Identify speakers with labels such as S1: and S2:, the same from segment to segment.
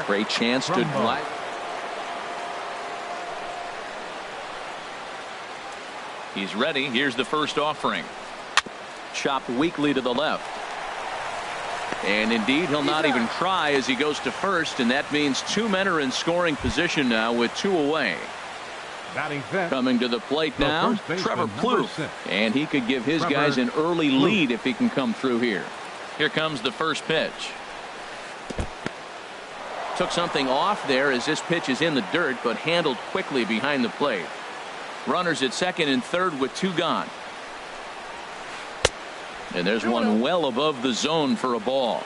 S1: Great chance to drive. He's ready. Here's the first offering. Chopped weakly to the left. And indeed, he'll not even try as he goes to first, and that means two men are in scoring position now with two away. Coming to the plate now, Trevor Plouffe, and he could give his guys an early lead if he can come through here. Here comes the first pitch. Took something off there as this pitch is in the dirt, but handled quickly behind the plate. Runners at second and third with two gone. And there's one well above the zone for a ball.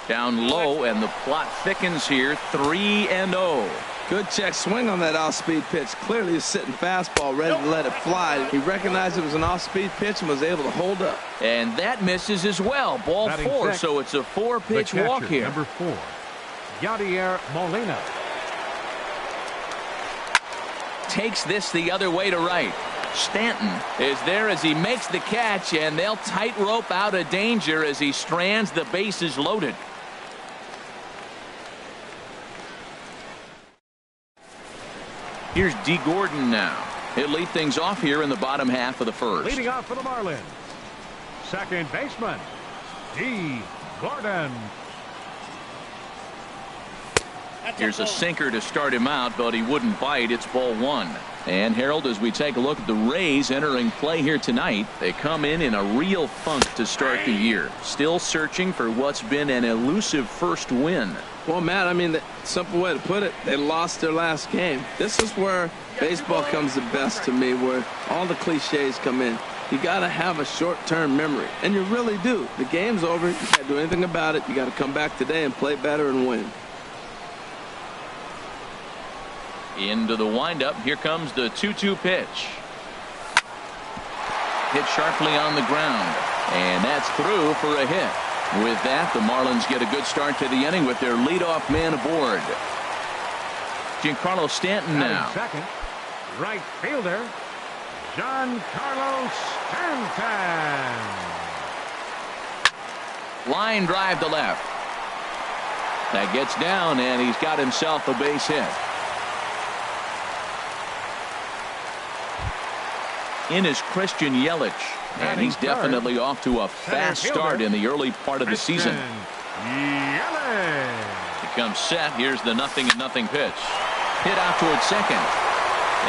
S1: Down low, and the plot thickens here. 3-0.
S2: Good check swing on that off-speed pitch. Clearly a sitting fastball ready to let it fly. He recognized it was an off-speed pitch and was able to hold up.
S1: And that misses as well. Ball four, so it's a four-pitch walk here.
S3: Number 4, Yadier Molina.
S1: Takes this the other way to right. Stanton is there as he makes the catch, and they'll tightrope out of danger as he strands the bases loaded. Here's D. Gordon now. He'll lead things off here in the bottom half of the first.
S3: Leading off for the Marlins, second baseman, D. Gordon.
S1: Here's a sinker to start him out, but he wouldn't bite. It's ball one. And Harold, as we take a look at the Rays entering play here tonight, they come in a real funk to start the year. Still searching for what's been an elusive first win.
S2: Well, Matt, I mean, the simple way to put it, they lost their last game. This is where baseball comes the best to me, where all the cliches come in. You got to have a short-term memory, and you really do. The game's over. You can't do anything about it. You got to come back today and play better and win.
S1: Into the windup. Here comes the 2-2 pitch. Hit sharply on the ground, and that's through for a hit. With that, the Marlins get a good start to the inning with their leadoff man aboard. Giancarlo Stanton now.
S3: Second, right fielder, Giancarlo Stanton.
S1: Line drive to left. That gets down, and he's got himself a base hit. In is Christian Yelich, and he's definitely off to a fast start in the early part of the season. He comes set. Here's the 0-0 pitch. Hit out towards second,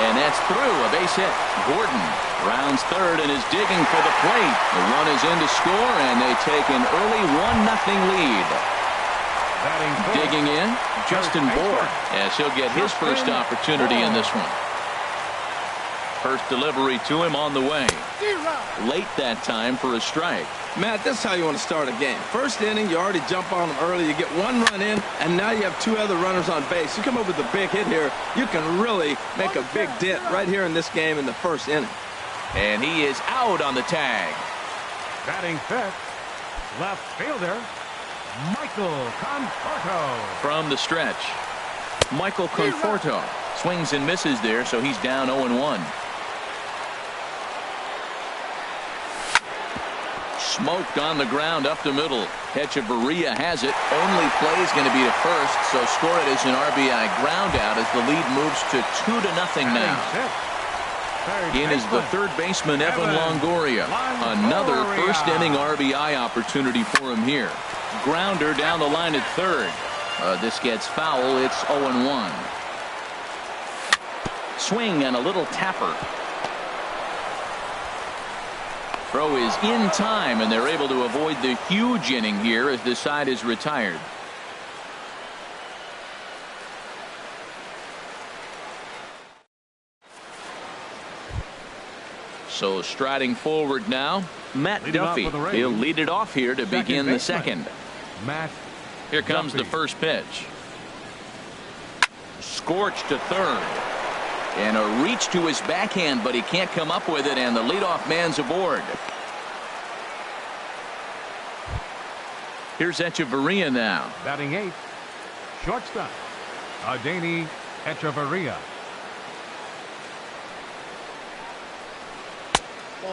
S1: and that's through. A base hit. Gordon rounds third and is digging for the plate. The run is in to score, and they take an early 1-0 lead. Digging in, Justin Bour, as he'll get his first opportunity in this one. First delivery to him on the way. Late that time for a strike.
S2: Matt, this is how you want to start a game. First inning, you already jump on them early. You get one run in, and now you have two other runners on base. You come up with a big hit here, you can really make a big dent right here in this game in the first inning.
S1: And he is out on the tag.
S3: Batting fifth, left fielder, Michael Conforto.
S1: From the stretch, Michael Conforto swings and misses there, so he's down 0-1. Smoked on the ground up the middle. Echeverria has it. Only play is going to be to first, so score it as an RBI ground out as the lead moves to 2-0 now. In is the third baseman, Evan Longoria. Another first inning RBI opportunity for him here. Grounder down the line at third. This gets foul. It's 0-1. Swing and a little tapper. Throw is in time, and they're able to avoid the huge inning here as this side is retired. So striding forward now, Matt Duffy. He'll lead it off here to begin the second. Here comes the first pitch. Scorched to third. And a reach to his backhand, but he can't come up with it, and the leadoff man's aboard. Here's Echeverria now.
S3: Batting eighth, shortstop, Adeiny Echeverria.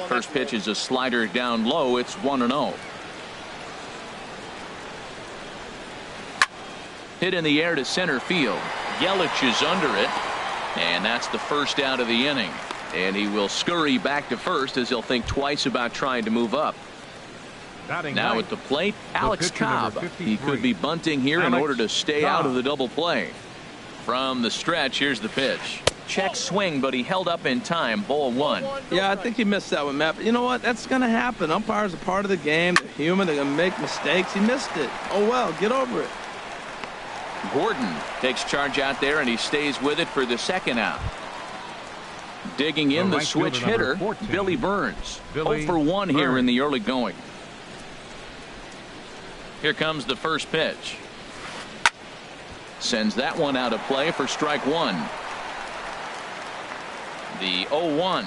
S1: First pitch is a slider down low. It's 1-0. Hit in the air to center field. Yelich is under it. And that's the first out of the inning. And he will scurry back to first as he'll think twice about trying to move up. Now at the plate, Alex Cobb. He could be bunting here in order to stay out of the double play. From the stretch, here's the pitch. Check swing, but he held up in time. Ball 1.
S2: Yeah, I think he missed that one, Matt. But you know what? That's going to happen. Umpires are part of the game. They're human. They're going to make mistakes. He missed it. Oh, well, get over it.
S1: Gordon takes charge out there, and he stays with it for the second out. Digging in the switch hitter, Billy Burns. 0 for 1 here in the early going. Here comes the first pitch. Sends that one out of play for strike 1. The 0-1.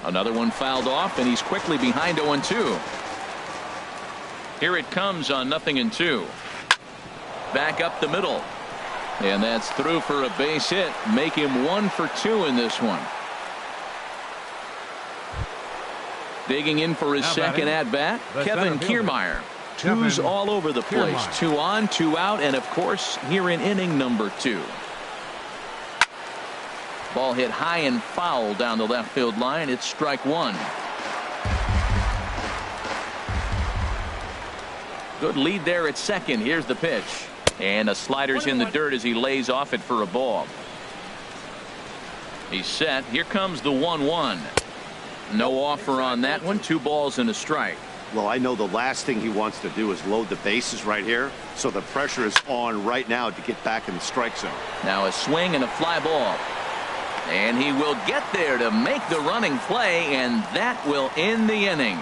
S1: Another one fouled off, and he's quickly behind 0-2. Here it comes on 0-2. Back up the middle. And that's through for a base hit. Make him 1 for 2 in this one. Digging in for his second at bat, Kevin Kiermaier. Twos all over the place. 2 on, 2 out, and of course here in inning number 2. Ball hit high and foul down the left field line. It's strike 1. Good lead there at second. Here's the pitch. And a slider's in the dirt as he lays off it for a ball. He's set. Here comes the 1-1. No offer on that one. 2 balls and a strike.
S4: Well, I know the last thing he wants to do is load the bases right here. So the pressure is on right now to get back in the strike zone.
S1: Now a swing and a fly ball. And he will get there to make the running play, and that will end the inning.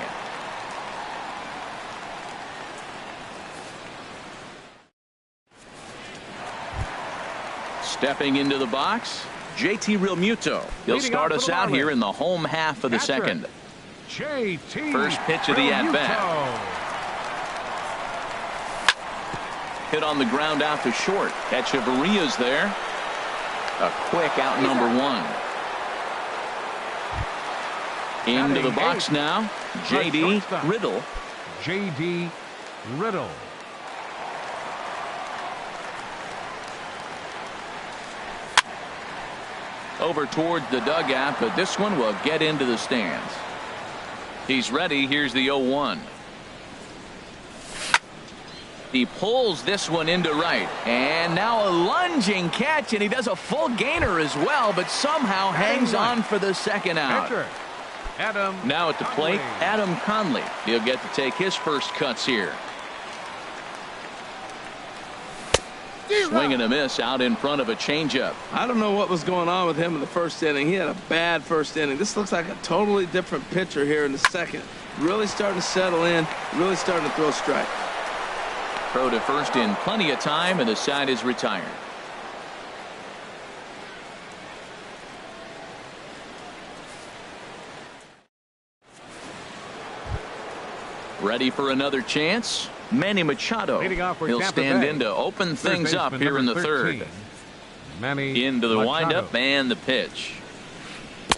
S1: Stepping into the box, JT Realmuto. He'll start us out here in the home half of the second. First pitch of the at-bat. Hit on the ground out to short. Echeverria's there. A quick out number 1. Into the box now, J.D. Riddle.
S3: J.D. Riddle.
S1: Over towards the dugout, but this one will get into the stands. He's ready. Here's the 0-1. He pulls this one into right, and now a lunging catch, and he does a full gainer as well, but somehow hangs on for the second out. Now at the plate, Adam Conley. He'll get to take his first cuts here. Swing and a miss out in front of a changeup.
S2: I don't know what was going on with him in the first inning. He had a bad first inning. This looks like a totally different pitcher here in the second. Really starting to settle in, really starting to throw strikes.
S1: Throw to first in plenty of time, and the side is retired. Ready for another chance? Manny Machado. He'll stand in to open things up here in the third. Into the windup and the pitch.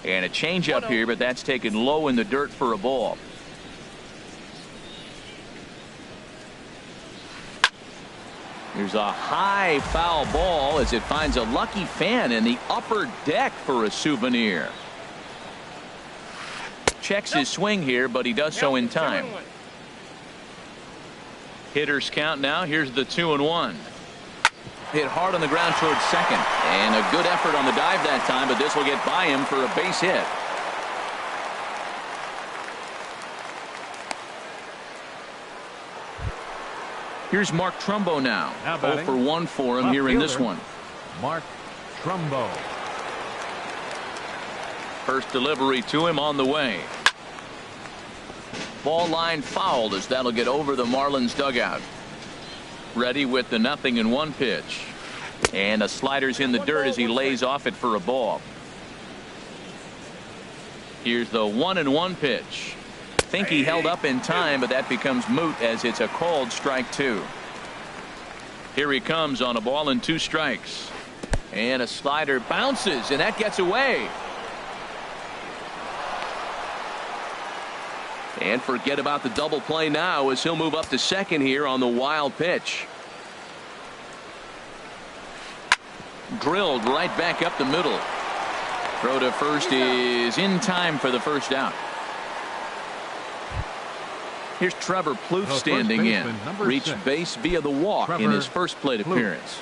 S1: And a changeup here, but that's taken low in the dirt for a ball. Here's a high foul ball as it finds a lucky fan in the upper deck for a souvenir. Checks his swing here, but he does so in time. Hitters count now. Here's the 2-1. Hit hard on the ground towards second, and a good effort on the dive that time, but this will get by him for a base hit. Here's Mark Trumbo now. 0 for 1 for him here in this one.
S3: Mark Trumbo.
S1: First delivery to him on the way. Ball line fouled as that'll get over the Marlins dugout. Ready with the 0-1 pitch. And a slider's in the dirt as he lays off it for a ball. Here's the 1-1 pitch. Think he held up in time, but that becomes moot as it's a called strike 2. Here he comes on a ball and 2 strikes. And a slider bounces, and that gets away. And forget about the double play now as he'll move up to second here on the wild pitch. Drilled right back up the middle. Throw to first is in time for the first out. Here's Trevor Plouffe standing in. Reached base via the walk in his first plate appearance.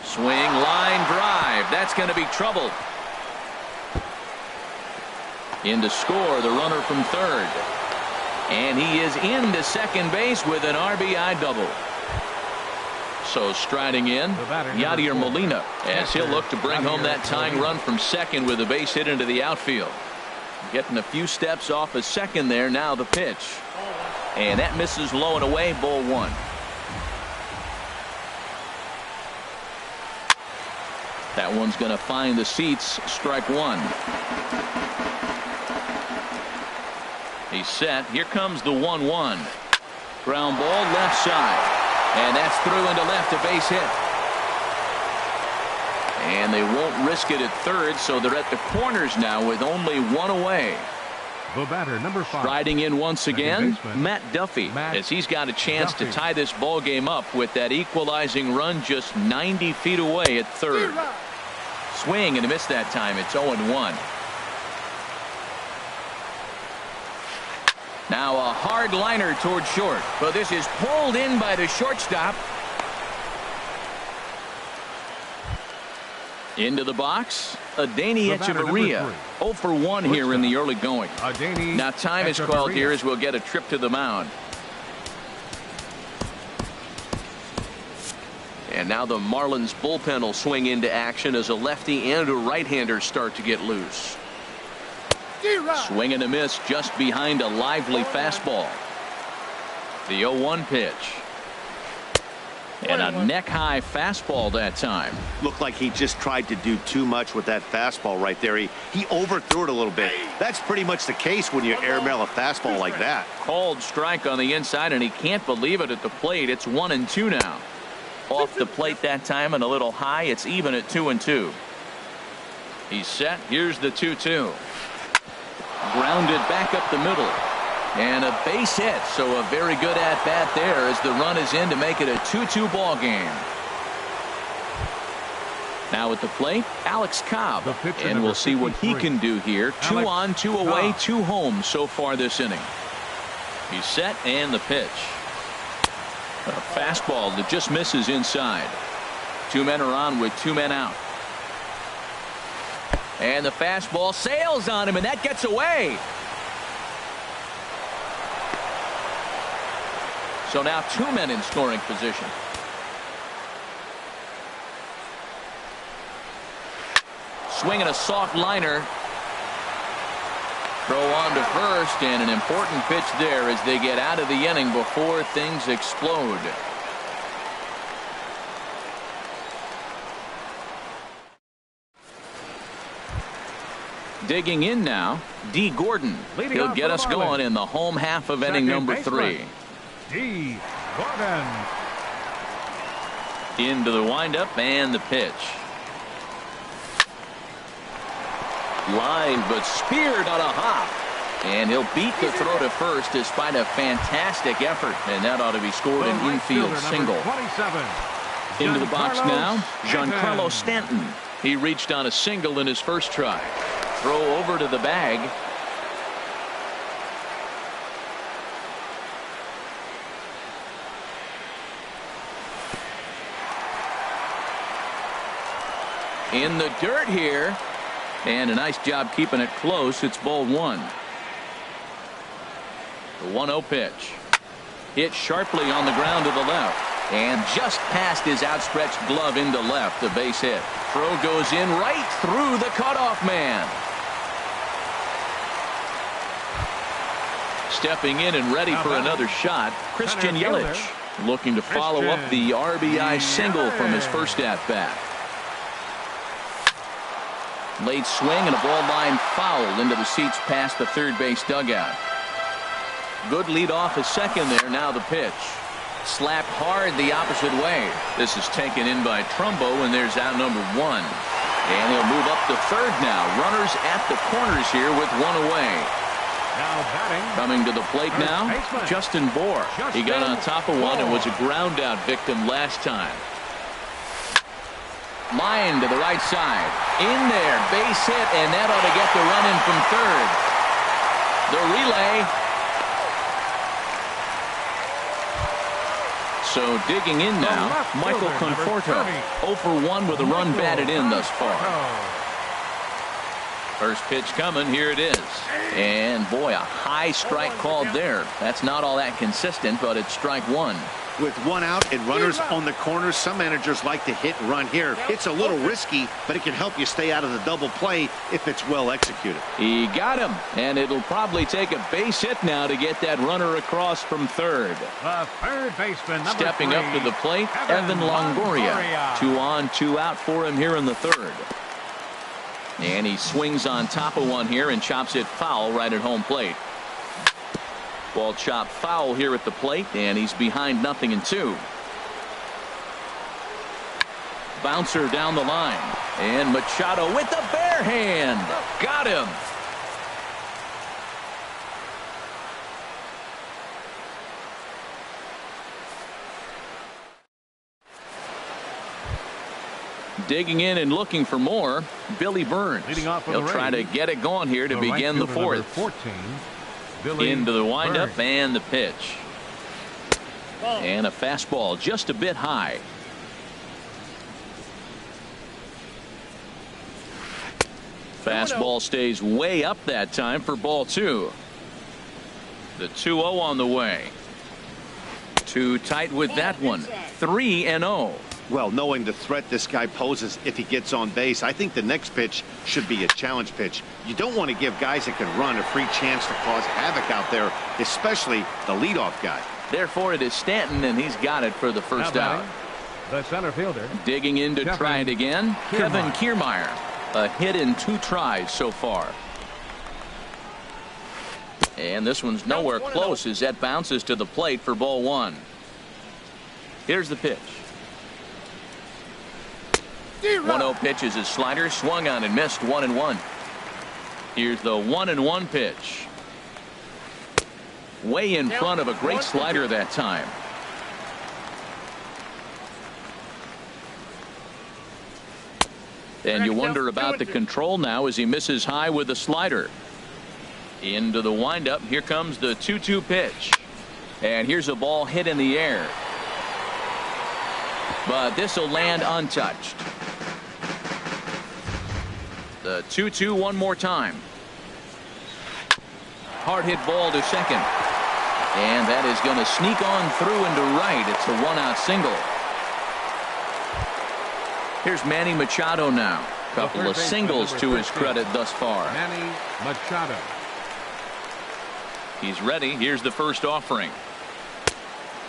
S1: Swing, line drive. That's going to be trouble. In to score, the runner from third. And he is into second base with an RBI double. So striding in, Yadier Molina, as he'll look to bring home that tying run from second with a base hit into the outfield. Getting a few steps off of second there. Now the pitch. And that misses low and away, ball one. That one's going to find the seats, strike one. He's set. Here comes the 1-1. Ground ball left side. And that's through into left, a base hit. And they won't risk it at third, so they're at the corners now with only one away.
S3: The batter, number 5.
S1: Riding in once again, Matt Duffy, as he's got a chance to tie this ball game up with that equalizing run just 90 feet away at third. Swing and a miss that time. It's 0-1. Now a hard liner toward short, but this is pulled in by the shortstop. Into the box, Adeiny Echeverria. 0 for 1 here in the early going. Now time is called here as we'll get a trip to the mound. And now the Marlins bullpen will swing into action as a lefty and a right-hander start to get loose. Swing and a miss just behind a lively fastball. The 0-1 pitch. And a neck-high fastball that time.
S4: Looked like he just tried to do too much with that fastball right there. He overthrew it a little bit. That's pretty much the case when you airmail a fastball like that.
S1: Called strike on the inside, and he can't believe it at the plate. It's 1-2 now. Off the plate that time and a little high. It's even at 2-2. He's set. Here's the 2-2. Grounded back up the middle. And a base hit, so a very good at-bat there as the run is in to make it a 2-2 ball game. Now at the plate, Alex Cobb. And we'll see what he can do here. 2 on, 2 away, 2 home so far this inning. He's set and the pitch. A fastball that just misses inside. 2 men are on with 2 men out. And the fastball sails on him, and that gets away. So now 2 men in scoring position. Swinging a soft liner. Throw on to first, and an important pitch there as they get out of the inning before things explode. Digging in now, D. Gordon. He'll get us going in the home half of inning number 3.
S3: D. Gordon.
S1: Into the windup and the pitch. Line, but speared on a hop. And he'll beat the throw to first despite a fantastic effort. And that ought to be scored an infield single.
S3: 27.
S1: Into the box now, Giancarlo Stanton. He reached on a single in his first try. Throw over to the bag. In the dirt here. And a nice job keeping it close. It's ball 1. The 1-0 pitch. Hit sharply on the ground to the left. And just past his outstretched glove into left. A base hit. Throw goes in right through the cutoff man. Stepping in and ready for another shot, Christian Yelich, looking to follow up the RBI single from his first at-bat. Late swing and a ball line foul into the seats past the third base dugout. Good lead off at second there. Now the pitch. Slapped hard the opposite way. This is taken in by Trumbo, and there's out number 1. And he'll move up to third now. Runners at the corners here with 1 away.
S3: Now batting.
S1: Coming to the plate now,
S3: baseman.
S1: Justin Bohr. He got on top of one and was a ground out victim last time. Line to the right side. In there, base hit, and that ought to get the run in from third. The relay. So digging in now, Michael Conforto. 0 for 1 with a run batted in thus far. First pitch coming, here it is. And boy, a high strike called there. That's not all that consistent, but it's strike one.
S4: With one out and runners on the corners, some managers like to hit and run here. It's a little risky, but it can help you stay out of the double play if it's well executed.
S1: He got him, and it'll probably take a base hit now to get that runner across from third.
S3: The third baseman,
S1: Stepping up to the plate, Evan Longoria. 2 on, 2 out for him here in the third. And he swings on top of one here and chops it foul right at home plate. Ball chopped foul here at the plate, and he's behind 0-2. Bouncer down the line, and Machado with the bare hand. Got him. Digging in and looking for more, Billy Burns. He'll try to get it going here to begin the fourth.
S3: 14,
S1: Into the windup
S3: Burns.
S1: and the pitch. And a fastball just a bit high. Fastball stays way up that time for ball 2. The 2-0 on the way. Too tight with that one. 3-0.
S4: Well, knowing the threat this guy poses if he gets on base, I think the next pitch should be a challenge pitch. You don't want to give guys that can run a free chance to cause havoc out there, especially the leadoff guy.
S1: Therefore, it is Stanton, and he's got it for the first out.
S3: The center fielder.
S1: Digging in to try it again, Kevin Kiermaier. A hit in 2 tries so far. And this one's nowhere close as that bounces to the plate for ball 1. Here's the pitch. 1-0 pitch is his slider, swung on and missed. 1-1. Here's the 1-1 pitch. Way in front of a great slider that time. And you wonder about the control now as he misses high with the slider. Into the windup. Here comes the 2-2 pitch. And here's a ball hit in the air. But this will land untouched. The 2-2 one more time. Hard hit ball to second. And that is going to sneak on through into right. It's a 1-out single. Here's Manny Machado now. Couple of singles to his credit thus far.
S3: Manny Machado.
S1: He's ready. Here's the first offering.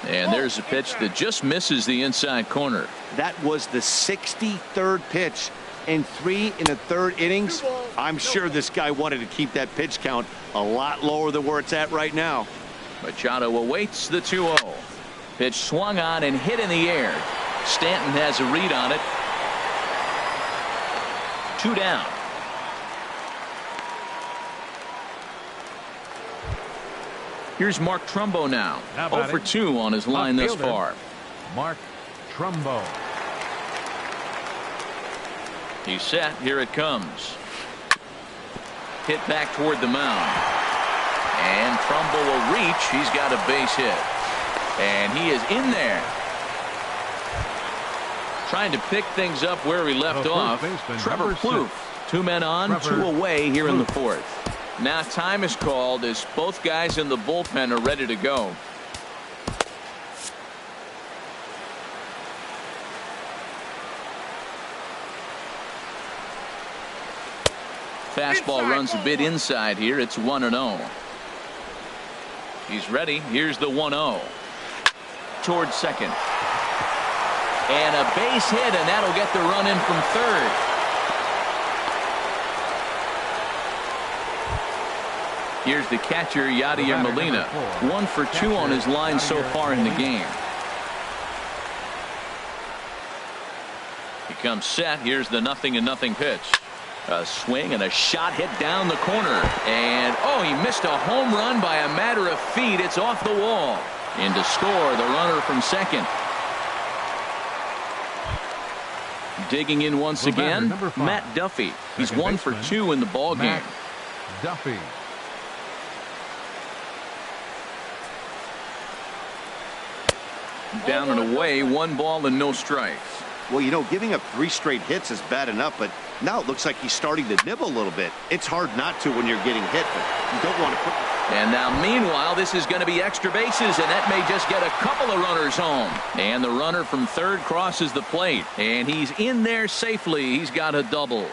S1: And there's a pitch that just misses the inside corner.
S4: That was the 63rd pitch in 3 1/3 innings. I'm sure this guy wanted to keep that pitch count a lot lower than where it's at right now.
S1: Machado awaits the 2-0. Pitch swung on and hit in the air. Stanton has a read on it. 2 down. Here's Mark Trumbo now. 0 for 2 on his line thus far.
S3: Mark Trumbo.
S1: He's set. Here it comes. Hit back toward the mound. And Trumbo will reach. He's got a base hit. And he is in there. Trying to pick things up where he left off. Trevor Plouffe. 2 men on, 2 away here in the fourth. Now time is called as both guys in the bullpen are ready to go. Fastball runs a bit inside here. It's 1-0. He's ready. Here's the 1-0. Towards second. And a base hit, and that'll get the run in from third. Here's the catcher, Yadier Molina. 1 for 2 on his line so far in the game. He comes set. Here's the 0-0 pitch. A swing and a shot hit down the corner. And, oh, he missed a home run by a matter of feet. It's off the wall. And to score, the runner from second. Digging in once again, Matt Duffy. He's 1 for 2 in the ball game.
S3: Duffy.
S1: Down and away, 1 ball and no strikes.
S4: Well, you know, giving up 3 straight hits is bad enough, but now it looks like he's starting to nibble a little bit. It's hard not to when you're getting hit, but you don't want to put...
S1: And now, meanwhile, this is going to be extra bases, and that may just get a couple of runners home. And the runner from third crosses the plate, and he's in there safely. He's got a double.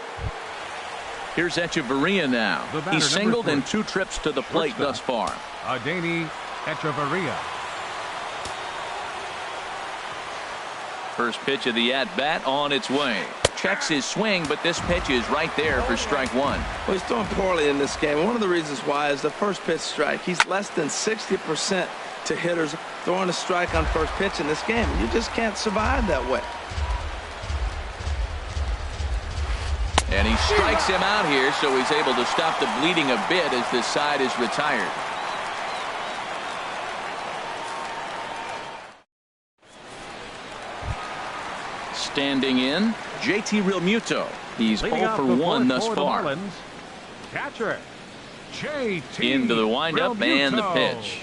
S1: Here's Echeverria now. He's singled in 2 trips to the plate thus far.
S3: Adeiny Echeverria.
S1: First pitch of the at-bat on its way. Checks his swing, but this pitch is right there for strike 1.
S2: Well, he's throwing poorly in this game. One of the reasons why is the first pitch strike. He's less than 60% to hitters throwing a strike on first pitch in this game. You just can't survive that way.
S1: And he strikes him out here, so he's able to stop the bleeding a bit as this side is retired. Standing in, JT Realmuto. He's 0 for 1 thus far.
S3: Catcher, JT
S1: Into the windup
S3: Realmuto.
S1: and the pitch.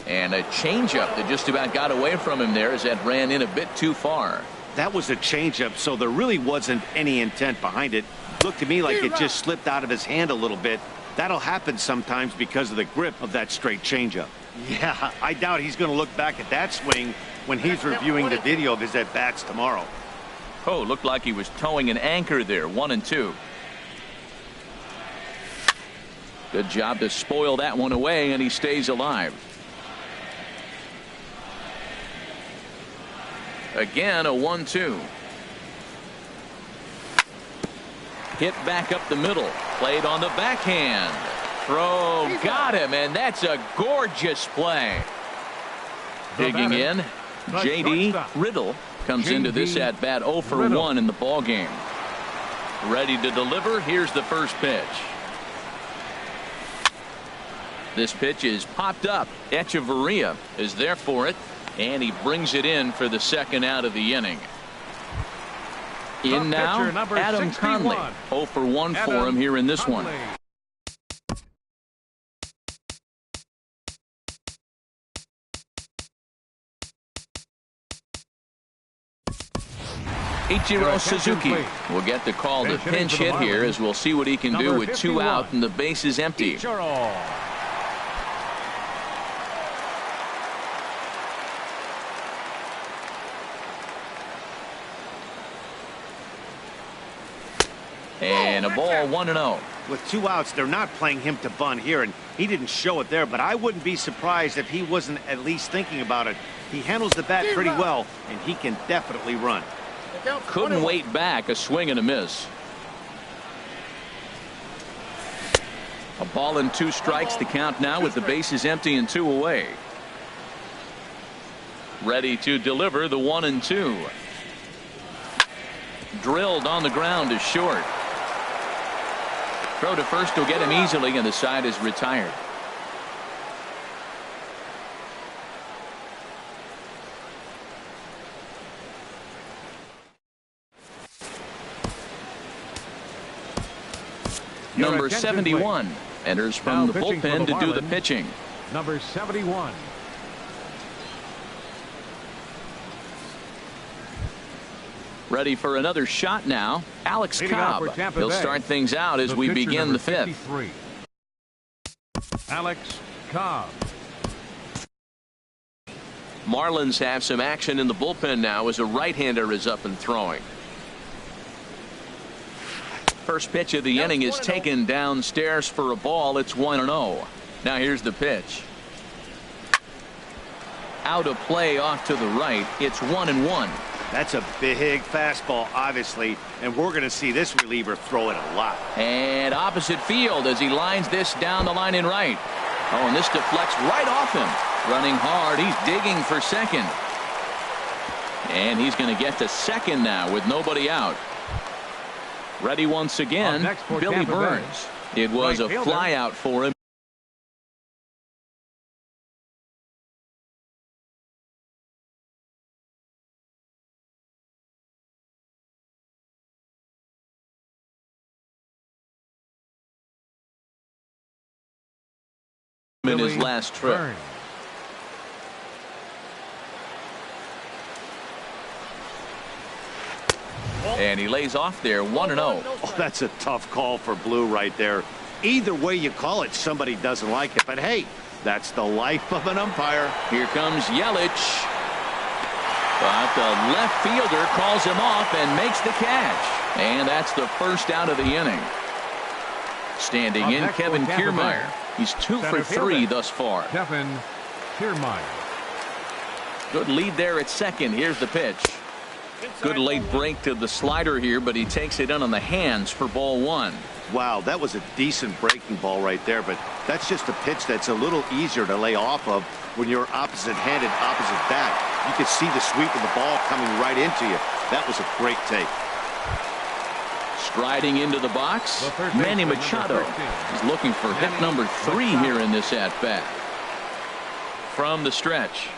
S1: And a changeup that just about got away from him there as that ran in a bit too far.
S4: That was a changeup, so there really wasn't any intent behind it. Looked to me like it just slipped out of his hand a little bit. That'll happen sometimes because of the grip of that straight changeup. Yeah, I doubt he's going to look back at that swing when he's reviewing the video of his at-bats tomorrow.
S1: Oh, looked like he was towing an anchor there. 1-2. Good job to spoil that one away, and he stays alive. Again, a 1-2. Hit back up the middle. Played on the backhand. Throw got him, and that's a gorgeous play. Digging in, J.D. Riddle comes into this at bat 0 for 1 in the ball game. Ready to deliver. Here's the first pitch. This pitch is popped up. Echeverria is there for it, and he brings it in for the second out of the inning. In now, Adam Conley. 0 for 1 for him here in this one. Ichiro Suzuki will get the call to pinch hit here, as we'll see what he can do with 2 out and the base is empty. And a ball 1-0.
S4: With 2 outs, they're not playing him to bunt here, and he didn't show it there, but I wouldn't be surprised if he wasn't at least thinking about it. He handles the bat pretty well, and he can definitely run.
S1: Couldn't wait back. A swing and a miss. A ball and 2 strikes to count now with the bases empty and 2 away. Ready to deliver the 1-2. Drilled on the ground is short. Throw to first will get him easily, and the side is retired. Number 71 enters from the bullpen to do the pitching.
S3: Number 71.
S1: Ready for another shot now. Alex Cobb. He'll start things out as we begin the 5th.
S3: 53. Alex Cobb.
S1: Marlins have some action in the bullpen now as a right-hander is up and throwing. First pitch of the inning is taken downstairs for a ball. It's 1-0. Now here's the pitch. Out of play off to the right. It's 1-1.
S4: That's a big fastball, obviously, and we're going to see this reliever throw it a lot.
S1: And opposite field as he lines this down the line in right. Oh, and this deflects right off him. Running hard. He's digging for second. And he's going to get to second now with nobody out. Ready once again, Billy Burns. It was
S3: Right
S1: a
S3: fielder.
S1: fly out for him. In his
S3: Billy
S1: last trip.
S3: Burns.
S1: And he lays off there 1-0.
S4: Oh, that's a tough call for Blue right there. Either way you call it, somebody doesn't like it. But hey, that's the life of an umpire.
S1: Here comes Yelich. But the left fielder calls him off and makes the catch. And that's the first out of the inning. Standing
S3: Up
S1: in,
S3: next
S1: Kevin
S3: for Tampa
S1: Kiermaier.
S3: Bay.
S1: He's 2
S3: Center
S1: for 3
S3: fielder.
S1: thus far.
S3: Kevin Kiermaier.
S1: Good lead there at second. Here's the pitch. Good late break to the slider here, but he takes it in on the hands for ball 1.
S4: Wow, that was a decent breaking ball right there, but that's just a pitch that's a little easier to lay off of when you're opposite-handed, opposite bat. You could see the sweep of the ball coming right into you. That was a great take.
S1: Striding into the box,
S3: The third
S1: Manny
S3: baseman,
S1: Machado.
S3: number 13.
S1: He's looking for hit
S3: Manny
S1: number 3
S3: Machado.
S1: here in this at-bat. From the stretch.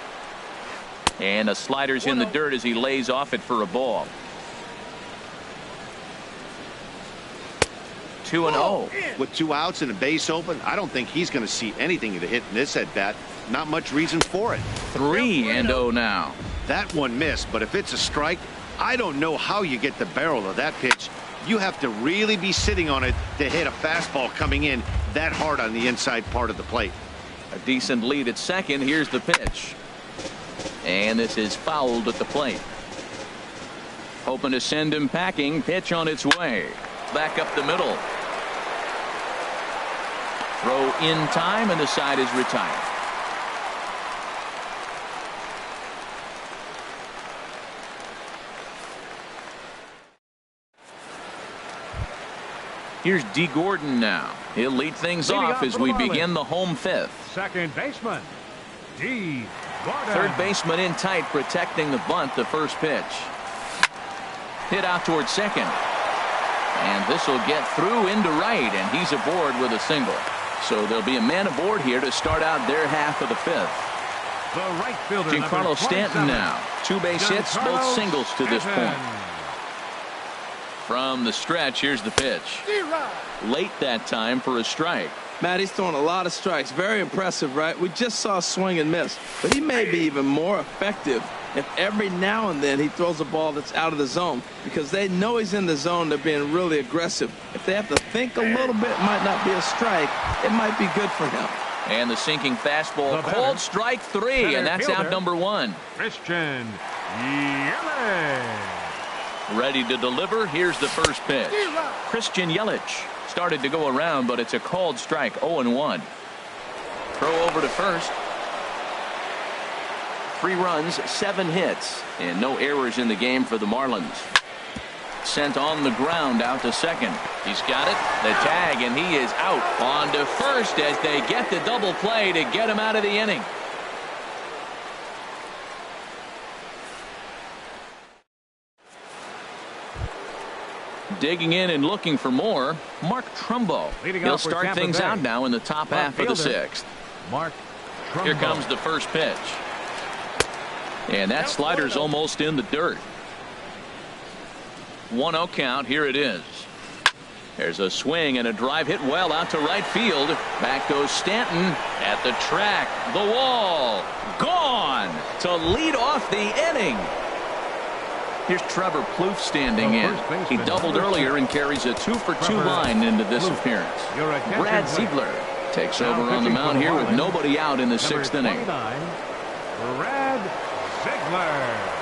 S1: And a slider's in the dirt as he lays off it for a ball. 2-0.
S4: With 2 outs and a base open, I don't think he's going to see anything to hit in this at-bat. Not much reason for it.
S1: 3-0 now.
S4: That one missed, but if it's a strike, I don't know how you get the barrel of that pitch. You have to really be sitting on it to hit a fastball coming in that hard on the inside part of the plate.
S1: A decent lead at second. Here's the pitch. And this is fouled at the plate. Hoping to send him packing. Pitch on its way. Back up the middle. Throw in time, and the side is retired. Here's D. Gordon now. He'll lead things
S3: Leading
S1: off
S3: off
S1: as
S3: for the
S1: we
S3: Marlins.
S1: begin the home fifth.
S3: Second baseman D. Gordon.
S1: Third baseman in tight, protecting the bunt. The first pitch. Hit out towards second. And this will get through into right, and he's aboard with a single. So there'll be a man aboard here to start out their half of the fifth.
S3: The right fielder,
S1: Giancarlo
S3: number
S1: Stanton
S3: 27.
S1: now. 2 base hits, both
S3: Giancarlo
S1: singles to this
S3: Stanton.
S1: point. From the stretch, here's the pitch. Late that time for a strike.
S2: Matt, he's throwing a lot of strikes. Very impressive, right? We just saw a swing and miss. But he may be even more effective if every now and then he throws a ball that's out of the zone, because they know he's in the zone. They're being really aggressive. If they have to think a little bit, it might not be a strike. It might be good for him.
S1: And the sinking fastball,
S3: The batter,
S1: called strike 3,
S3: center
S1: and that's
S3: fielder.
S1: out number 1.
S3: Christian Yelich.
S1: Ready to deliver. Here's the first pitch. Christian Yelich started to go around, but it's a called strike. 0-1. Throw over to first. 3 runs, 7 hits, and no errors in the game for the Marlins. Sent on the ground out to second. He's got it. The tag, and he is out. On to first as they get the double play to get him out of the inning. Digging in and looking for more, Mark Trumbo.
S3: Leading
S1: He'll
S3: off for
S1: start
S3: Tampa
S1: things
S3: Bay.
S1: out now in the top half of the
S3: fielder,
S1: 6th.
S3: Mark Trumbo.
S1: Here comes the first pitch. And that slider's almost in the dirt. 1-0 count. Here it is. There's a swing and a drive hit well out to right field. Back goes Stanton at the track. The wall. Gone to lead off the inning. Here's Trevor Plouffe standing
S3: The
S1: in.
S3: first baseman,
S1: He doubled
S3: number 2.
S1: earlier and carries a 2-for-2
S3: Trevor
S1: line into this
S3: Plouffe.
S1: appearance.
S3: You're a catcher
S1: Brad
S3: play.
S1: Ziegler takes
S3: Now
S1: over on the
S3: pitching
S1: mound
S3: for the
S1: here with
S3: Marlins,
S1: nobody out in the
S3: number
S1: 6th inning.
S3: 29, Brad Ziegler.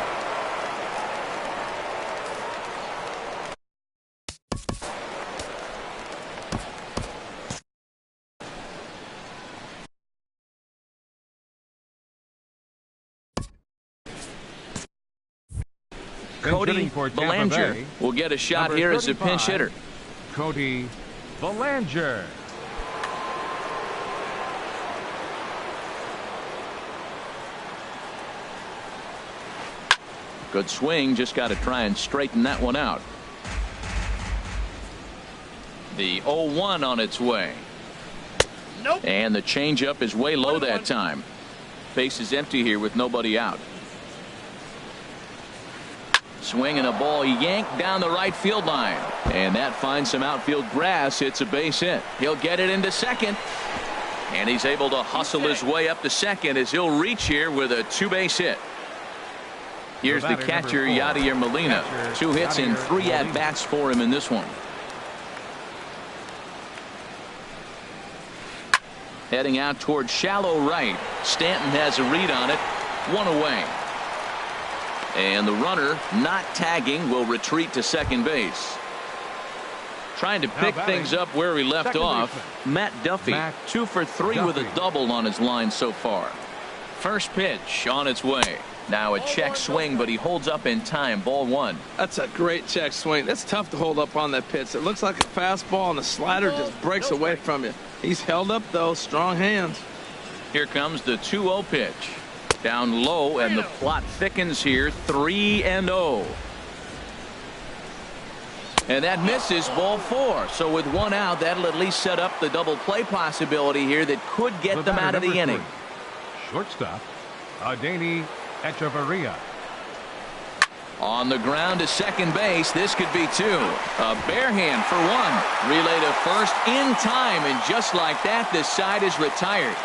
S1: Cody
S3: Hitting for Tampa
S1: Belanger
S3: Bay,
S1: will get a shot
S3: number
S1: here as a
S3: 35,
S1: pinch hitter.
S3: Cody Belanger.
S1: Good swing, just got to try and straighten that one out. The 0-1 on its way.
S4: Nope.
S1: And the changeup is way low that time. Base is empty here with nobody out. Swinging a ball yanked down the right field line. And that finds some outfield grass. It's a base hit. He'll get it into second. And he's able to hustle his way up to second as he'll reach here with a two-base hit. Here's the catcher, Yadier Molina. 2 hits and 3 at-bats for him in this one. Heading out toward shallow right. Stanton has a read on it. 1 away. And the runner, not tagging, will retreat to second base. Trying to pick things up where he left off. Matt Duffy, 2 for 3 with a double on his line so far. First pitch on its way. Now a check swing, but he holds up in time. Ball 1.
S2: That's a great check swing. That's tough to hold up on that pitch. It looks like a fastball, and the slider just breaks away from you. He's held up, though. Strong hands.
S1: Here comes the 2-0 pitch. Down low, and the plot thickens here. 3-0. And that misses. Ball 4. So with 1 out, that'll at least set up the double play possibility here that could get them out of the inning.
S3: Shortstop, Adeiny Echeverria.
S1: On the ground to second base. This could be 2. A bare hand for 1. Relay to first in time, and just like that, this side is retired.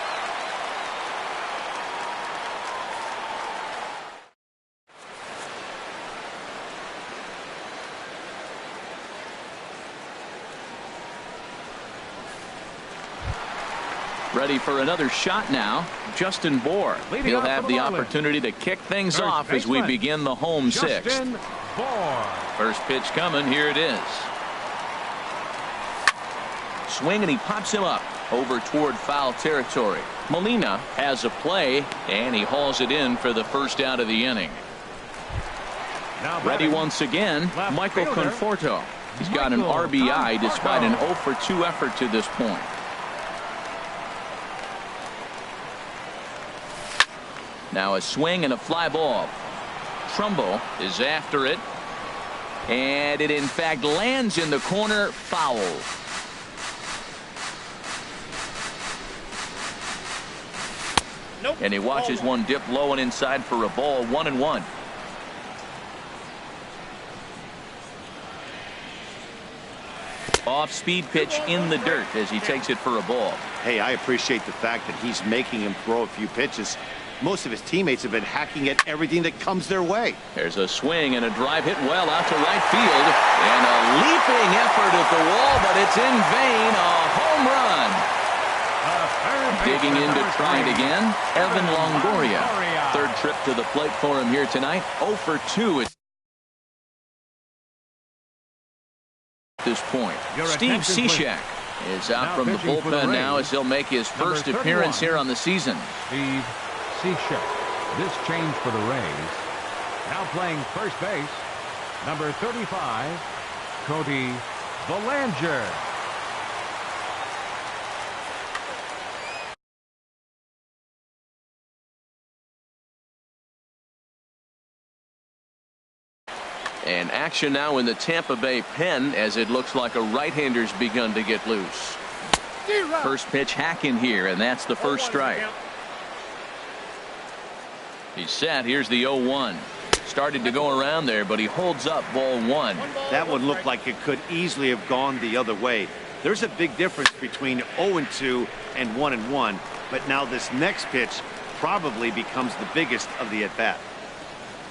S1: Ready for another shot now. Justin Bohr. He'll have the opportunity to kick things off as we begin the home sixth. First pitch coming. Here it is. Swing, and he pops him up over toward foul territory. Molina has a play, and he hauls it in for the first out of the inning. Ready once again, Michael Conforto. He's got an RBI despite an 0 for 2 effort to this point. Now a swing and a fly ball. Trumbo is after it. And it in fact lands in the corner. Foul.
S4: Nope.
S1: And he watches one dip low and inside for a ball. 1-1. Off speed pitch in the dirt as he takes it for a ball.
S4: Hey, I appreciate the fact that he's making him throw a few pitches. Most of his teammates have been hacking at everything that comes their way.
S1: There's a swing and a drive hit well out to right field. And a leaping effort at the wall, but it's in vain. A home run. Digging in to try it again. Evan Longoria. Third trip to the plate for him here tonight. 0 for 2 at this point. Steve Cishek is out from the bullpen now as he'll make his first appearance here on the season.
S3: Steve Cishek. This change for the Rays. Now playing first base, number 35, Cody Bellinger.
S1: And action now in the Tampa Bay pen as it looks like a right-hander's begun to get loose. First pitch hack in here, and that's the first strike. He's set. Here's the 0-1. Started to go around there, but he holds up. Ball 1.
S4: That one looked like it could easily have gone the other way. There's a big difference between 0-2 and 1-1, but now this next pitch probably becomes the biggest of the at-bat.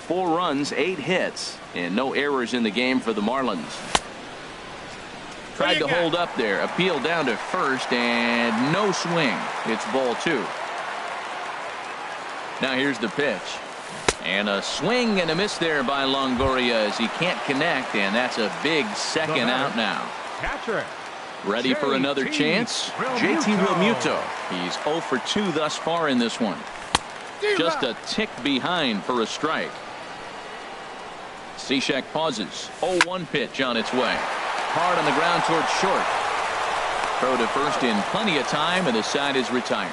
S1: 4 runs, 8 hits, and no errors in the game for the Marlins. Tried to hold up there. Appeal down to first, and no swing. It's ball 2. Now here's the pitch. And a swing and a miss there by Longoria as he can't connect, and that's a big second out now.
S3: Catcher.
S1: Ready for another chance? JT Realmuto. He's 0 for 2 thus far in this one. Just a tick behind for a strike. Cishek pauses. 0-1 pitch on its way. Hard on the ground towards short. Throw to first in plenty of time, and the side is retired.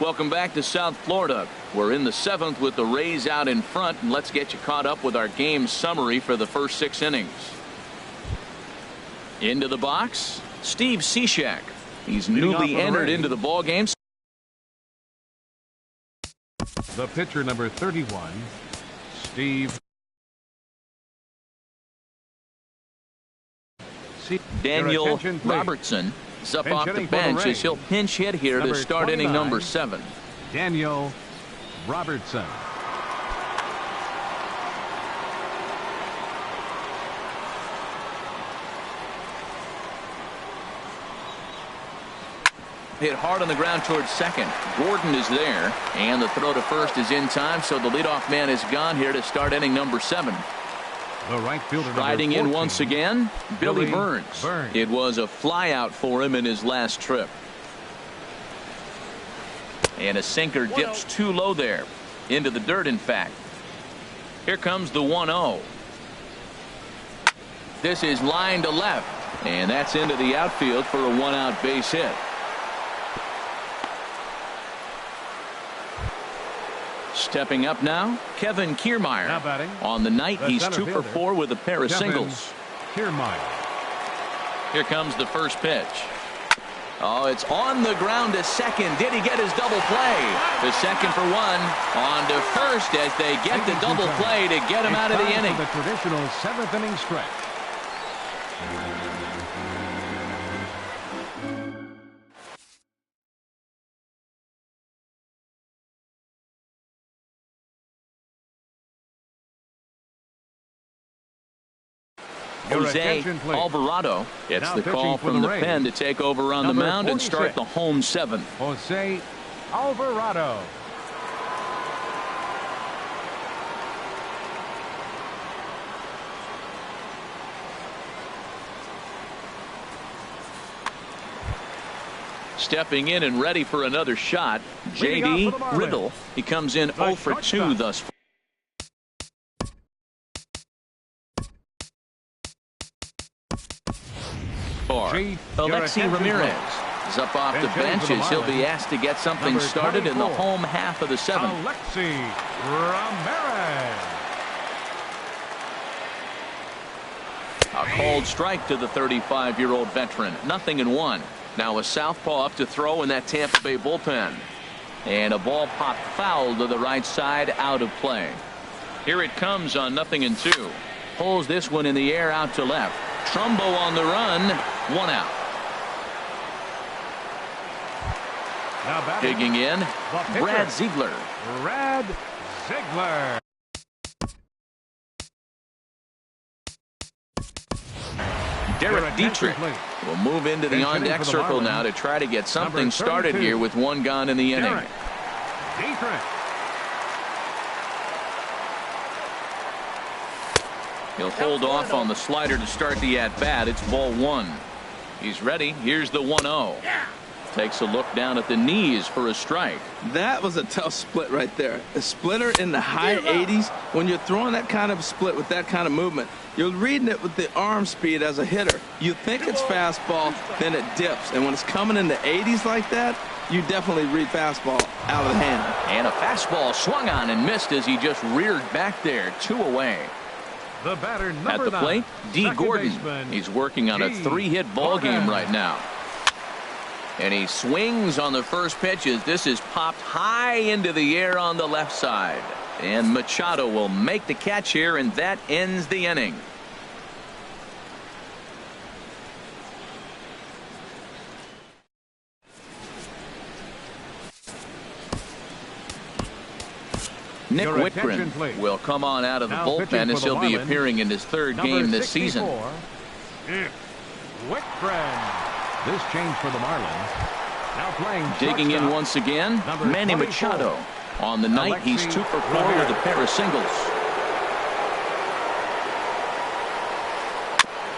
S1: Welcome back to South Florida. We're in the 7th with the Rays out in front, and let's get you caught up with our game summary for the first 6 innings. Into the box, Steve Cishek. He's newly entered into the ball game.
S3: The pitcher, number 31, Steve.
S1: Daniel Robertson is up off the bench as he'll pinch hit here to start inning number 7.
S3: Daniel Robertson.
S1: Hit hard on the ground towards second. Gordon is there, and the throw to first is in time, so the leadoff man is gone here to start inning number 7.
S3: The right fielder,
S1: riding in
S3: 14,
S1: once again, Billy Burns. It was a flyout for him in his last trip. And a sinker dips too low there. Into the dirt, in fact. Here comes the 1-0. This is line to left, and that's into the outfield for a 1-out base hit. Stepping up now, Kevin Kiermaier.
S3: Now batting.
S1: On the night, he's 2 for 4 with a pair of
S3: Kevin
S1: singles.
S3: Kiermaier.
S1: Here comes the first pitch. Oh, it's on the ground to second. Did he get his double play? The second for 1. On to first as they get the double play to get him out of the inning.
S3: The traditional 7th inning stretch.
S1: Jose Alvarado gets
S3: Now
S1: the call
S3: pitching for
S1: from
S3: the
S1: the
S3: Rays.
S1: pen to take over on the
S3: Number
S1: mound and start
S3: 46.
S1: the home 7th.
S3: Jose Alvarado.
S1: Stepping in and ready for another shot, J.D. Riddle. He comes in 0 for 2 thus far. Alexi Ramirez is up off the bench as he'll be asked to get something started in the home half of the 7th.
S3: Alexi Ramirez.
S1: A called strike to the 35-year-old veteran. 0-1. Now a southpaw up to throw in that Tampa Bay bullpen. And a ball popped foul to the right side, out of play. Here it comes on 0-2. Pulls this one in the air out to left. Trumbo on the run. 1 out.
S3: Now
S1: digging in, Brad Ziegler.
S3: Brad Ziegler.
S1: Derek Dietrich will move into the on-deck circle now to try to get something started here with 1 gone in the inning.
S3: Dietrich.
S1: He'll hold off on the slider to start the at-bat. It's ball 1. He's ready. Here's the 1-0. Takes a look down at the knees for a strike.
S2: That was a tough split right there. A splitter in the high 80s. When you're throwing that kind of split with that kind of movement, you're reading it with the arm speed as a hitter. You think it's fastball, then it dips. And when it's coming in the 80s like that, you definitely read fastball out of the hand.
S1: And a fastball swung on and missed as he just reared back there. 2 away.
S3: The batter,
S1: at the plate, D. Gordon. He's working on a 3-hit ball game right now. And he swings on the first pitch as this is popped high into the air on the left side. And Machado will make the catch here, and that ends the inning. Nick Whitgren will come on out of the bullpen as he'll be appearing in his 3rd game this season.
S3: Nick Whitgren. This change for the Marlins. Now playing
S1: digging in once again, Manny Machado. On the night, he's 2 for 4 with a pair of singles.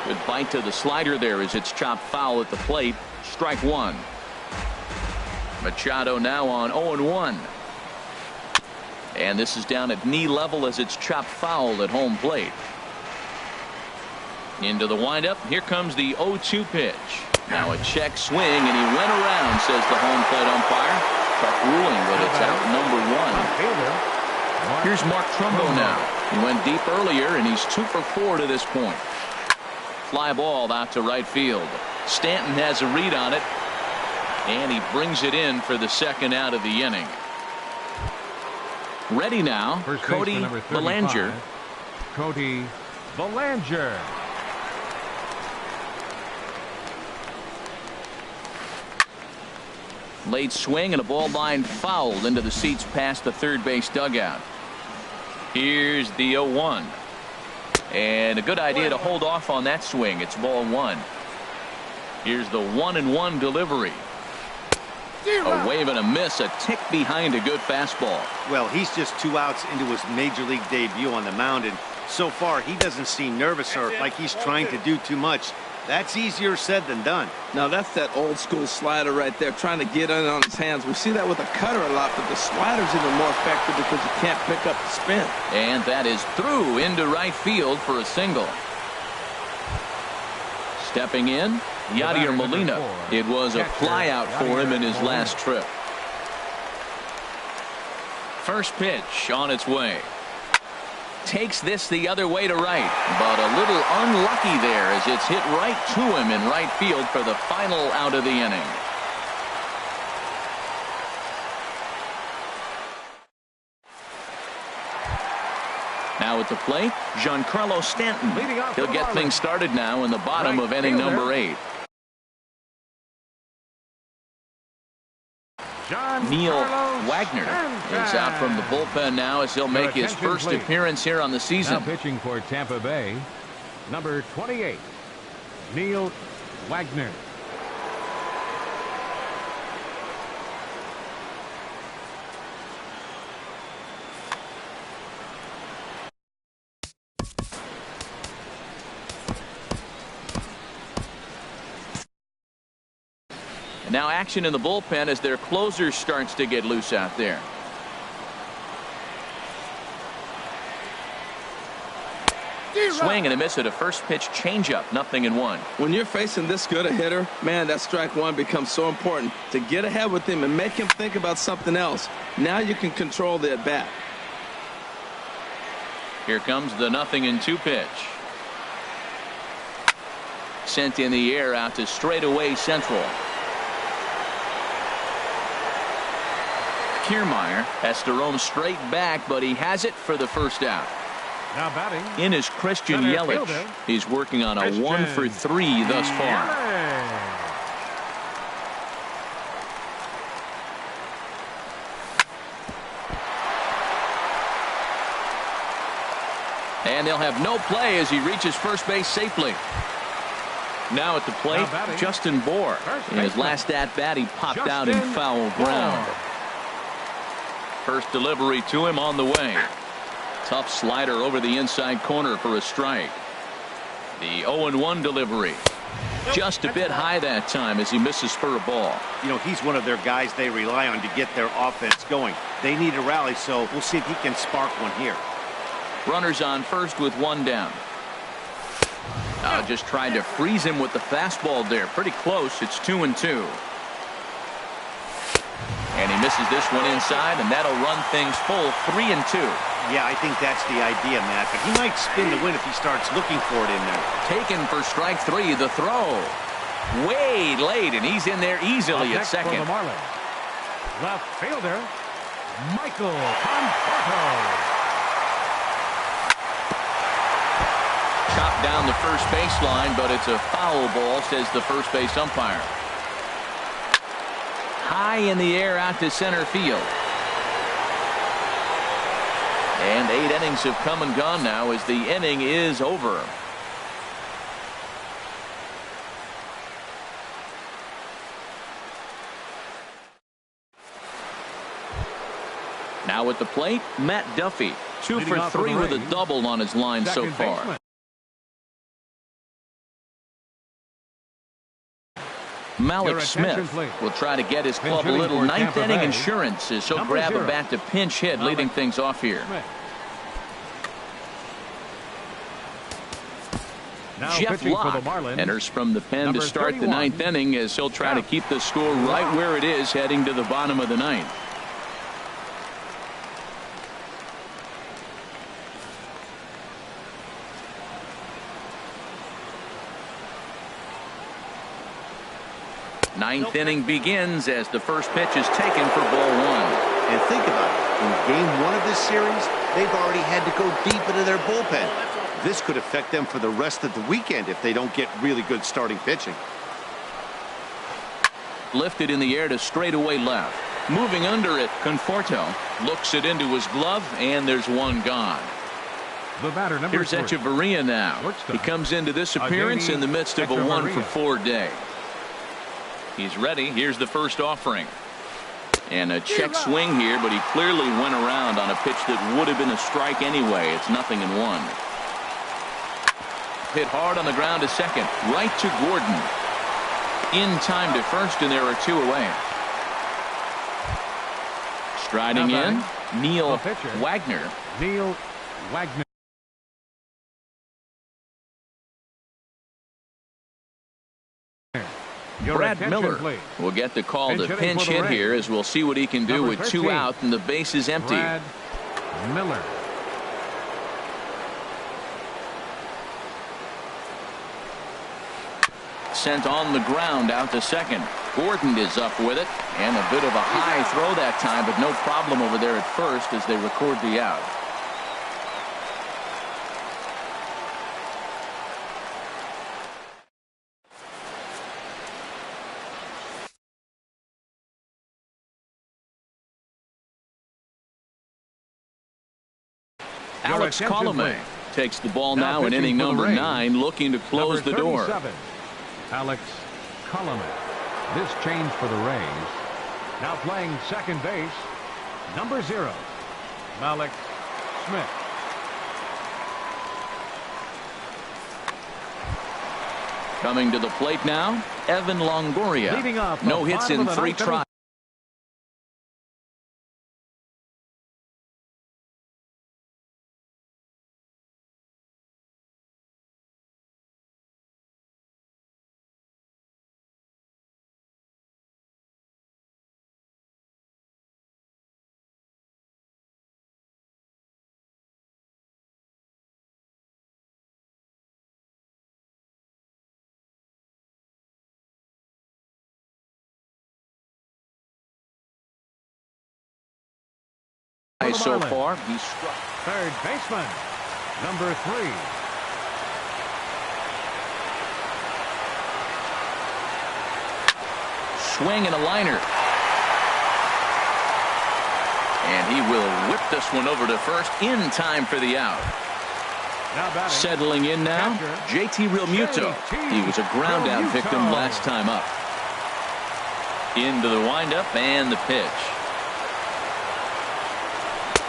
S1: Good bite to the slider there as it's chopped foul at the plate. Strike 1. Machado now on 0-1. And this is down at knee level as it's chopped foul at home plate. Into the windup. Here comes the 0-2 pitch. Now a check swing, and he went around, says the home plate umpire. Tough ruling, but it's out number 1. Here's Mark Trumbo now. He went deep earlier, and he's 2 for 4 to this point. Fly ball out to right field. Stanton has a read on it, and he brings it in for the second out of the inning. Ready now, Cody Bellinger.
S3: Cody Bellinger.
S1: Late swing and a ball line fouled into the seats past the third base dugout. Here's the 0-1. And a good idea to hold off on that swing. It's ball 1. Here's the 1-1 delivery. A wave and a miss, a tick behind a good fastball.
S4: Well, he's just 2 outs into his major league debut on the mound, and so far he doesn't seem nervous or like he's trying to do too much. That's easier said than done.
S2: Now that's that old school slider right there, trying to get in on his hands. We see that with a cutter a lot, but the slider's even more effective because you can't pick up the spin.
S1: And that is through into right field for a single. Stepping in, Yadier Molina. It was a flyout for him in his last trip. First pitch on its way. Takes this the other way to right, but a little unlucky there as it's hit right to him in right field for the final out of the inning. Now at the plate, Giancarlo Stanton. He'll get things started now in the bottom of inning number 8. Neil Wagner is out from the bullpen now as he'll make his first appearance here on the season.
S3: Now pitching for Tampa Bay, number 28, Neil Wagner.
S1: Now action in the bullpen as their closer starts to get loose out there. Swing and a miss at a first pitch changeup. 0-1.
S2: When you're facing this good a hitter, man, that strike one becomes so important to get ahead with him and make him think about something else. Now you can control the at bat.
S1: Here comes the 0-2 pitch. Sent in the air out to straightaway central. Kiermaier has to roam straight back, but he has it for the first out.
S3: Now batting
S1: in is Christian Yelich. He's working on a 1 for 3 thus far. And they'll have no play as he reaches first base safely. Now at the plate, Justin Bour. In his last at bat, he popped out in foul ground. First delivery to him on the way. Tough slider over the inside corner for a strike. The 0-1 delivery. Just a bit high that time as he misses for a ball.
S4: You know, he's one of their guys they rely on to get their offense going. They need a rally, so we'll see if he can spark one here.
S1: Runners on first with 1 down. Just trying to freeze him with the fastball there. Pretty close. It's 2-2. And he misses this one inside, and that'll run things full 3-2.
S4: Yeah, I think that's the idea, Matt. But he might spin the win if he starts looking for it in there.
S1: Taken for strike 3. The throw. Way late, and he's in there easily at second.
S3: For the Marlins, left fielder, Michael Conforto.
S1: Chopped down the first baseline, but it's a foul ball, says the first base umpire. High in the air out to center field. And 8 innings have come and gone now as the inning is over. Now at the plate, Matt Duffy. 2 for 3 with a double on his line so far. Malik Smith will try to get his club a little ninth inning insurance as he'll grab a bat to pinch hit, leading things off here.
S3: Now
S1: Jeff
S3: pitching for the
S1: Locke
S3: Marlins,
S1: enters from the pen to start
S3: 31.
S1: the ninth inning as he'll try to keep the score right where it is heading to the bottom of the ninth. Ninth inning begins as the first pitch is taken for ball one.
S4: And think about it. In game one of this series, they've already had to go deep into their bullpen. This could affect them for the rest of the weekend if they don't get really good starting pitching.
S1: Lifted in the air to straightaway left. Moving under it, Conforto looks it into his glove, and there's one gone.
S3: The batter, number
S1: Here's
S3: 3.
S1: Echeverria now.
S3: Shortstop.
S1: He comes into this appearance in the midst of a
S3: Echeverria.
S1: 1-for-4 day. He's ready. Here's the first offering. And a check swing here, but he clearly went around on a pitch that would have been a strike anyway. It's 0-1. Hit hard on the ground to second. Right to Gordon. In time to first, and there are 2 away. Striding in, Neil Wagner.
S3: Neil Wagner.
S1: Brad Miller will get the call to pinch hit here, as we'll see what he can do with 2 out and the base is empty.
S3: Brad Miller.
S1: Sent on the ground out to second. Gordon is up with it, and a bit of a high throw that time, but no problem over there at first as they record the out. Alex Colomé takes the ball now in inning number 9, looking to close the door.
S3: Alex Colomé. This change for the Rays. Now playing second base, number 0, Malik Smith.
S1: Coming to the plate now, Evan Longoria.
S3: Leading off
S1: No hits in 3 tries. So far, he's struck.
S3: Third baseman, number 3.
S1: Swing and a liner. And he will whip this one over to first in time for the out.
S3: Now batting,
S1: settling in now, JT Realmuto. He was a ground out victim last time up. Into the windup and the pitch.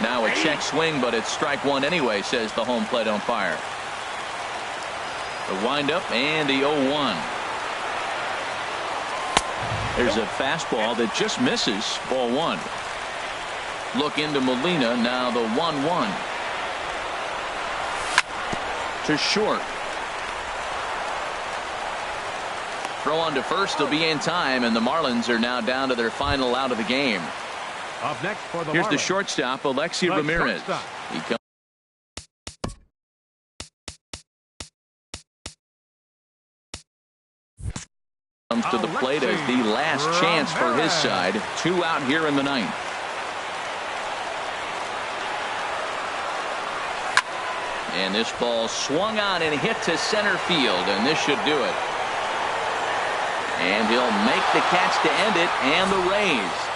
S1: Now a check swing, but it's strike 1 anyway, says the home plate umpire. The windup and the 0-1. There's a fastball that just misses, ball 1. Look into Molina, now the 1-1. To short. Throw on to first, will be in time, and the Marlins are now down to their final out of the game.
S3: Up next for the
S1: Here's
S3: Marlins,
S1: the shortstop, Alexi Ramirez. He comes to the plate as the last chance for his side. 2 out here in the 9th. And this ball swung on and hit to center field, and this should do it. And he'll make the catch to end it, and the Rays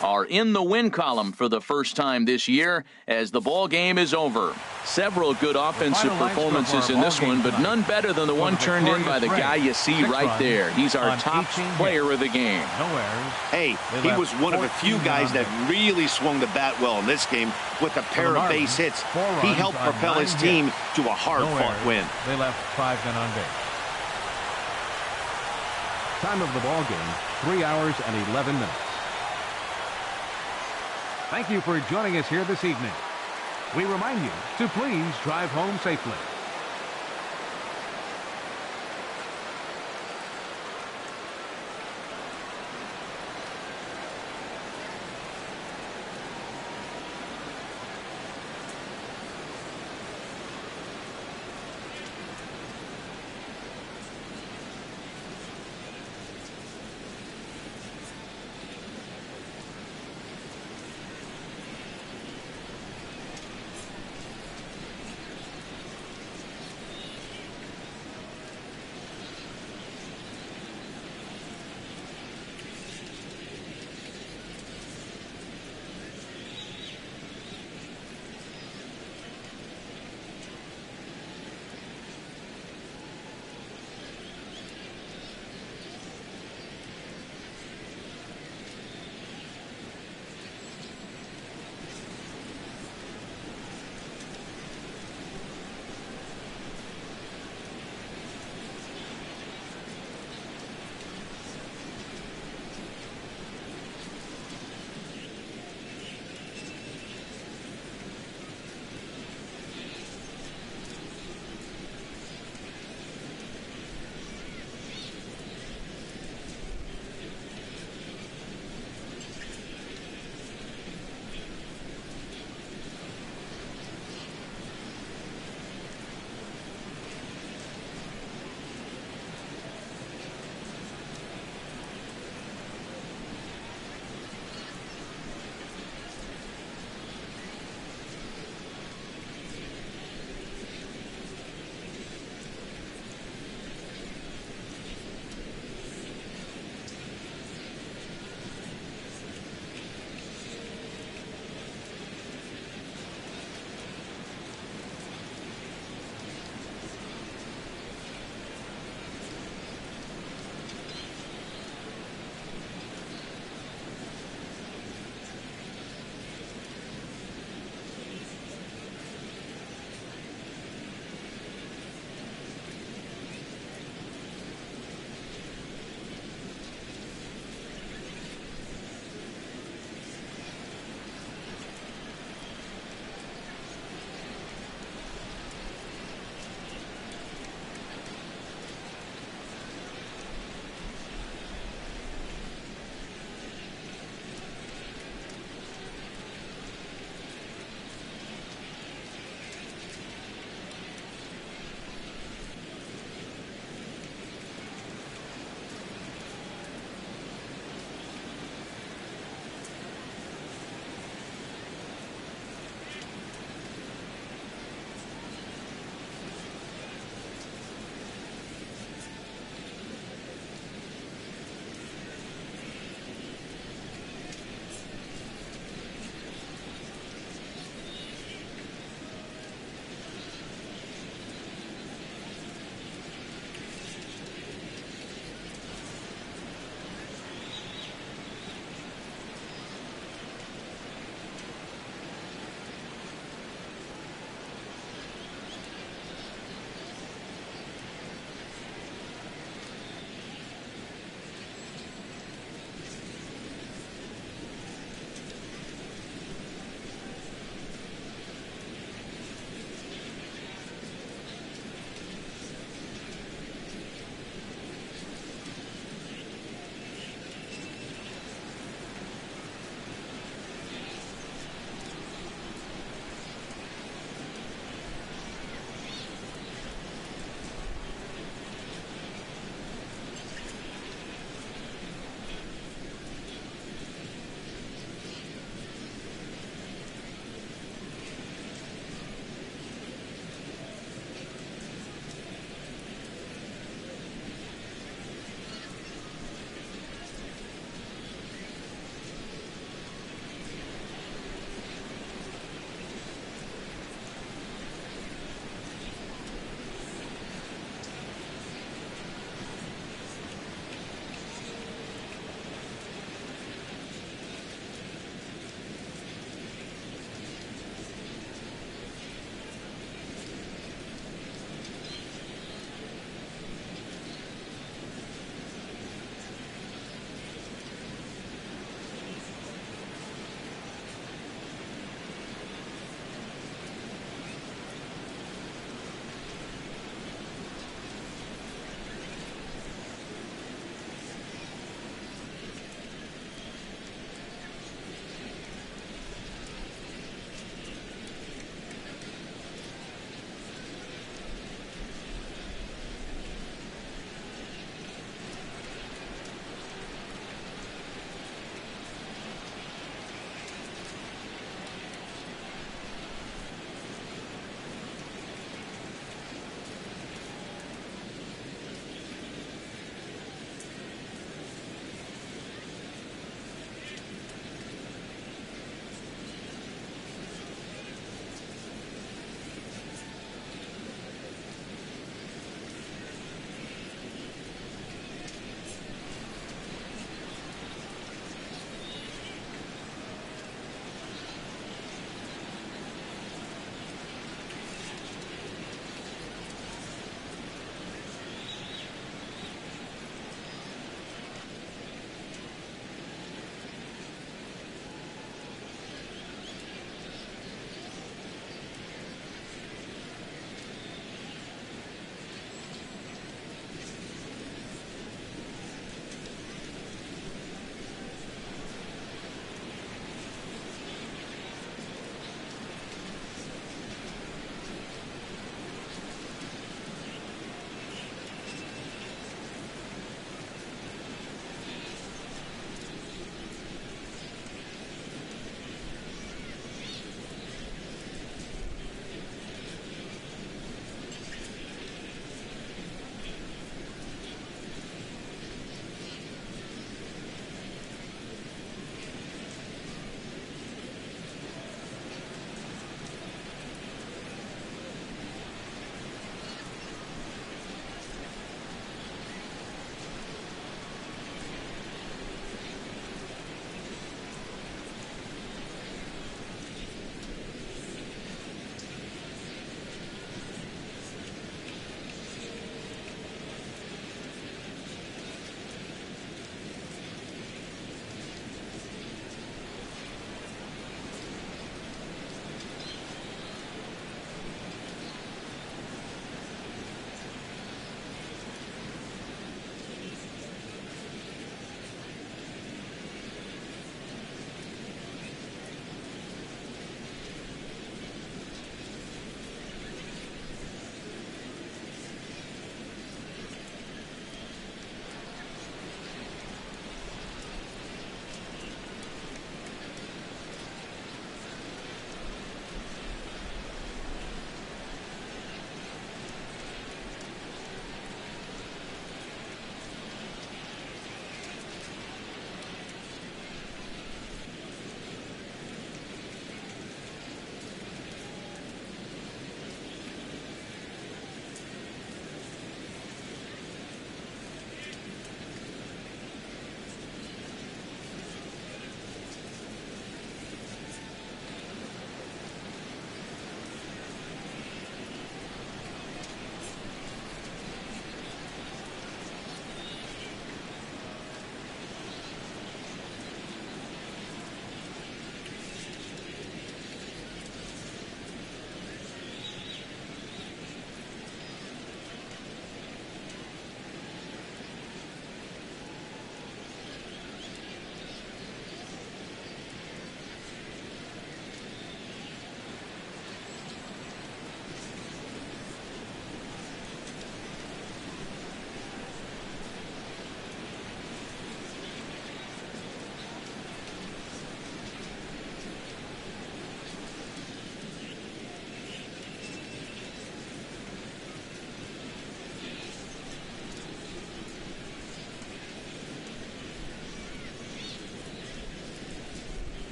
S1: are in the win column for the first time this year as the ball game is over. Several good offensive performances in this one, but none better than the one turned in by the guy you see right there. He's our top player of the game.
S4: Hey, he was one of a few guys that really swung the bat well in this game with a pair of base hits. He helped propel his team to a hard-fought win.
S3: They left 5 men on base. Time of the ball game, 3 hours and 11 minutes. Thank you for joining us here this evening. We remind you to please drive home safely.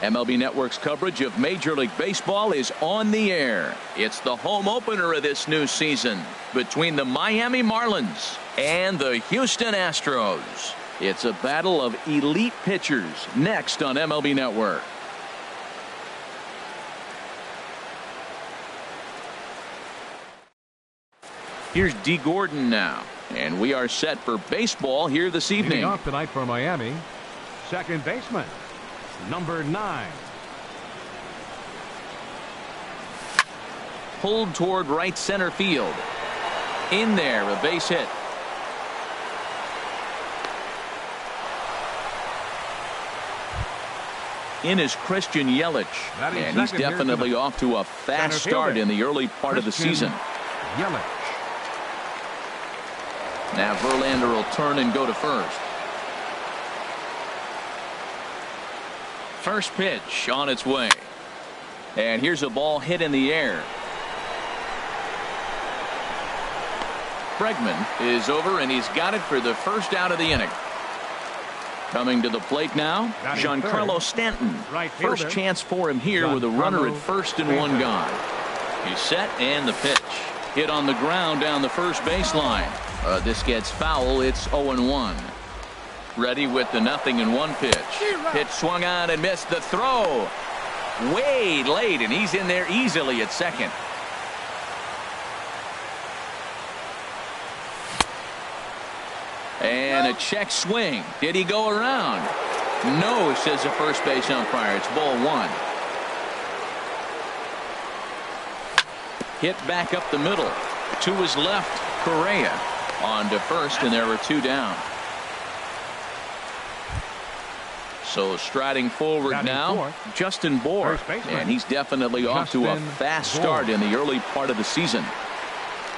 S1: MLB Network's coverage of Major League Baseball is on the air. It's the home opener of this new season between the Miami Marlins and the Houston Astros. It's a battle of elite pitchers next on MLB Network. Here's D. Gordon now, and we are set for baseball here this evening.
S3: Leading off tonight for Miami, second baseman, number 9.
S1: Pulled toward right center field. In there, a base hit. In is Christian Yelich, and he's definitely off to a fast start in the early part of the season.
S3: Yelich.
S1: Now Verlander will turn and go to first. First pitch on its way. And here's a ball hit in the air. Bregman is over, and he's got it for the first out of the inning. Coming to the plate now, Giancarlo Stanton. First chance for him here with a runner at first and one gone. He's set, and the pitch. Hit on the ground down the first baseline. This gets foul. It's 0-1. Ready with the 0-1 pitch. Pitch swung on and missed. The throw way late, and he's in there easily at second. And a check swing. Did he go around? No, says the first base umpire. It's ball 1. Hit back up the middle. To his left, Correa on to first, and there were 2 down. So striding forward now, Justin Bour, and he's definitely off to a fast start in the early part of the season.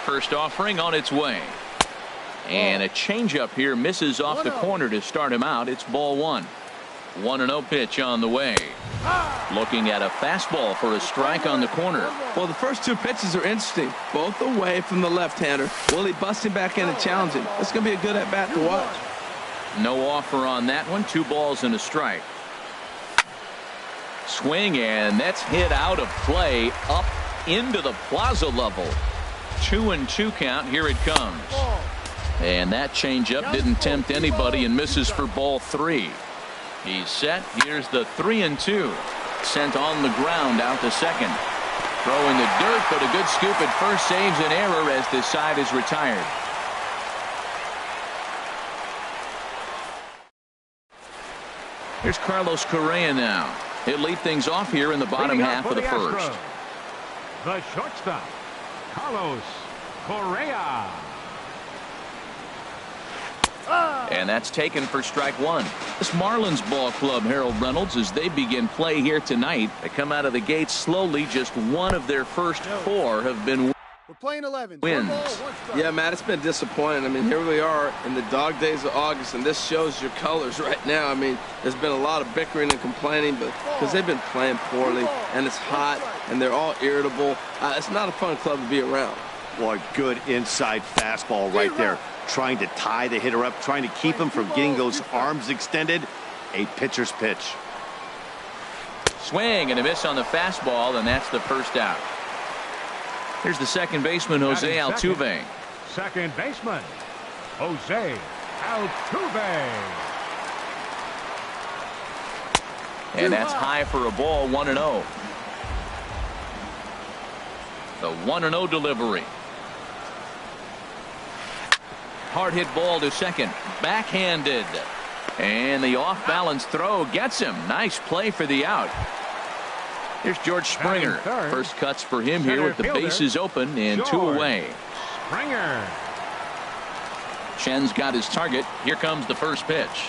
S1: First offering on its way. And a changeup here misses off the corner to start him out. It's ball 1. 1-0 pitch on the way. Looking at a fastball for a strike on the corner.
S2: Well, the first 2 pitches are interesting. Both away from the left-hander. Will he bust him back in and challenge him? It's going to be a good at-bat to watch.
S1: No offer on that one. 2 balls and a strike. Swing, and that's hit out of play up into the plaza level. 2-2 count. Here it comes. And that changeup didn't tempt anybody and misses for ball 3. He's set. Here's the 3-2. Sent on the ground out to second. Throw in the dirt, but a good scoop at first saves an error as this side is retired. Here's Carlos Correa now. He'll lead things off here in the bottom half of the first.
S3: The shortstop, Carlos Correa.
S1: And that's taken for strike 1. This Marlins ball club, Harold Reynolds, as they begin play here tonight, they come out of the gate slowly. Just one of their first 4 have been
S5: We're playing 11.
S1: wins.
S2: Yeah, Matt, it's been disappointing. I mean, here we are in the dog days of August, and this shows your colors right now. I mean, there's been a lot of bickering and complaining, but because they've been playing poorly, and it's hot, and they're all irritable. It's not a fun club to be around.
S4: Well, a good inside fastball right there. Trying to tie the hitter up, trying to keep him from getting those arms extended. A pitcher's pitch.
S1: Swing and a miss on the fastball, and that's the first out. Here's the second baseman, Jose Altuve.
S3: Second baseman, Jose Altuve.
S1: And that's high for a ball, 1-0. The 1-0 delivery. Hard hit ball to second. Backhanded. And the off-balance throw gets him. Nice play for the out. Here's George Springer. First cuts for him here with the bases open and 2 away.
S3: Springer.
S1: Chen's got his target. Here comes the first pitch.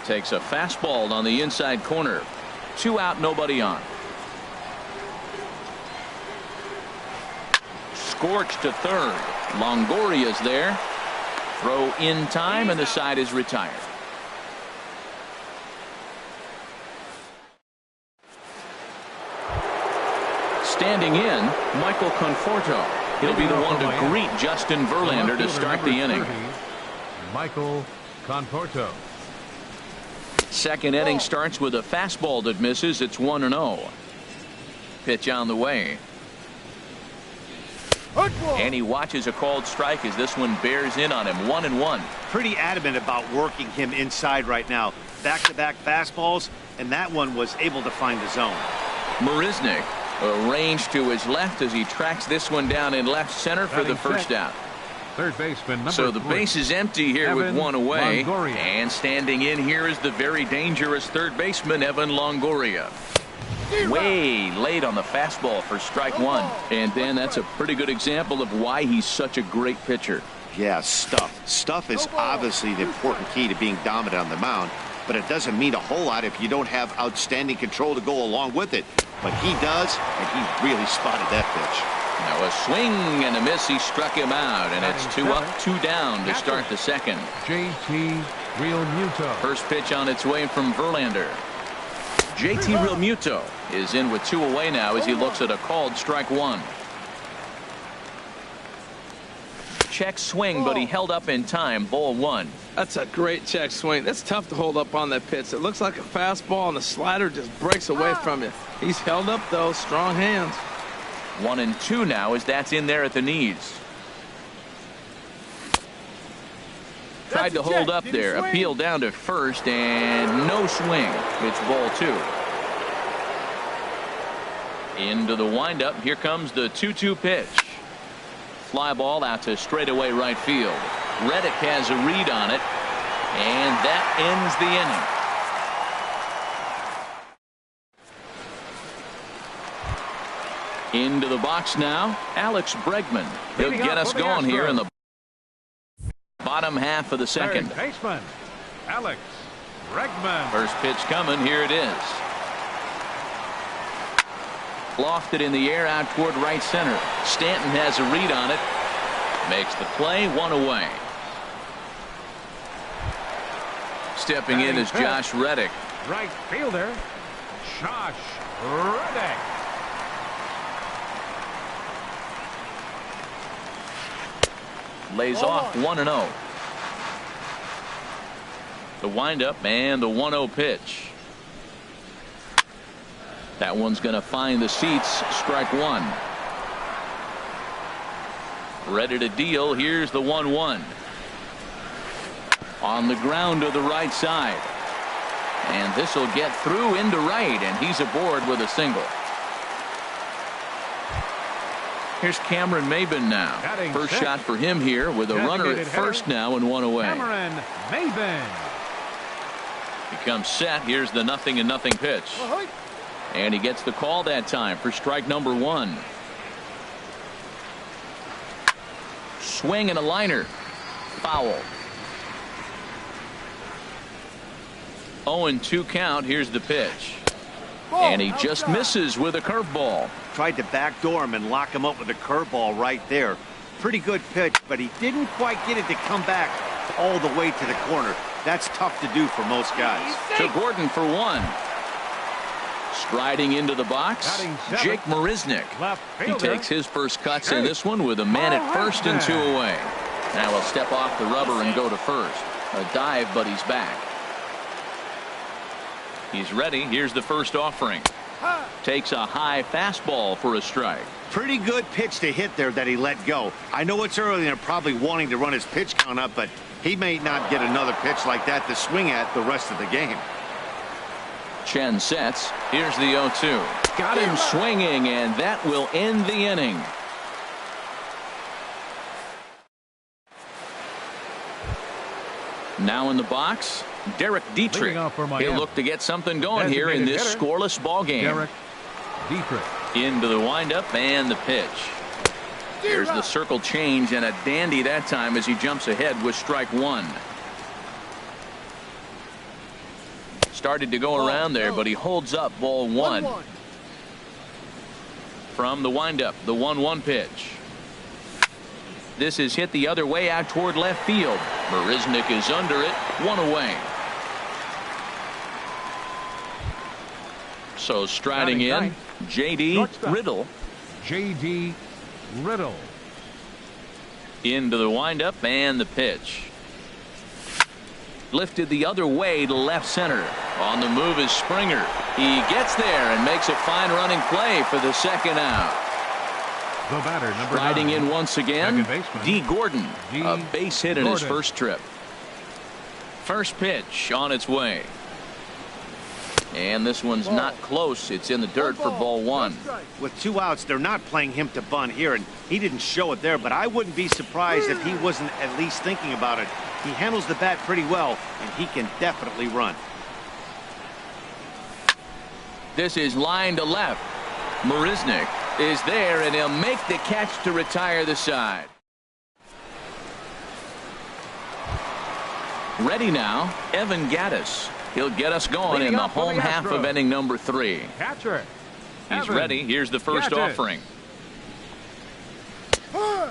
S1: Takes a fastball on the inside corner. 2 out, nobody on. Scorched to third. Longoria's there. Throw in time, and the side is retired. Standing in, Michael Conforto. He'll be the one to greet Justin Verlander to start the inning.
S3: Michael Conforto.
S1: Second inning starts with a fastball that misses. It's 1-0. Pitch on the way. And he watches a called strike as this one bears in on him. 1-1.
S4: Pretty adamant about working him inside right now. Back-to-back fastballs, and that one was able to find the zone.
S1: Marisnik arranged to his left as he tracks this one down in left center for the first out.
S3: Third baseman number
S1: So the
S3: 3.
S1: base is empty here with
S3: Evan
S1: one away.
S3: Longoria.
S1: And standing in here is the very dangerous third baseman, Evan Longoria. Way late on the fastball for strike one. And Dan, that's a pretty good example of why he's such a great pitcher.
S4: Yeah, stuff. Stuff is obviously the important key to being dominant on the mound, but it doesn't mean a whole lot if you don't have outstanding control to go along with it. But he does, and he really spotted that pitch.
S1: Now a swing and a miss. He struck him out, and it's 2 up, 2 down to start the second.
S3: JT Realmuto.
S1: First pitch on its way from Verlander. JT Realmuto is in with 2 away now as he looks at a called strike one. Check swing, but he held up in time. Ball 1.
S2: That's a great check swing. That's tough to hold up on that pitch. It looks like a fastball, and the slider just breaks away from you. He's held up, though. Strong hands.
S1: 1-2 now as that's in there at the knees. Tried to hold up there. Appeal down to first, and no swing. It's ball 2. Into the windup. Here comes the 2-2 pitch. Fly ball out to straightaway right field. Reddick has a read on it, and that ends the inning. Into the box now, Alex Bregman. He'll get us going here in the bottom half of the second.
S3: Third baseman Alex Bregman.
S1: First pitch coming. Here it is. Lofted in the air out toward right center. Stanton has a read on it. Makes the play. 1 away. Stepping in is Josh Reddick.
S3: Right fielder Josh Reddick.
S1: Lays off 1-0. The windup and the 1-0 pitch. That one's going to find the seats. Strike one. Ready to deal. Here's the 1-1. On the ground to the right side. And this will get through into right, and he's aboard with a single. Here's Cameron Maybin now. First shot for him here with a runner at first now and 1 away.
S3: Cameron Maybin.
S1: He comes set. Here's the 0-0 pitch. And he gets the call that time for strike number 1. Swing and a liner. Foul. 0-2 count. Here's the pitch. And he just misses with a curveball.
S4: Tried to backdoor him and lock him up with a curveball right there. Pretty good pitch, but he didn't quite get it to come back all the way to the corner. That's tough to do for most guys.
S1: To Gordon for 1. Striding into the box, Jake Marisnik. He takes his first cuts in this one with a man at first and 2 away. Now he'll step off the rubber and go to first. A dive, but he's back. He's ready. Here's the first offering. Takes a high fastball for a strike.
S4: Pretty good pitch to hit there that he let go. I know it's early and they're probably wanting to run his pitch count up, but he may not get another pitch like that to swing at the rest of the game.
S1: Chen sets. Here's the 0-2. Got him swinging, and that will end the inning. Now in the box, Derek Dietrich. He'll look to get something going here in this scoreless ball game.
S3: Derek Dietrich.
S1: Into the windup and the pitch. Here's the circle change, and a dandy that time as he jumps ahead with strike 1. Started to go around there, but he holds up. Ball 1. From the windup, the 1-1 pitch. This is hit the other way out toward left field. Marisnik is under it. 1 away. So striding in, J.D. Riddle.
S3: J.D. Riddle.
S1: Into the windup and the pitch. Lifted the other way to left center. On the move is Springer. He gets there and makes a fine running play for the second out.
S3: The batter, number 9.
S1: Riding in once again, D. Gordon.
S3: D.
S1: A base hit in his
S3: Gordon.
S1: first trip. First pitch on its way. And this one's not close. It's in the dirt for ball 1.
S4: With 2 outs, they're not playing him to bunt here, and he didn't show it there, but I wouldn't be surprised if he wasn't at least thinking about it. He handles the bat pretty well, and he can definitely run.
S1: This is line to left. Marisnik is there, and he'll make the catch to retire the side. Ready now, Evan Gaddis. He'll get us going in the home half of inning number 3.
S3: Catcher.
S1: He's ready. Here's the first offering.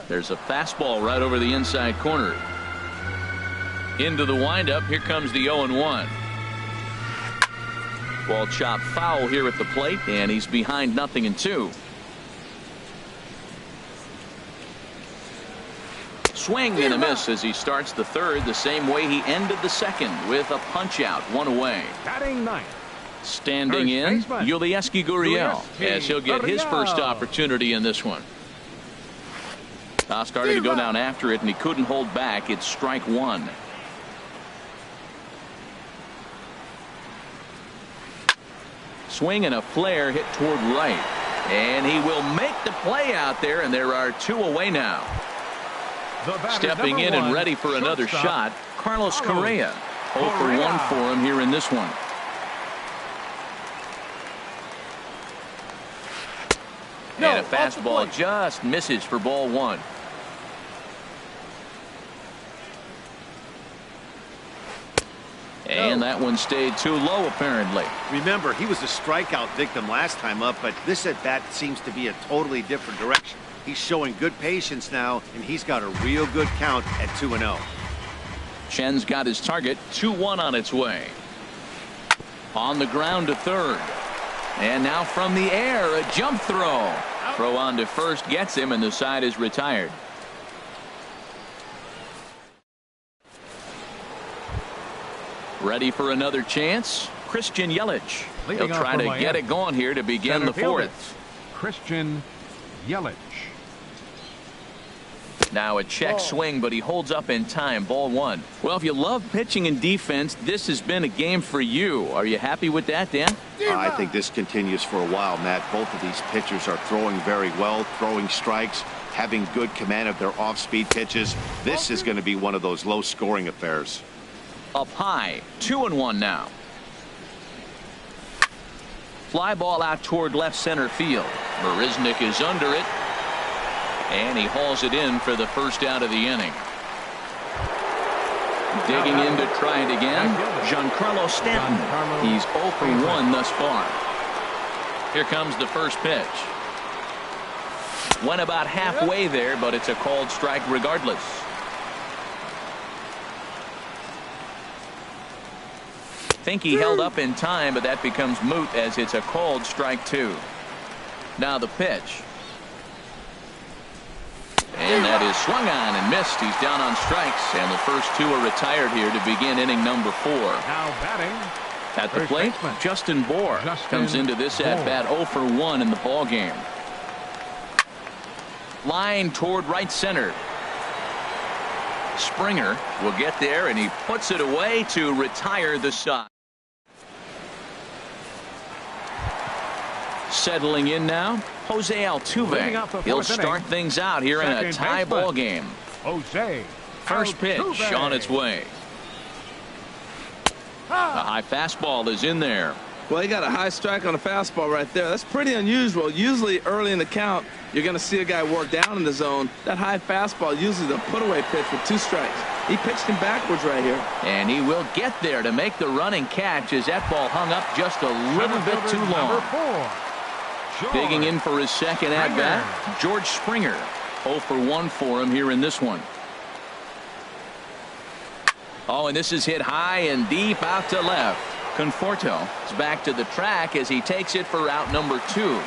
S1: There's a fastball right over the inside corner. Into the windup. Here comes the 0-1. Ball chopped foul here at the plate, and he's behind 0-2. Swing and a miss as he starts the third the same way he ended the second, with a punch out, 1 away.
S3: Batting 9.
S1: Standing in, Yulieski Gurriel, as he'll get his first opportunity in this one. Started to go down after it, and he couldn't hold back. It's strike 1. Swing and a flare hit toward right, and he will make the play out there, and there are 2 away now. Stepping in and ready for another shot, Carlos Correa. 0 for 1 for him here in this one. And a fastball just misses for ball 1. And that one stayed too low, apparently.
S4: Remember, he was a strikeout victim last time up, but this at-bat seems to be a totally different direction. He's showing good patience now, and he's got a real good count at 2-0.
S1: Chen's got his target. 2-1 on its way. On the ground to third. And now from the air, a jump throw. Throw on to first gets him, and the side is retired. Ready for another chance? Christian Yelich. He'll try to get it going here to begin the fourth.
S3: Christian Yelich.
S1: Now a check swing, but he holds up in time. Ball 1. Well, if you love pitching and defense, this has been a game for you. Are you happy with that, Dan?
S4: I think this continues for a while, Matt. Both of these pitchers are throwing very well, throwing strikes, having good command of their off-speed pitches. This is going to be one of those low-scoring affairs.
S1: Up high. 2-1 now. Fly ball out toward left center field. Marisnik is under it. And he hauls it in for the first out of the inning. Digging in to try it again, Giancarlo Stanton. He's 0 for 1 thus far. Here comes the first pitch. Went about halfway there, but it's a called strike regardless. Think he held up in time, but that becomes moot as it's a called strike 2. Now the pitch. And that is swung on and missed. He's down on strikes, and the first 2 are retired here to begin inning number 4.
S3: Now batting.
S1: At the plate, Justin Bour comes into this at-bat 0 for 1 in the ball game. Line toward right center. Springer will get there, and he puts it away to retire the side. Settling in now, Jose Altuve. He'll start things out here in a tie ball game.
S3: Jose.
S1: First pitch on its way. A high fastball is in there.
S2: Well, he got a high strike on a fastball right there. That's pretty unusual. Usually early in the count, you're going to see a guy work down in the zone. That high fastball, usually the put-away pitch with 2 strikes. He pitched him backwards right here.
S1: And he will get there to make the running catch as that ball hung up just a little bit too long. Digging in for his second at-bat, George Springer. 0 for 1 for him here in this one. Oh, and this is hit high and deep out to left. Conforto is back to the track as he takes it for out number 2.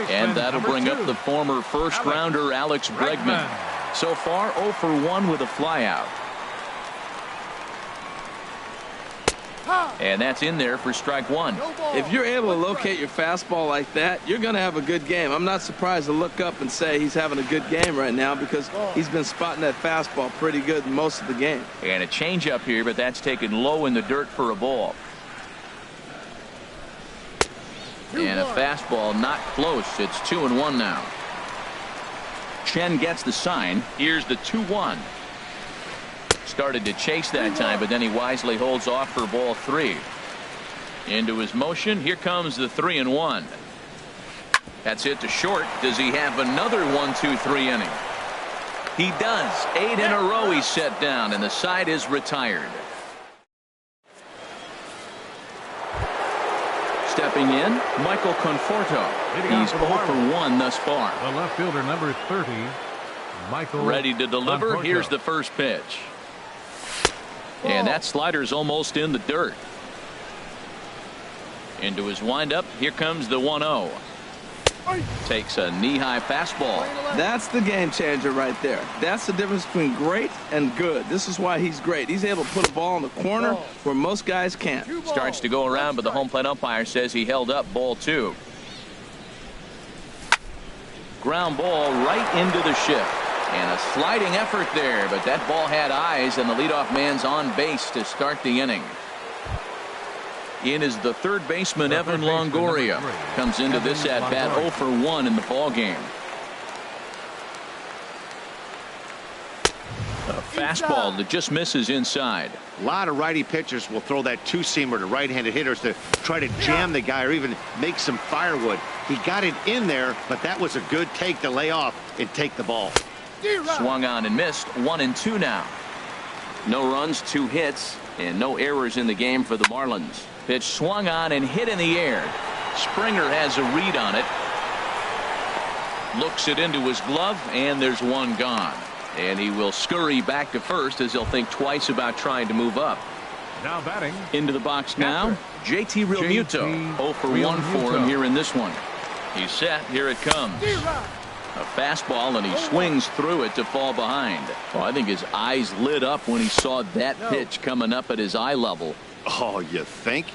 S1: And that'll bring up the former first-rounder Alex Bregman. So far, 0 for 1 with a flyout. And that's in there for strike one.
S2: If you're able to locate your fastball like that, you're going to have a good game. I'm not surprised to look up and say he's having a good game right now because he's been spotting that fastball pretty good most of the game.
S1: And a changeup here, but that's taken low in the dirt for a ball. And a fastball not close. It's 2-1 now. Chen gets the sign. Here's the 2-1. Started to chase that time, but then he wisely holds off for ball 3. Into his motion. Here comes the 3-1. That's it to short. Does he have another 1-2-3 inning? He does. 8 in a row he's set down, and the side is retired. Stepping in, Michael Conforto. He's 0 for 1 thus far.
S3: The left fielder, number 30, Michael.
S1: Ready to deliver.
S3: Conforto.
S1: Here's the first pitch. And that slider's almost in the dirt. Into his windup. Here comes the 1-0. Takes a knee-high fastball.
S2: That's the game changer right there. That's the difference between great and good. This is why he's great. He's able to put a ball in the corner where most guys can't.
S1: Starts to go around, but the home plate umpire says he held up ball 2. Ground ball right into the shift. And a sliding effort there, but that ball had eyes, and the leadoff man's on base to start the inning. In is the third baseman, Evan Longoria. Comes into this at-bat 0 for 1 in the ball game. A fastball that just misses inside.
S4: A lot of righty pitchers will throw that two-seamer to right-handed hitters to try to jam the guy or even make some firewood. He got it in there, but that was a good take to lay off and take the ball.
S1: Swung on and missed. 1-2 now. No runs, 2 hits, and no errors in the game for the Marlins. Pitch swung on and hit in the air. Springer has a read on it. Looks it into his glove, and there's one gone. And he will scurry back to first as he'll think twice about trying to move up.
S3: Now batting.
S1: Into the box now, JT Realmuto. 0 for 1 for him here in this one. He's set. Here it comes. A fastball, and he swings through it to fall behind. Well, I think his eyes lit up when he saw that pitch coming up at his eye level.
S4: Oh, you think?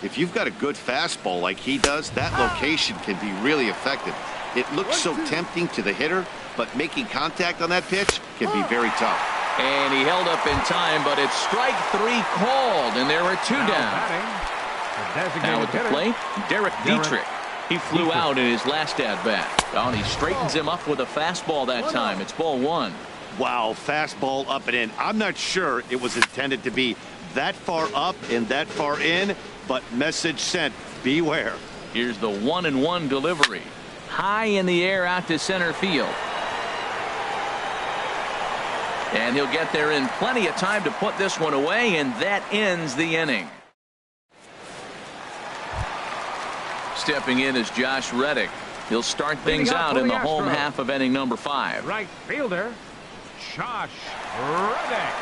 S4: If you've got a good fastball like he does, that location can be really effective. It looks so tempting to the hitter, but making contact on that pitch can be very tough.
S1: And he held up in time, but it's strike 3 called, and there are 2 down. Now at the plate, Derek Dietrich. He flew out in his last at-bat. Oh, and he straightens him up with a fastball that time. It's ball 1.
S4: Wow, fastball up and in. I'm not sure it was intended to be that far up and that far in, but message sent, beware.
S1: Here's the 1-1 delivery. High in the air out to center field. And he'll get there in plenty of time to put this one away, and that ends the inning. Stepping in is Josh Reddick. He'll start things out in the home half of inning number 5.
S3: Right fielder, Josh Reddick.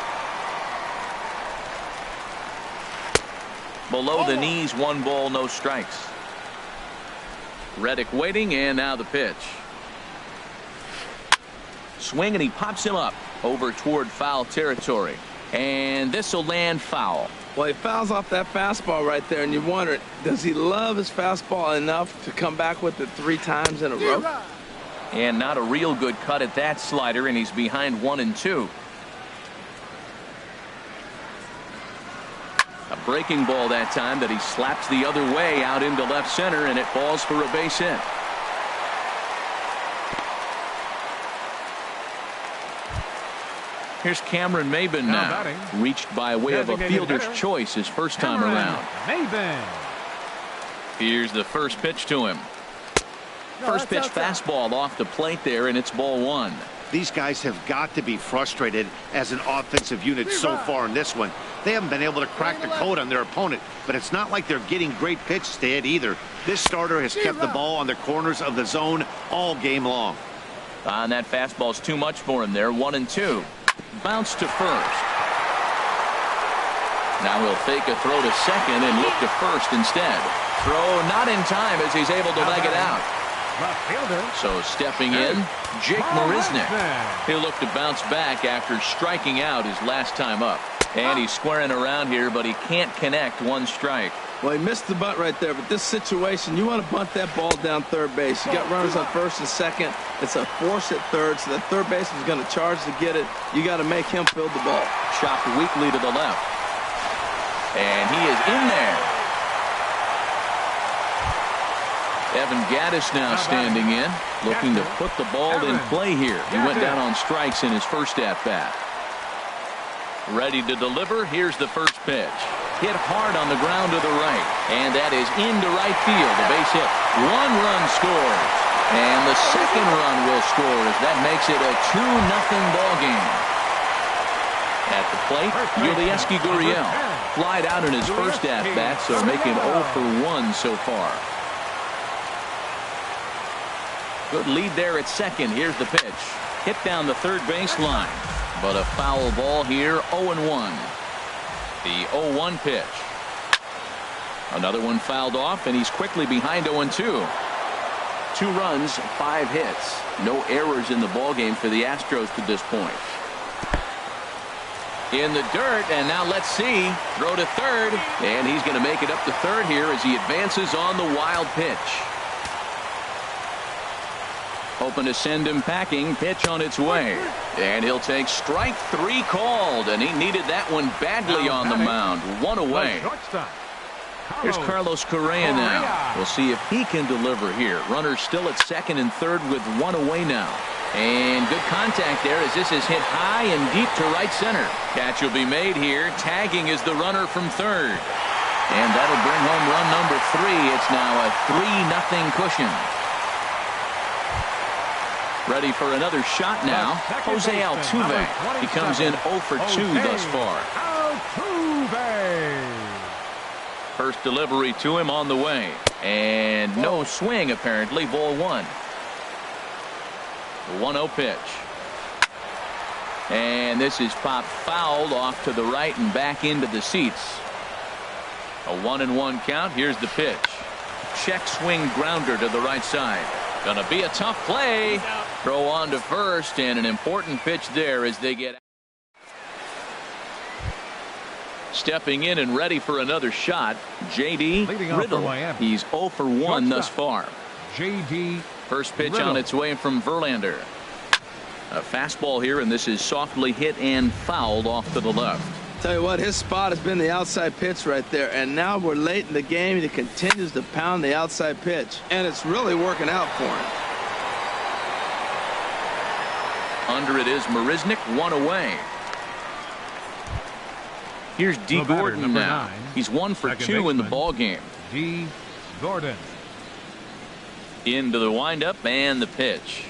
S1: Below the knees, 1 ball, no strikes. Reddick waiting, and now the pitch. Swing, and he pops him up over toward foul territory. And this will land foul.
S2: Well, he fouls off that fastball right there, and you wonder, does he love his fastball enough to come back with it 3 times in a row?
S1: And not a real good cut at that slider, and he's behind 1-2. A breaking ball that time that he slaps the other way out into left center, and it falls for a base hit. Here's Cameron Maben now. Reached by way of a fielder's choice his first time around.
S3: Maben.
S1: Here's the first pitch to him. First pitch fastball off the plate there, and it's ball 1.
S4: These guys have got to be frustrated as an offensive unit so far in this one. They haven't been able to crack the code on their opponent, but it's not like they're getting great pitches to hit either. This starter has kept the ball on the corners of the zone all game long.
S1: And that fastball's too much for him there. 1-2. Bounce to first. Now he'll fake a throw to second and look to first instead. Throw not in time as he's able to leg it out. So stepping in, Jake Marisnick. He'll look to bounce back after striking out his last time up. And he's squaring around here, but he can't connect. One strike.
S2: Well, he missed the bunt right there, but this situation, you want to bunt that ball down third base. You got runners on first and second. It's a force at third, so the third baseman is going to charge to get it. You got to make him field the ball.
S1: Chopped weakly to the left. And he is in there. Evan Gaddis now standing in, looking to put the ball in play here. He went down on strikes in his first at-bat. Ready to deliver. Here's the first pitch. Hit hard on the ground to the right. And that is into right field. A base hit. One run scores. And the second run will score as that makes it a 2-0 ball game. At the plate, Yulieski Gurriel flied out in his first at-bat, so making 0 for 1 so far. Good lead there at second. Here's the pitch. Hit down the third baseline. But a foul ball here, 0-1. The 0-1 pitch. Another one fouled off, and he's quickly behind 0-2. 2 runs, 5 hits. No errors in the ballgame for the Astros to this point. In the dirt, and now let's see. Throw to third, and he's going to make it up to third here as he advances on the wild pitch. Hoping to send him packing. Pitch on its way. And he'll take strike 3 called. And he needed that one badly on the mound. 1 away. Here's Carlos Correa now. We'll see if he can deliver here. Runner still at second and third with 1 away now. And good contact there as this is hit high and deep to right center. Catch will be made here. Tagging is the runner from third. And that'll bring home run number 3. It's now a 3-0 cushion. Ready for another shot now. Jose Altuve. He comes in 0 for 2 thus far.
S3: Altuve.
S1: First delivery to him on the way. And no swing apparently. Ball 1. The 1-0 pitch. And this is popped fouled off to the right and back into the seats. A 1-1 count. Here's the pitch. Check swing grounder to the right side. Gonna be a tough play. Throw on to first, and an important pitch there as they get stepping in and ready for another shot. J.D. Riddle. He's 0 for 1 thus far.
S3: J.D.
S1: First pitch on its way from Verlander. A fastball here, and this is softly hit and fouled off to the left.
S2: Tell you what, his spot has been the outside pitch right there, and now we're late in the game. He continues to pound the outside pitch, and it's really working out for him.
S1: Under it is Marisnick, 1 away. Here's D. Gordon now.
S3: 9.
S1: He's 1 for 2 in the ball game.
S3: D. Gordon.
S1: Into the windup and the pitch.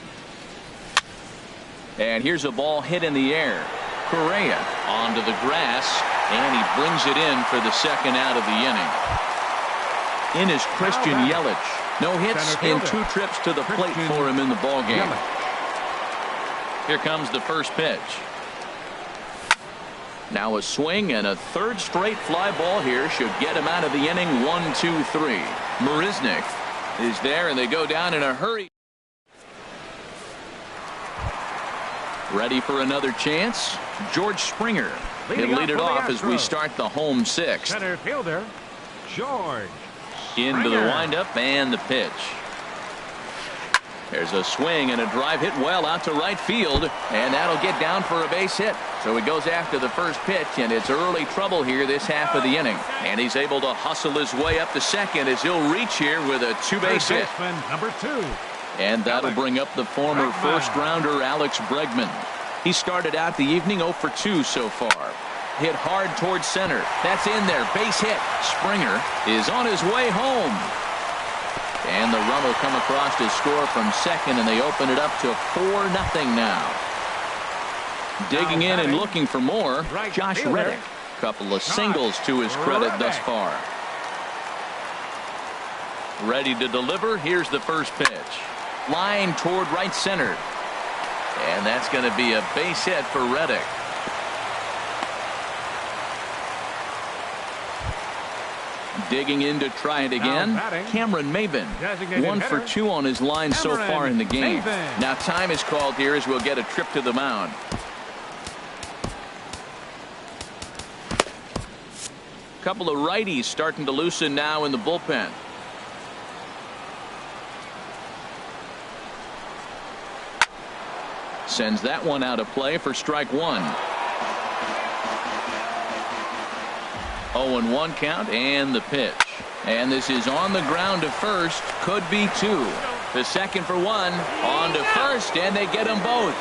S1: And here's a ball hit in the air. Correa onto the grass, and he brings it in for the second out of the inning. In is Christian Yelich. No hits in 2 trips to the plate for him in the ball game. Here comes the first pitch. Now a swing and a third straight fly ball here should get him out of the inning. 1-2-3. Marisnick is there, and they go down in a hurry. Ready for another chance. George Springer. He'll lead it off as we start the home 6th.
S3: Center fielder George
S1: Into the windup and the pitch. There's a swing and a drive hit well out to right field, and that'll get down for a base hit. So he goes after the first pitch, and it's early trouble here this half of the inning. And he's able to hustle his way up to second as he'll reach here with a 2-base hit.
S3: Number 2.
S1: And that'll bring up the former first-rounder Alex Bregman. He started out the evening 0 for 2 so far. Hit hard towards center. That's in there. Base hit. Springer is on his way home. And the run will come across to score from second, and they open it up to 4-0 now. Digging in and looking for more, Josh Reddick. Couple of singles to his credit thus far. Ready to deliver. Here's the first pitch. Line toward right center. And that's going to be a base hit for Reddick. Digging in to try it again. Cameron Maybin. 1 for 2 on his line so far in the game. Now time is called here as we'll get a trip to the mound. couple of righties starting to loosen now in the bullpen. Sends that one out of play for strike one. 0-1 count and the pitch. And this is on the ground to first. Could be two. The second for one. On to first, and they get them both.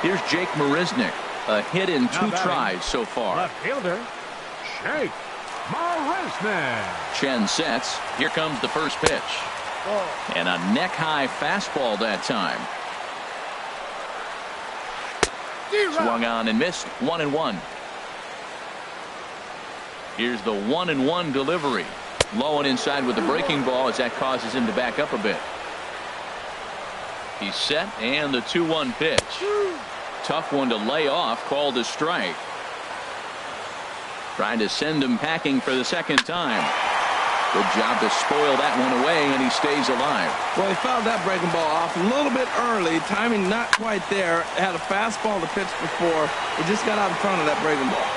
S1: Here's Jake Marisnick. A hit in two tries so far.
S3: Left fielder, Jake Marisnick.
S1: Chen sets. Here comes the first pitch. And a neck-high fastball that time. Swung on and missed. 1-1. Here's the 1-1 delivery. Low and inside with the breaking ball as that causes him to back up a bit. He's set, and the 2-1 pitch. Tough one to lay off, called a strike. Trying to send him packing for the second time. Good job to spoil that one away, and he stays alive.
S2: Well, he fouled that breaking ball off a little bit early. Timing not quite there. Had a fastball to pitch before. He just got out in front of that breaking ball.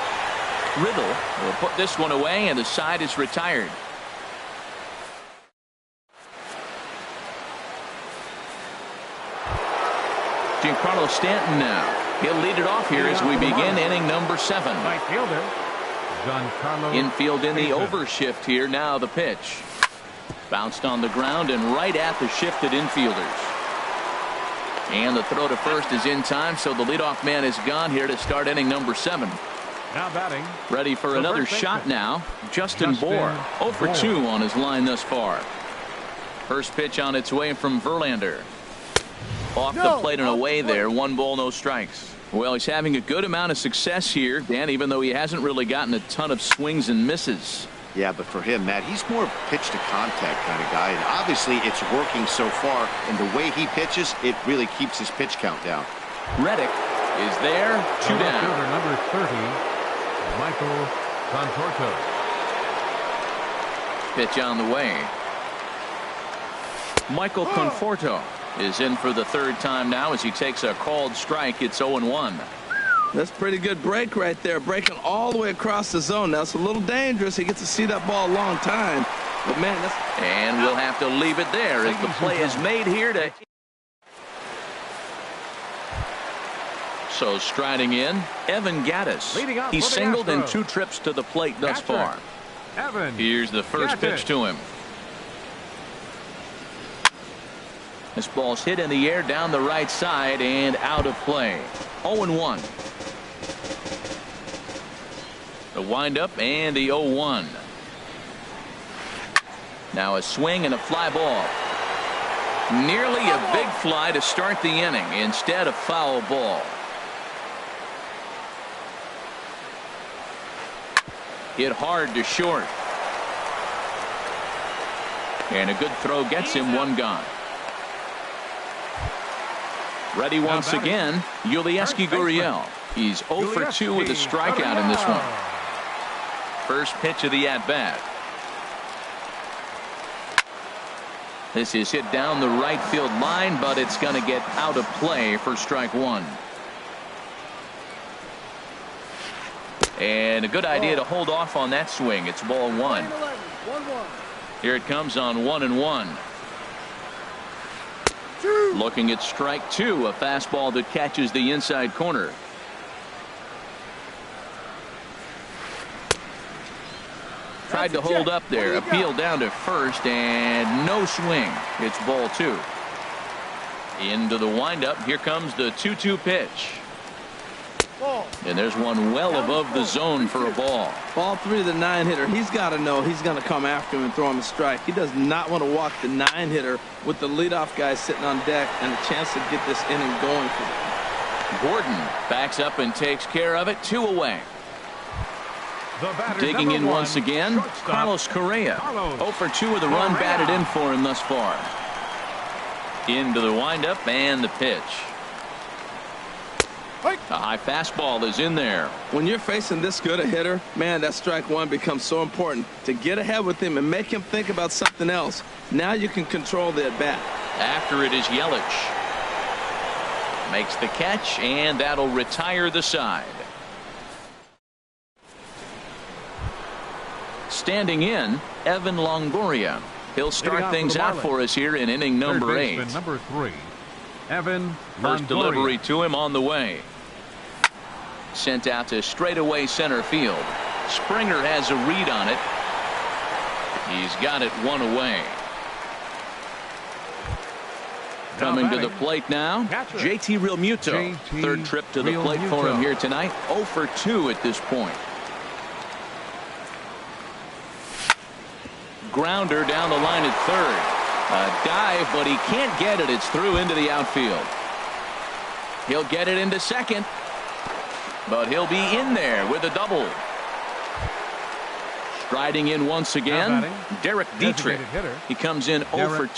S1: Riddle will put this one away, and the side is retired. Giancarlo Stanton now. He'll lead it off here as we begin inning number 7.
S3: Right fielder, Giancarlo.
S1: Infield in the
S3: Stanton.
S1: overshift here. Now the pitch. Bounced on the ground and right at the shifted infielders. And the throw to first is in time, so the leadoff man is gone here to start inning number 7.
S3: Now batting.
S1: Ready for
S3: The
S1: another
S3: first
S1: shot
S3: baseman.
S1: now. Justin Bour. 0 for 2 on his line thus far. First pitch on its way from Verlander. Off the plate and away there. 1 ball, no strikes. Well, he's having a good amount of success here, Dan, even though he hasn't really gotten a ton of swings and misses.
S4: Yeah, but for him, Matt, he's more pitch to contact kind of guy, and obviously it's working so far, and the way he pitches, it really keeps his pitch count down.
S1: Reddick is there. 2
S3: The left
S1: down.
S3: fielder, number 30, Michael Conforto.
S1: Pitch on the way. Michael Conforto is in for the third time now as he takes a called strike. It's 0-1.
S2: That's pretty good break right there. Breaking all the way across the zone. Now, it's a little dangerous. He gets to see that ball a long time. But, man, that's...
S1: And we'll have to leave it there as the play is made here to... So striding in, Evan Gattis.
S3: Leading off
S1: He's
S3: for the
S1: singled in
S3: Astros.
S1: 2 trips to the plate thus far.
S3: Evan.
S1: Here's the first
S3: Gattis.
S1: pitch to him. This ball's hit in the air down the right side and out of play. 0-1. The windup and the 0-1. Now a swing and a fly ball. Nearly a big fly to start the inning. Instead, a foul ball. Hit hard to short. And a good throw gets him 1 gone. Ready once again, Yulieski Gurriel. He's 0 for 2 with a strikeout in this one. First pitch of the at-bat. This is hit down the right field line, but it's going to get out of play for strike 1. And a good idea to hold off on that swing. It's ball 1. Here it comes on 1-1. Looking at strike 2, a fastball that catches the inside corner. Tried to hold up there. Appeal down to first and no swing. It's ball 2. Into the windup. Here comes the 2-2 pitch. And there's one well above the zone for a ball.
S2: Ball 3 to the 9-hitter. He's got to know he's going to come after him and throw him a strike. He does not want to walk the 9-hitter with the leadoff guy sitting on deck and a chance to get this inning going for them.
S1: Gordon backs up and takes care of it. 2 away.
S3: The batter,
S1: Digging in
S3: 1,
S1: once again,
S3: shortstop,
S1: Carlos Correa.
S3: Carlos
S1: 0 for 2 with a run
S3: Correa.
S1: batted in for him thus far. Into the windup and the pitch. A high fastball is in there.
S2: When you're facing this good a hitter, man, that strike 1 becomes so important to get ahead with him and make him think about something else. Now you can control the at-bat.
S1: After it is Yelich. Makes the catch, and that'll retire the side. Standing in, Evan Longoria. He'll start things out for us here in inning number 8.
S3: Number 3, Evan
S1: First
S3: Longoria.
S1: delivery to him on the way. Sent out to straightaway center field. Springer has a read on it. He's got it one away. Coming to the plate now, JT Realmuto. Third trip to the plate for him here tonight. 0 for 2 at this point. Grounder down the line at third. A dive, but he can't get it. It's through into the outfield. He'll get it into second, but he'll be in there with a double. Striding in once again, Derek Dietrich. He comes in 0 for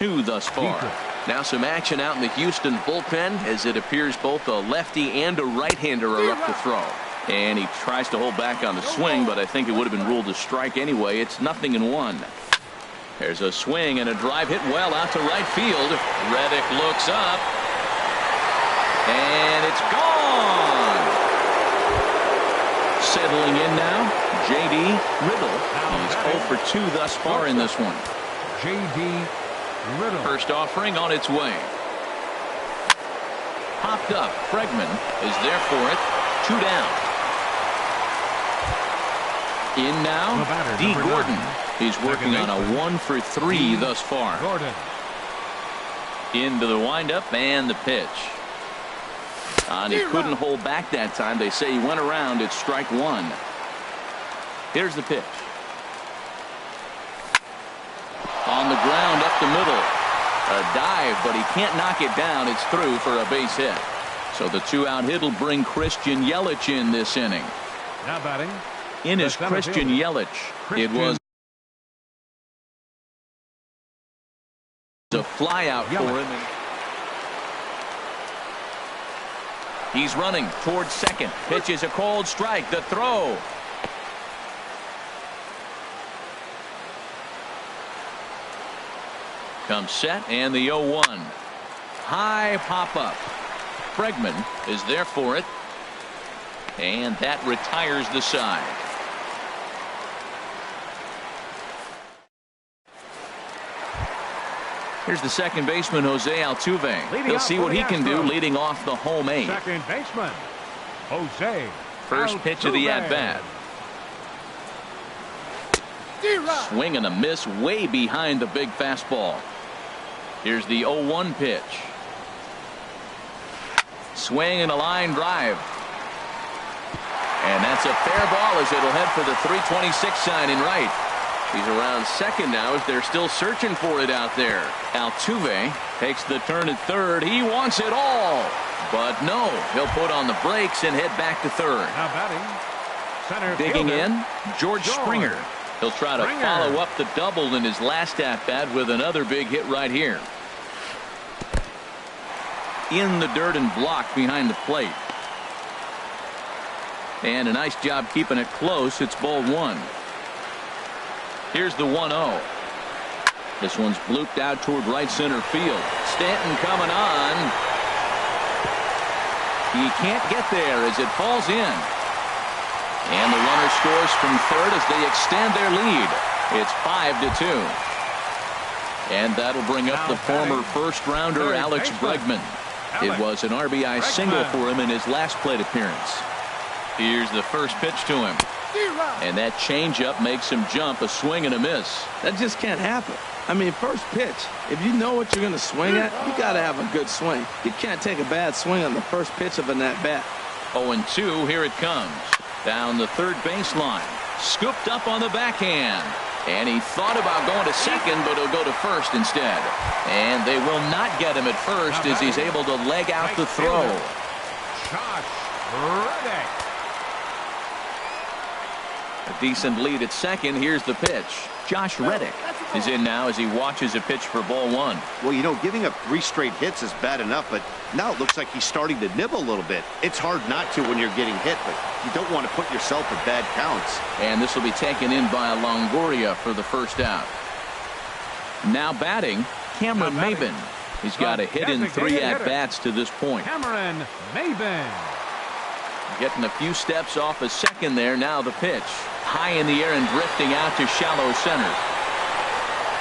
S1: 2 thus far. Now some action out in the Houston bullpen as it appears both a lefty and a right-hander are up to throw. And he tries to hold back on the swing, but I think it would have been ruled a strike anyway. It's 0-1. There's a swing and a drive hit well out to right field. Reddick looks up. And it's gone. Settling in now, J.D. Riddle. He's 0 for 2 thus far in this one.
S3: J.D. Riddle.
S1: First offering on its way. Popped up. Bregman is there for it. 2 down. In now, D. Gordon. He's working on a 1 for 3 thus far.
S3: Gordon.
S1: Into the windup and the pitch. And he couldn't hold back that time. They say he went around. It's strike 1. Here's the pitch. On the ground up the middle. A dive, but he can't knock it down. It's through for a base hit. So the 2-out hit will bring Christian Yelich in this inning.
S3: Now batting.
S1: In is Christian Yelich. It was a fly out for him. He's running towards second. Pitch is a cold strike. The throw. Comes set and the 0-1. High pop up. Bregman is there for it. And that retires the side. Here's the second baseman, Jose Altuve. He'll see what he can do leading off the home 8.
S3: Second baseman, Jose.
S1: First pitch of the at-bat. Swing and a miss way behind the big fastball. Here's the 0-1 pitch. Swing and a line drive. And that's a fair ball as it'll head for the 326 sign in right. He's around second now as they're still searching for it out there. Altuve takes the turn at third. He wants it all. But no, he'll put on the brakes and head back to third.
S3: Now batting, center
S1: digging
S3: fielder,
S1: in, George Springer. He'll try to follow up the double in his last at-bat with another big hit right here. In the dirt and blocked behind the plate. And a nice job keeping it close. It's ball 1. Here's the 1-0. This one's blooped out toward right center field. Stanton coming on. He can't get there as it falls in. And the runner scores from third as they extend their lead. It's 5-2. And that'll bring up the former first-rounder Alex Bregman. It was an RBI single for him in his last plate appearance. Here's the first pitch to him. And that changeup makes him jump. A swing and a miss.
S2: That just can't happen. I mean, first pitch, if you know what you're going to swing at, you got to have a good swing. You can't take a bad swing on the first pitch of an at-bat.
S1: 0-2, here it comes. Down the third baseline. Scooped up on the backhand. And he thought about going to second, but he'll go to first instead. And they will not get him at first as he's able to leg out the throw.
S3: Josh Reddick.
S1: A decent lead at second. Here's the pitch. Josh Reddick is in now as he watches a pitch for ball 1.
S4: Well, you know, giving up 3 straight hits is bad enough, but now it looks like he's starting to nibble a little bit. It's hard not to when you're getting hit, but you don't want to put yourself at bad counts.
S1: And this will be taken in by Longoria for the first out. Now batting, Cameron Maybin. He's got a hit in 3 at-bats to this point.
S3: Cameron Maybin.
S1: Getting a few steps off a second there. Now the pitch. High in the air and drifting out to shallow center.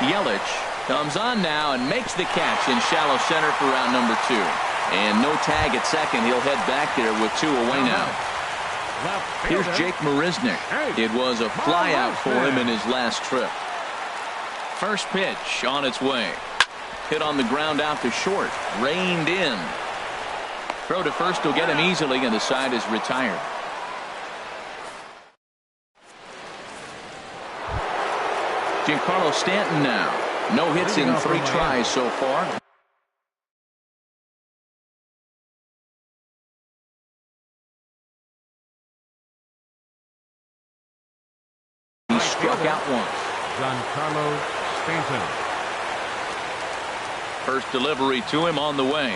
S1: Yelich comes on now and makes the catch in shallow center for round number 2. And no tag at second. He'll head back there with 2 away now. Here's Jake Marisnick. It was a fly out for him in his last trip. First pitch on its way. Hit on the ground out to short. Reined in. Throw to first will get him easily, and the side is retired. Giancarlo Stanton now. No hits in 3 tries so far. He struck out once.
S3: Giancarlo Stanton.
S1: First delivery to him on the way.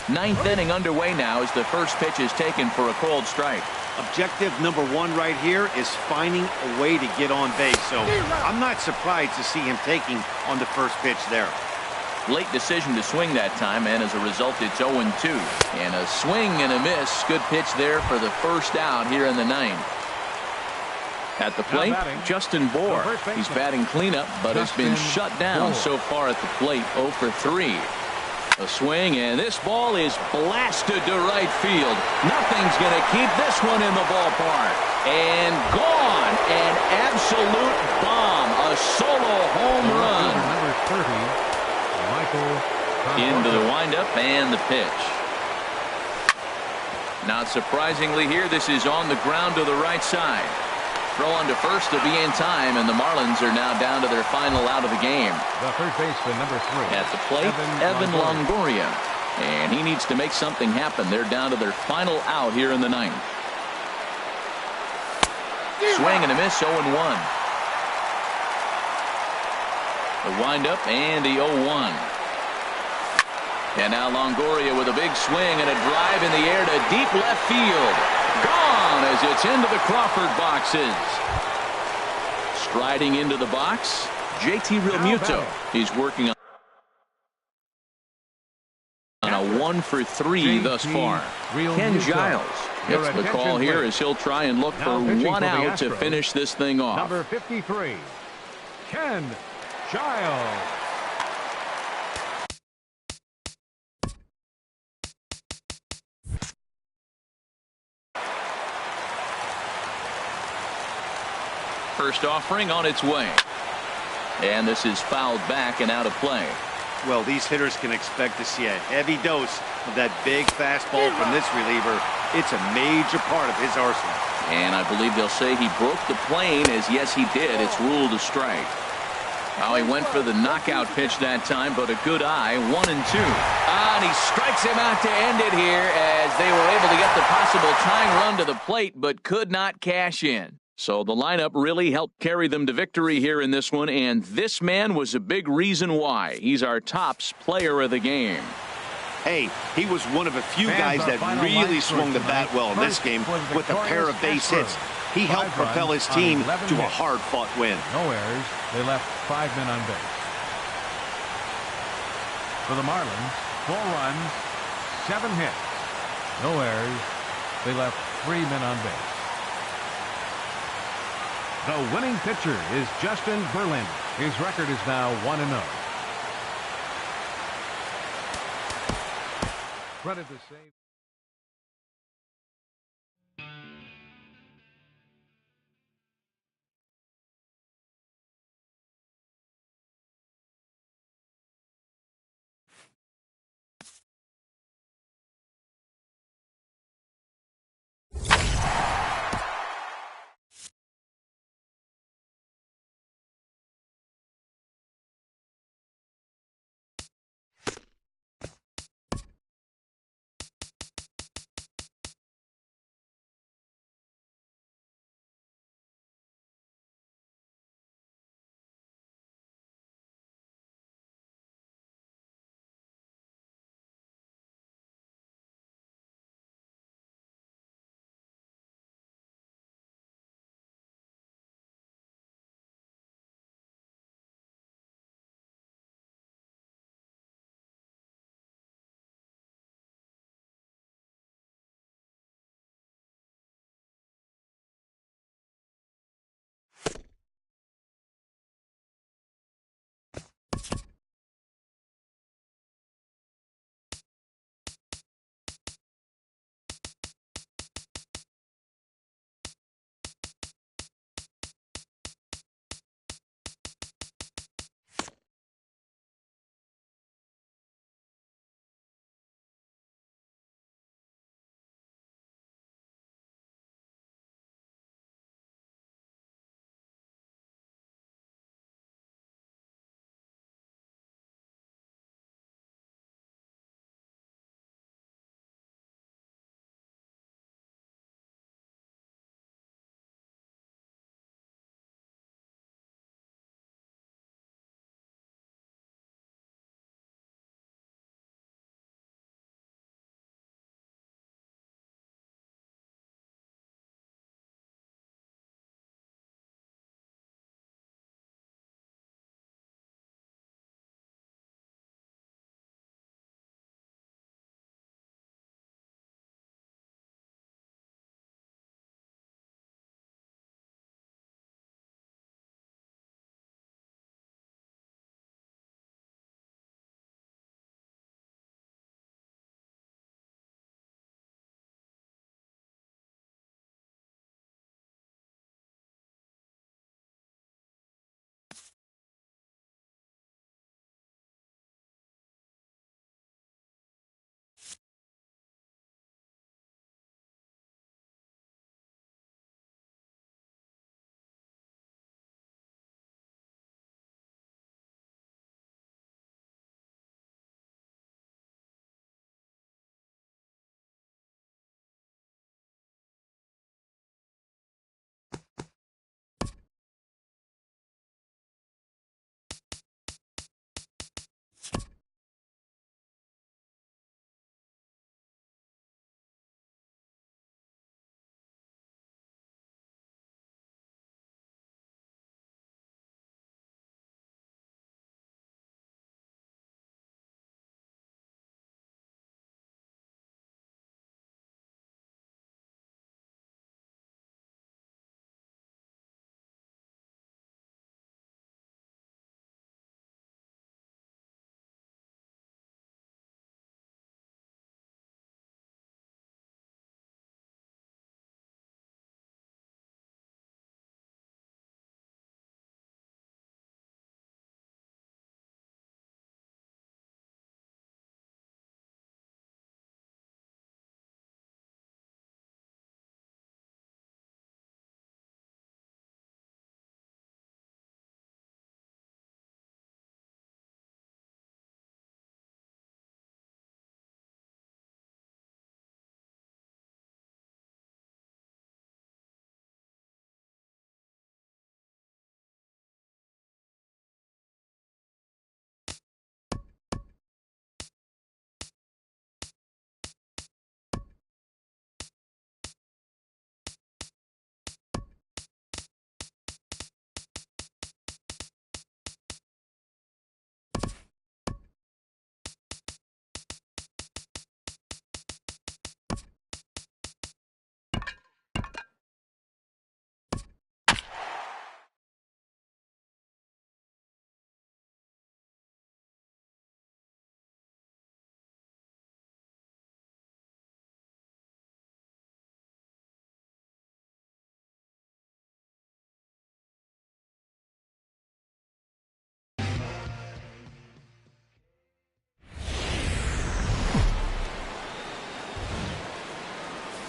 S1: 9th inning underway now as the first pitch is taken for a called strike.
S4: Objective number 1 right here is finding a way to get on base. So I'm not surprised to see him taking on the first pitch there.
S1: Late decision to swing that time, and as a result it's 0-2. And a swing and a miss. Good pitch there for the first out here in the 9th. At the plate, Justin Bour. He's batting cleanup, but has been shut down so far at the plate. 0 for 3. A swing, and this ball is blasted to right field. Nothing's going to keep this one in the ballpark. And gone. An absolute bomb. A solo home run.
S3: Number 30, Michael
S1: Into the windup and the pitch. Not surprisingly here, this is on the ground to the right side. Throw on to first to be in time, and the Marlins are now down to their final out of the game.
S3: The third baseman, number 3.
S1: At the plate, Evan Longoria. And he needs to make something happen. They're down to their final out here in the 9th. Swing and a miss, 0-1. The windup and the 0-1. And now Longoria with a big swing and a drive in the air to deep left field. Gone as it's into the Crawford boxes. Striding into the box, JT Realmuto. He's working on a 1 for 3 thus far. Ken Giles gets the call here as he'll try and look for 1 out to finish this thing off.
S3: Number 53, Ken Giles.
S1: First offering on its way. And this is fouled back and out of play.
S4: Well, these hitters can expect to see a heavy dose of that big fastball from this reliever. It's a major part of his arsenal.
S1: And I believe they'll say he broke the plane, as yes he did. It's ruled a strike. Well, he went for the knockout pitch that time, but a good eye. 1-2. And he strikes him out to end it here as they were able to get the possible tying run to the plate, but could not cash in. So the lineup really helped carry them to victory here in this one, and this man was a big reason why. He's our tops player of the game.
S4: Hey, he was one of a few guys that really swung the bat well in this game with a pair of base hits. He helped propel his team to a hard-fought win.
S3: No errors. They left 5 men on base. For the Marlins, 4 runs, 7 hits. No errors. They left 3 men on base. The winning pitcher is Justin Verlander. His record is now 1-0. Credit to save.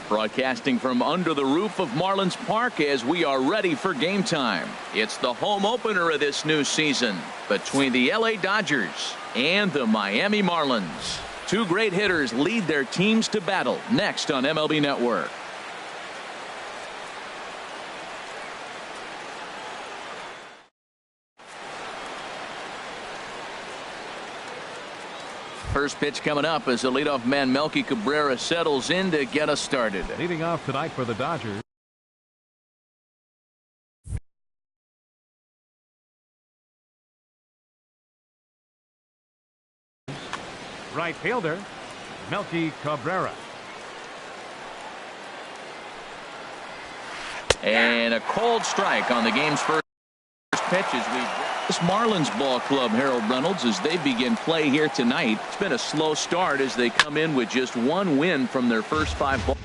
S1: Broadcasting from under the roof of Marlins Park as we are ready for game time. It's the home opener of this new season between the LA Dodgers and the Miami Marlins. Two great hitters lead their teams to battle next on MLB Network. First pitch coming up as the leadoff man Melky Cabrera settles in to get us started.
S3: Leading off tonight for the Dodgers. Right fielder, Melky Cabrera.
S1: And a cold strike on the game's first pitch as we this Marlins ball club, Harold Reynolds, as they begin play here tonight. It's been a slow start as they come in with just one win from their first 5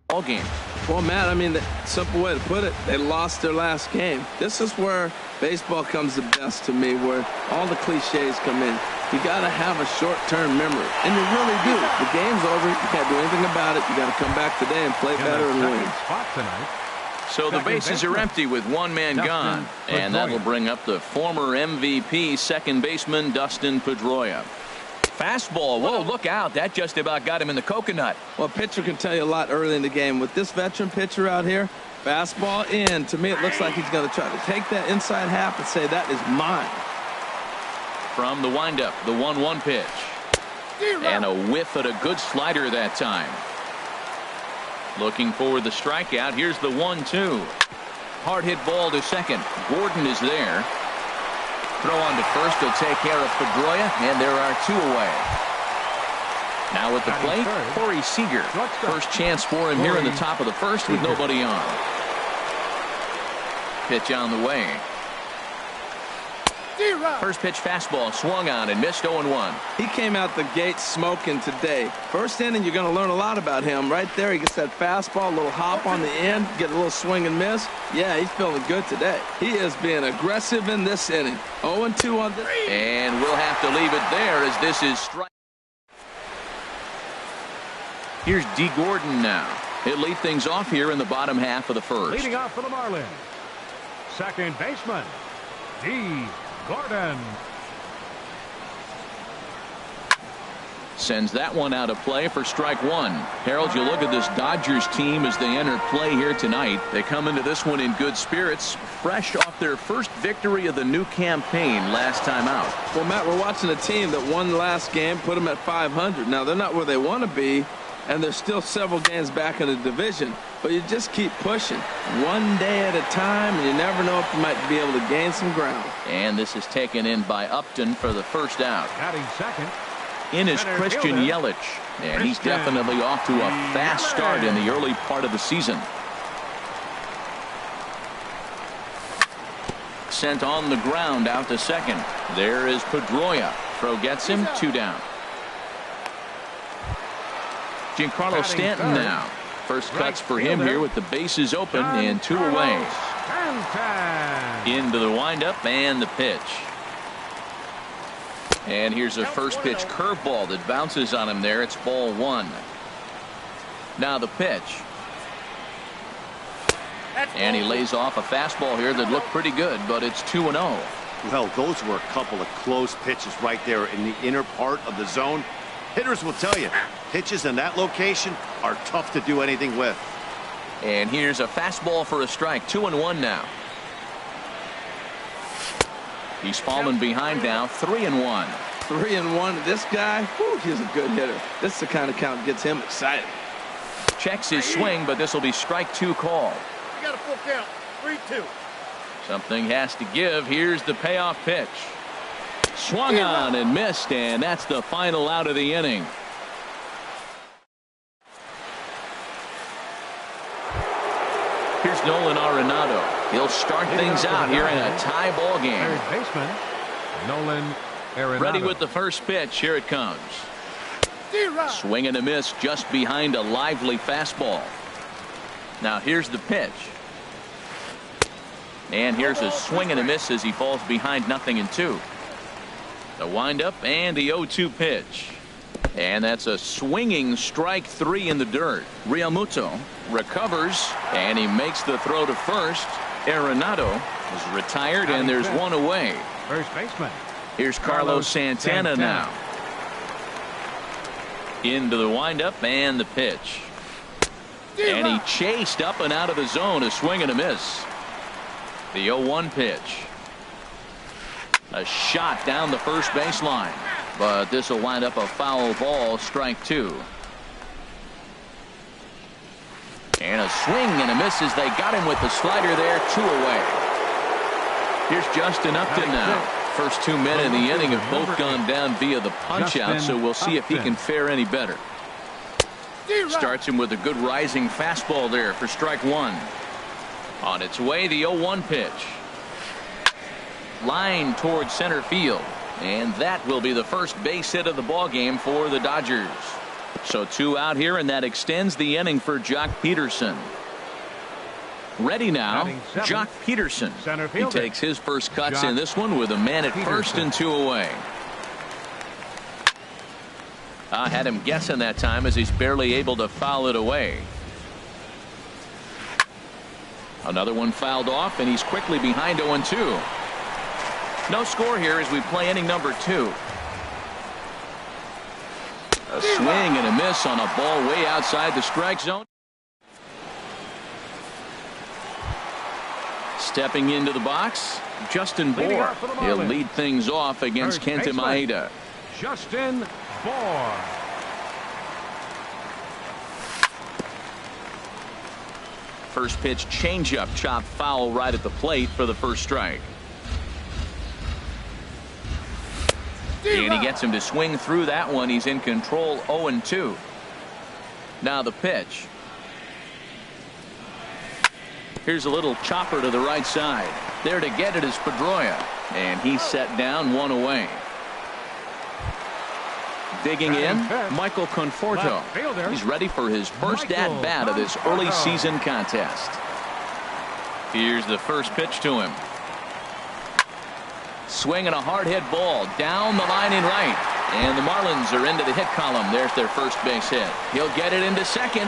S1: ball games.
S2: Well, Matt, I mean, the simple way to put it, they lost their last game. This is where baseball comes the best to me, where all the cliches come in. You got to have a short-term memory, and you really do. The game's over. You can't do anything about it. You got to come back today and play better and win.
S3: Spot tonight.
S1: So the bases are empty with one man gone, and that will bring up the former MVP second baseman Dustin Pedroia. Fastball. Whoa, look out. That just about got him in the coconut.
S2: Well, a pitcher can tell you a lot early in the game. With this veteran pitcher out here, fastball in. To me, it looks like he's going to try to take that inside half and say, that is mine.
S1: From the windup, the 1-1 pitch. And a whiff at a good slider that time. Looking for the strikeout. Here's the 1-2. Hard hit ball to second. Gordon is there. Throw on to first will take care of Pedroia, and there are 2 away. Now at the plate, Corey Seager. First chance for him here in the top of the first with nobody on. Pitch on the way. First pitch fastball swung on and missed 0-1.
S2: He came out the gate smoking today. First inning, you're going to learn a lot about him. Right there, he gets that fastball, a little hop on the end, get a little swing and miss. Yeah, he's feeling good today. He is being aggressive in this inning. 0-2 on this.
S1: And we'll have to leave it there as this is strike. Here's D. Gordon now. He'll lead things off here in the bottom half of the first.
S3: Leading off for the Marlins, second baseman, D. Gordon.
S1: Sends that one out of play for strike 1. Harold, you look at this Dodgers team as they enter play here tonight. They come into this one in good spirits, fresh off their first victory of the new campaign last time out.
S2: Well, Matt, we're watching a team that won the last game, put them at 500. Now, they're not where they want to be, and they're still several games back in the division. But you just keep pushing one day at a time, and you never know if you might be able to gain some ground.
S1: And this is taken in by Upton for the first out.
S3: Batting second.
S1: In is Christian Yelich, and he's definitely off to a fast start in the early part of the season. Sent on the ground out to second. There is Pedroia. Throw gets him, 2 down. Giancarlo Stanton now. First cuts for him here with the bases open and 2 away. Into the windup and the pitch. And here's a first pitch curveball that bounces on him there. It's ball 1. Now the pitch. And he lays off a fastball here that looked pretty good, but it's 2-0.
S4: Well, those were a couple of close pitches right there in the inner part of the zone. Hitters will tell you, pitches in that location are tough to do anything with.
S1: And here's a fastball for a strike. 2-1 now. He's fallen behind now. 3-1.
S2: 3-1. This guy, whew, he's a good hitter. This is the kind of count that gets him excited.
S1: Checks his swing, but this will be strike 2 call.
S5: You got a full count. 3-2.
S1: Something has to give. Here's the payoff pitch. Swung on and missed, and that's the final out of the inning. Here's Nolan Arenado. He'll start things out here in a tie ball game.
S3: Third baseman, Nolan Arenado.
S1: Ready with the first pitch. Here it comes. Swing and a miss just behind a lively fastball. Now here's the pitch. And here's a swing and a miss as he falls behind 0-2. The windup and the 0-2 pitch. And that's a swinging strike 3 in the dirt. Realmuto recovers, and he makes the throw to first. Arenado is retired, and there's one away.
S3: First baseman.
S1: Here's Carlos Santana now. Into the windup and the pitch. And he chased up and out of the zone, a swing and a miss. The 0-1 pitch. A shot down the first baseline. But this will wind up a foul ball, strike 2. And a swing and a miss as they got him with the slider there, 2 away. Here's Justin Upton now. First 2 men in the inning have both gone down via the punch out, so we'll see if he can fare any better. Starts him with a good rising fastball there for strike 1. On its way, the 0-1 pitch. Line towards center field. And that will be the first base hit of the ball game for the Dodgers. So 2 out here, and that extends the inning for Jock Peterson. Ready now, Jock Peterson. He takes his first cuts in this one with a man at first and 2 away. I had him guessing that time as he's barely able to foul it away. Another one fouled off, and he's quickly behind 0-2. No score here as we play inning number 2. A swing and a miss on a ball way outside the strike zone. Stepping into the box, Justin Bour. He'll lead things off against Kenta Maeda.
S3: Justin Bour.
S1: First pitch changeup, chopped foul right at the plate for the first strike. And he gets him to swing through that one. He's in control, 0-2. Now the pitch. Here's a little chopper to the right side. There to get it is Pedroia. And he's set down, 1 away. Digging in, Michael Conforto. He's ready for his first at-bat of this early season contest. Here's the first pitch to him. Swinging a hard hit ball down the line in right. And the Marlins are into the hit column. There's their first base hit. He'll get it into second.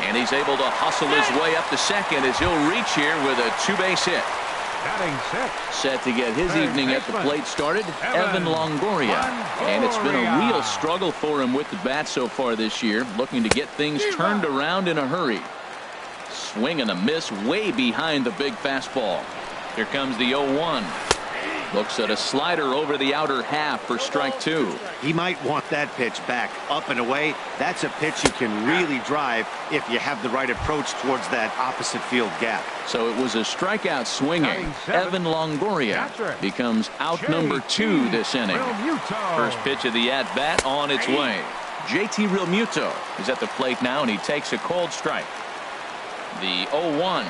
S1: And he's able to hustle his way up to second as he'll reach here with a 2-base hit. Set to get his evening at the plate started, Evan Longoria. And it's been a real struggle for him with the bat so far this year, looking to get things turned around in a hurry. Swing and a miss way behind the big fastball. Here comes the 0-1. Looks at a slider over the outer half for strike 2.
S4: He might want that pitch back, up and away. That's a pitch you can really drive if you have the right approach towards that opposite field gap.
S1: So it was a strikeout swinging. Evan Longoria becomes out number 2 this inning. First pitch of the at-bat on its way. JT Realmuto is at the plate now, and he takes a cold strike. The 0-1.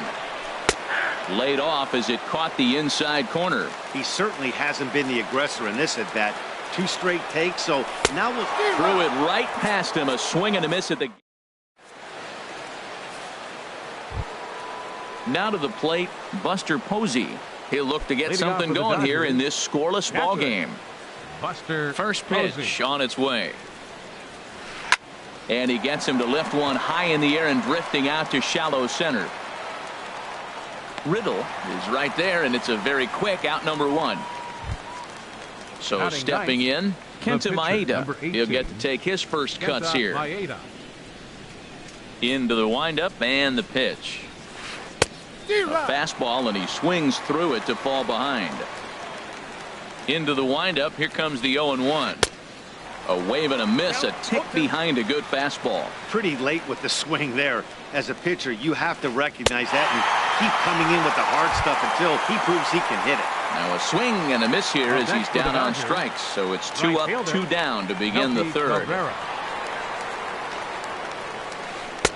S1: Laid off as it caught the inside corner.
S4: He certainly hasn't been the aggressor in this at bat. 2 straight takes, so now we'll
S1: threw it right past him. A swing and a miss at the. Now to the plate, Buster Posey. He'll look to get something going here in this scoreless ball game. First pitch on its way. And he gets him to lift one high in the air and drifting out to shallow center. Riddle is right there, and it's a very quick out number 1. So stepping in, Kenta Maeda. He'll get to take his first cuts here. Into the windup and the pitch. A fastball, and he swings through it to fall behind. Into the windup, here comes the 0-1. A wave and a miss, a tick behind a good fastball.
S4: Pretty late with the swing there. As a pitcher, you have to recognize that and keep coming in with the hard stuff until he proves he can hit it.
S1: Now a swing and a miss here as he's down on strikes. So it's 2 up, 2 down to begin the third.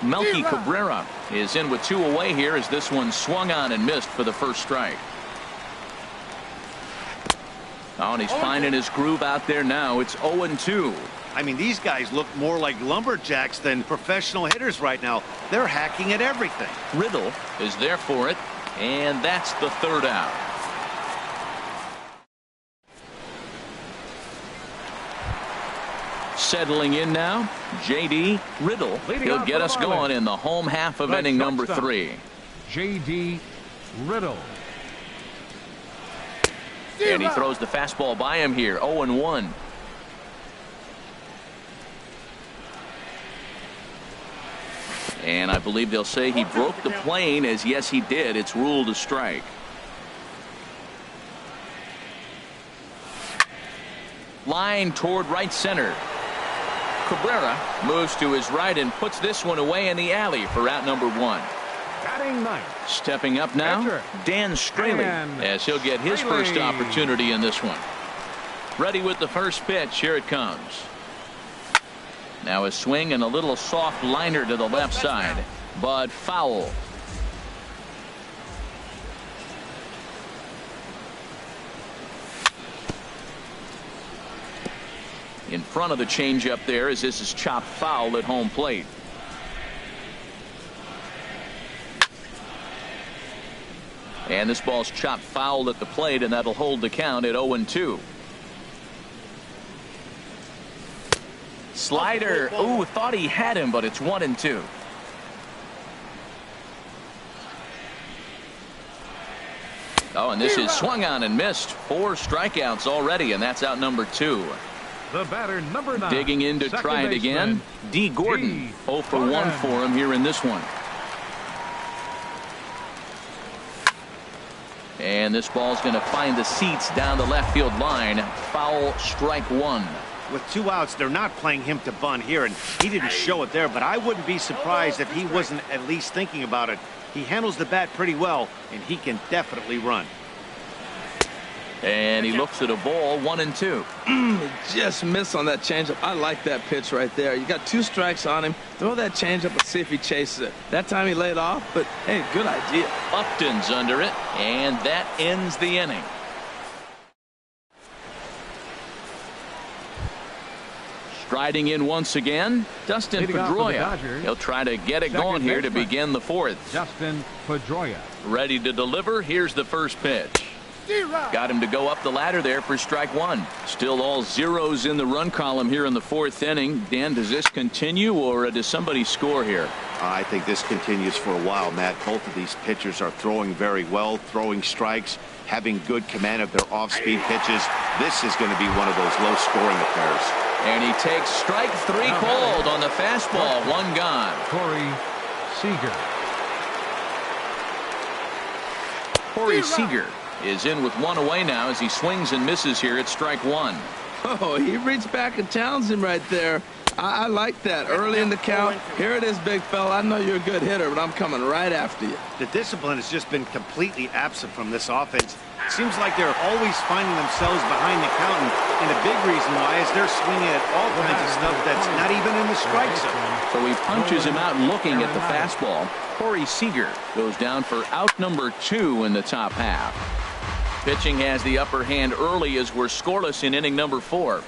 S1: Melky Cabrera is in with 2 away here as this one swung on and missed for the first strike. Oh, and he's finding his groove out there now. It's 0-2.
S4: I mean, these guys look more like lumberjacks than professional hitters right now. They're hacking at everything.
S1: Riddle is there for it, and that's the third out. Settling in now, J.D. Riddle. He'll get us going in the home half of inning number 3.
S3: J.D. Riddle.
S1: And he throws the fastball by him here. 0-1. And I believe they'll say he broke the plane, as yes he did. It's ruled a strike. Line toward right center. Cabrera moves to his right and puts this one away in the alley for out number 1.
S3: Batting ninth.
S1: Stepping up now,
S3: Catcher.
S1: Dan Straley, as he'll get his first opportunity in this one. Ready with the first pitch. Here it comes. Now a swing and a little soft liner to the left side, but foul. In front of the changeup there, as this is chopped foul at home plate. And this ball's chopped foul at the plate, and that'll hold the count at 0-2. Slider. Ooh, thought he had him, but it's 1-2. Oh, and this is swung on and missed. 4 strikeouts already, and that's out number 2.
S3: The batter, number 9.
S1: Digging in to try it again. D. Gordon. 0 for 1 for him here in this one. And this ball's going to find the seats down the left field line. Foul, strike 1.
S4: With 2 outs, they're not playing him to bunt here, and he didn't show it there, but I wouldn't be surprised if he wasn't at least thinking about it. He handles the bat pretty well, and he can definitely run.
S1: And he looks at a ball, 1-2.
S2: He just missed on that changeup. I like that pitch right there. You got 2 strikes on him. Throw that changeup and see if he chases it. That time he laid off, but hey, good idea.
S1: Upton's under it, and that ends the inning. Striding in once again, Dustin
S3: Leading off for the
S1: Pedroia.
S3: Dodgers,
S1: He'll try to get it
S3: second
S1: going here to
S3: baseman,
S1: begin the 4th.
S3: Dustin Pedroia.
S1: Ready to deliver. Here's the first pitch. Got him to go up the ladder there for strike 1. Still all zeros in the run column here in the 4th inning. Dan, does this continue, or does somebody score here?
S4: I think this continues for a while, Matt. Both of these pitchers are throwing very well, throwing strikes, having good command of their off-speed pitches. This is going to be one of those low-scoring affairs.
S1: And he takes strike 3 cold on the fastball. 1 gone.
S3: Corey Seager.
S1: Corey Seager is in with 1 away now as he swings and misses here at strike 1.
S2: Oh, he reached back and challenged him right there. I like that. Early in the count. Here it is, big fella. I know you're a good hitter, but I'm coming right after you.
S4: The discipline has just been completely absent from this offense. It seems like they're always finding themselves behind the count, and a big reason why is they're swinging at all kinds of stuff that's not even in the strike zone.
S1: So he punches him out looking at the fastball. Corey Seager goes down for out number 2 in the top half. Pitching has the upper hand early as we're scoreless in inning number 4.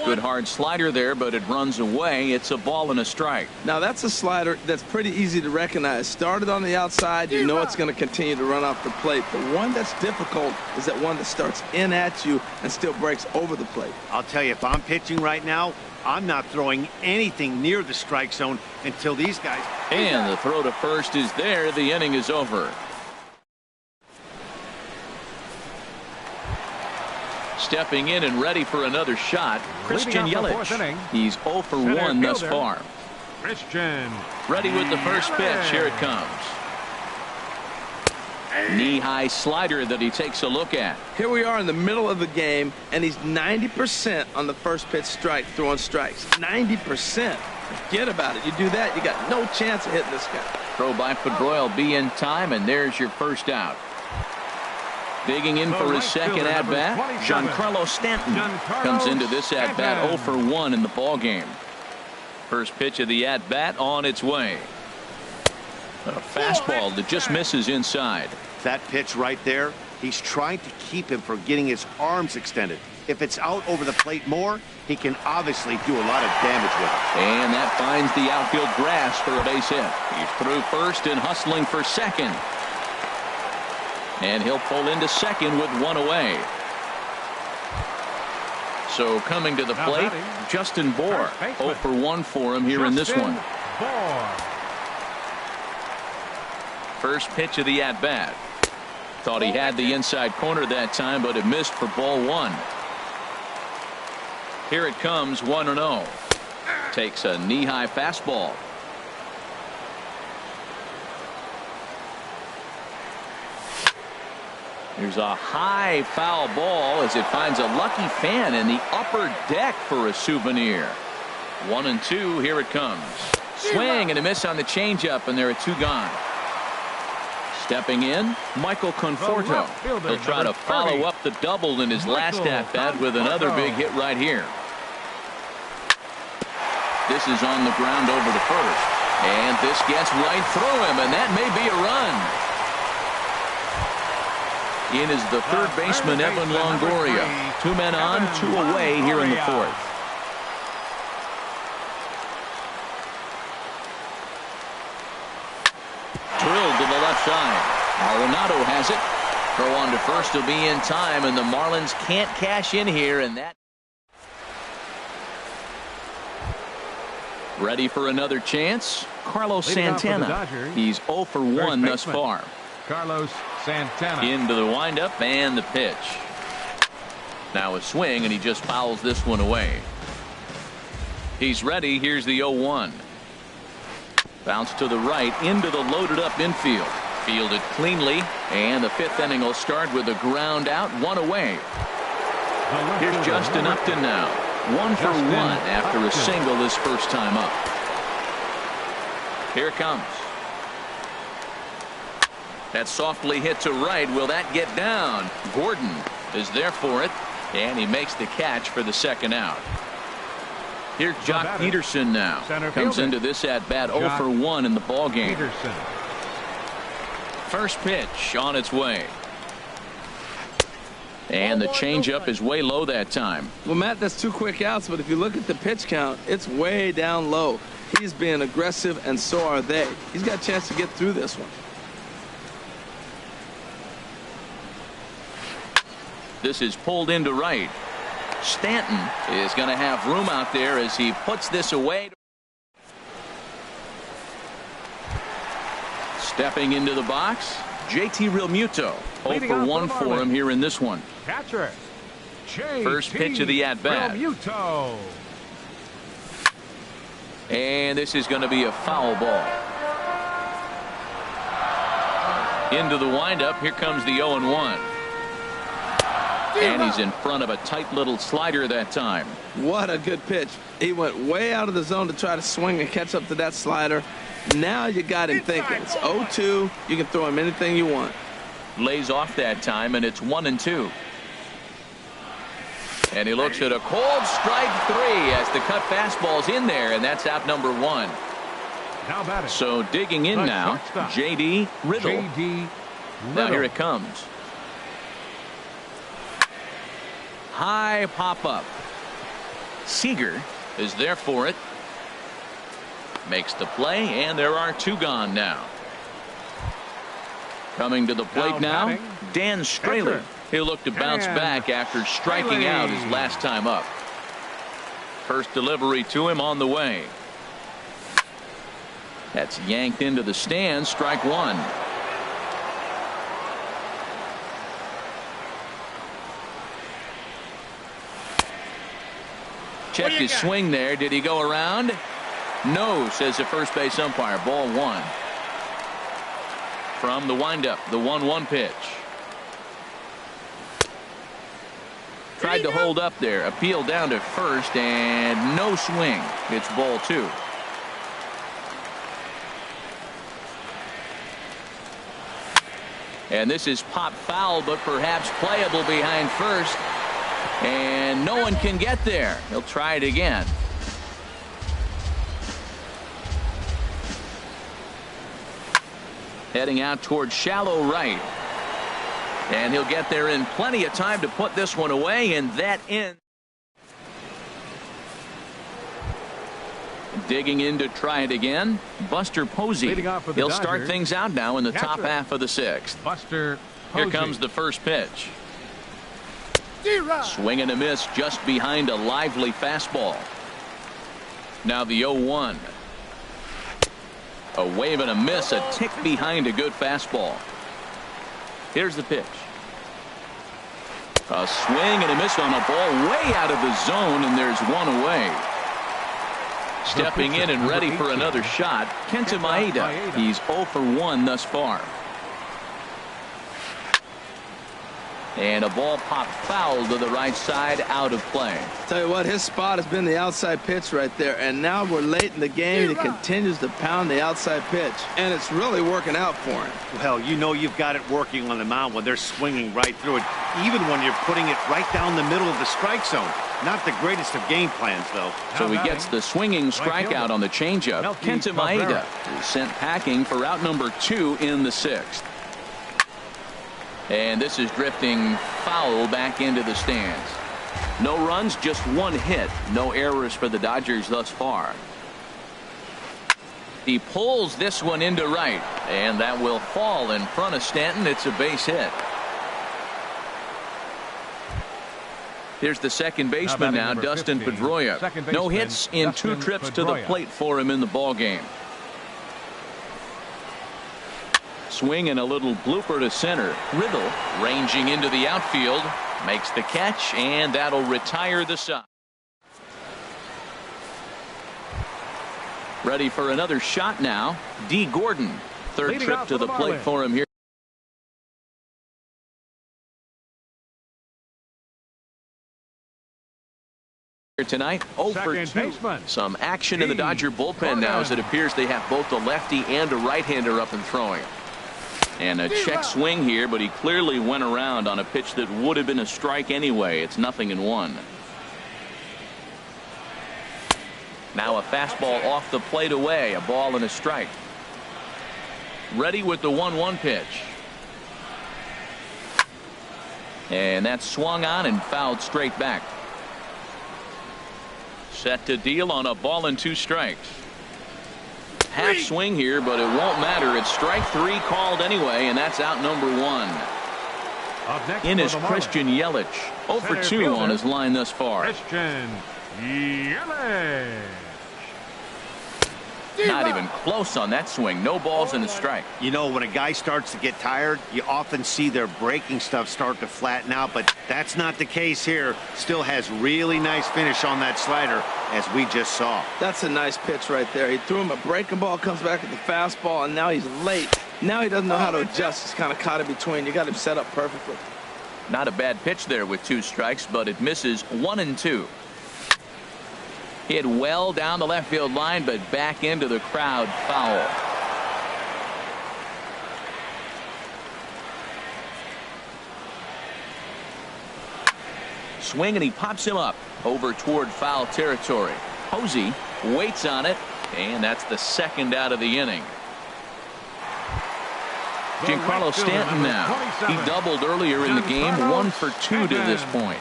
S1: Good hard slider there, but it runs away. It's a ball and a strike.
S2: Now that's a slider that's pretty easy to recognize. Started on the outside, you know it's going to continue to run off the plate. The one that's difficult is that one that starts in at you and still breaks over the plate.
S4: I'll tell you, if I'm pitching right now, I'm not throwing anything near the strike zone until these guys.
S1: And the throw to first is there. The inning is over. Stepping in and ready for another shot, Christian Yelich. He's 0 for 1 thus far.
S3: Christian.
S1: Ready with the first pitch. Here it comes. Knee-high slider that he takes a look at.
S2: Here we are in the middle of the game, and he's 90% on the first pitch strike, throwing strikes. 90%. Forget about it. You do that, you got no chance of hitting this guy.
S1: Throw by Pedroia will be in time, and there's your first out. Digging in for his second at-bat, Giancarlo Stanton comes into this at-bat 0 for 1 in the ballgame. First pitch of the at-bat on its way. A fastball that just misses inside.
S4: That pitch right there, he's trying to keep him from getting his arms extended. If it's out over the plate more, he can obviously do a lot of damage with it.
S1: And that finds the outfield grass for a base hit. He's through first and hustling for second. And he'll pull into second with 1 away. So coming to the plate, Justin Bour. 0 for 1 for him here in this one. First pitch of the at-bat. Thought he had the inside corner that time, but it missed for ball 1. Here it comes, 1-0. Takes a knee-high fastball. Here's a high foul ball as it finds a lucky fan in the upper deck for a souvenir. 1-2. Here it comes. Swing and a miss on the changeup, and there are 2 gone. Stepping in, Michael Conforto. He'll try to follow up the double in his last at-bat with another big hit right here. This is on the ground over to first. And this gets right through him, and that may be a run. In is the third baseman, Evan Longoria. 2 men on, 2 away here in the 4th. Drilled to the left side. Arenado has it. Throw on to first will be in time, and the Marlins can't cash in here, and that. Ready for another chance? Carlos Santana. He's 0 for 1 thus far.
S3: Carlos Santana.
S1: Into the windup and the pitch. Now a swing, and he just fouls this one away. He's ready. Here's the 0-1. Bounce to the right into the loaded up infield. Fielded cleanly, and the 5th inning will start with a ground out, 1 away. Here's Justin Upton now. 1 for 1 after a single his first time up. Here it comes. That softly hit to right. Will that get down? Gordon is there for it, and he makes the catch for the 2nd out. Here's Jock Peterson now. Comes into this at bat 0 for 1 in the ball game. First pitch on its way. And the changeup is way low that time.
S2: Well, Matt, that's 2 quick outs, but if you look at the pitch count, it's way down low. He's being aggressive, and so are they. He's got a chance to get through this one.
S1: This is pulled into right. Stanton is going to have room out there as he puts this away. Stepping into the box, JT Realmuto. 0 for 1 for him here in this one.
S3: Catcher.
S1: First pitch of the at-bat.
S3: Realmuto.
S1: And this is going to be a foul ball. Into the windup. Here comes the 0-1. And he's in front of a tight little slider that time.
S2: What a good pitch. He went way out of the zone to try to swing and catch up to that slider. Now you got him thinking. It's 0-2. You can throw him anything you want.
S1: Lays off that time, and it's 1-2. And he looks at a cold strike 3 as the cut fastball's in there, and that's out number 1.
S3: Now batting.
S1: So digging in now, J.D. Riddle. Now here it comes. High pop-up. Seager is there for it. Makes the play, and there are 2 gone now. Coming to the plate now, Dan Straley. He'll look to bounce back after striking out his last time up. First delivery to him on the way. That's yanked into the stands, strike 1. Checked his swing there. Did he go around? No, says the first base umpire. Ball 1. From the windup, the 1-1 pitch. Tried to hold up there. Appeal down to first, and no swing. It's ball 2. And this is pop foul, but perhaps playable behind first. And no one can get there. He'll try it again. Heading out towards shallow right. And he'll get there in plenty of time to put this one away, and that ends. Digging in to try it again, Buster Posey. He'll start things out now in the top half of the 6th.
S3: Buster Posey.
S1: Here comes the first pitch. Swing and a miss just behind a lively fastball. Now the 0-1. A wave and a miss, a tick behind a good fastball. Here's the pitch. A swing and a miss on a ball way out of the zone, and there's one away. Stepping in and ready for another shot, Kenta Maeda. He's 0 for 1 thus far. And a ball popped foul to the right side, out of play.
S2: Tell you what, his spot has been the outside pitch right there, and now we're late in the game, and he continues to pound the outside pitch, and it's really working out for him.
S4: Well, you know you've got it working on the mound when they're swinging right through it, even when you're putting it right down the middle of the strike zone. Not the greatest of game plans, though.
S1: So he gets the swinging strikeout on the changeup. Kenta Maeda is sent packing for out number 2 in the 6th. And this is drifting foul back into the stands. No runs, just 1 hit. No errors for the Dodgers thus far. He pulls this one into right, and that will fall in front of Stanton. It's a base hit. Here's the second baseman now, Dustin Pedroia. No hits in 2 trips to the plate for him in the ball game. Swing and a little blooper to center. Riddle ranging into the outfield, makes the catch, and that'll retire the side. Ready for another shot now. D. Gordon, third trip to the plate for him here tonight. 0 for 2. Some action in the Dodger bullpen now, as it appears they have both a lefty and a right-hander up and throwing. And a check swing here, but he clearly went around on a pitch that would have been a strike anyway. It's 0-1. Now a fastball off the plate away, a ball and a strike. Ready with the 1-1 pitch. And that's swung on and fouled straight back. Set to deal on a ball and 2 strikes. Half swing here, but it won't matter. It's strike 3 called anyway, and that's out number 1. In is Christian Yelich. 0 for 2 on his line thus far.
S3: Christian Yelich.
S1: Not even close on that swing. No balls and a strike.
S4: You know, when a guy starts to get tired, you often see their breaking stuff start to flatten out, but that's not the case here. Still has really nice finish on that slider, as we just saw.
S2: That's a nice pitch right there. He threw him a breaking ball, comes back with the fastball, and now he's late. Now he doesn't know how to adjust. He's kind of caught in between. You got him set up perfectly.
S1: Not a bad pitch there with 2 strikes, but it misses 1 and 2. Hit well down the left field line, but back into the crowd, foul. Swing, and he pops him up over toward foul territory. Posey waits on it, and that's the 2nd out of the inning. Giancarlo Stanton now. He doubled earlier in the game, 1 for 2 to this point.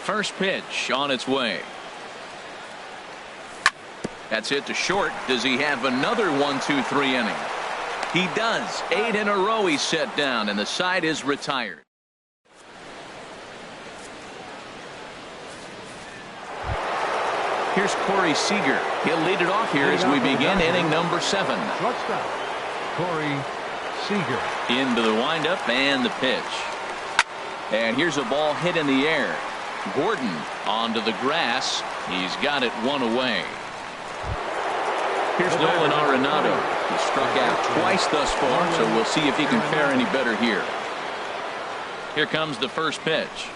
S1: First pitch on its way. That's hit to short. Does he have another 1-2-3 inning? He does. 8 in a row he's set down, and the side is retired. Here's Corey Seager. He'll lead it off here as we begin inning number 7.
S3: Shortstop, Corey Seager.
S1: Into the windup and the pitch. And here's a ball hit in the air. Gordon onto the grass. He's got it 1 away. Here's Nolan Arenado. He struck out twice thus far, so we'll see if he can fare any better here. Here comes the first pitch.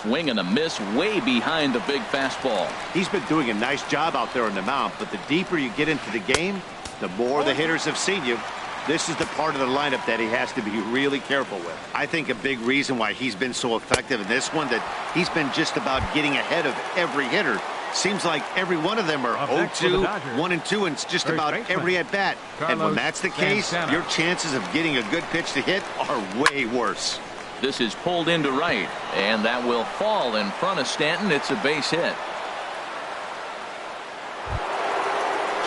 S1: Swing and a miss way behind the big fastball.
S4: He's been doing a nice job out there on the mound, but the deeper you get into the game, the more the hitters have seen you. This is the part of the lineup that he has to be really careful with. I think a big reason why he's been so effective in this one, that he's been just about getting ahead of every hitter. Seems like every one of them are 0-2, 1-2, and it's just about every at-bat. And when that's the case, your chances of getting a good pitch to hit are way worse.
S1: This is pulled into right, and that will fall in front of Stanton. It's a base hit.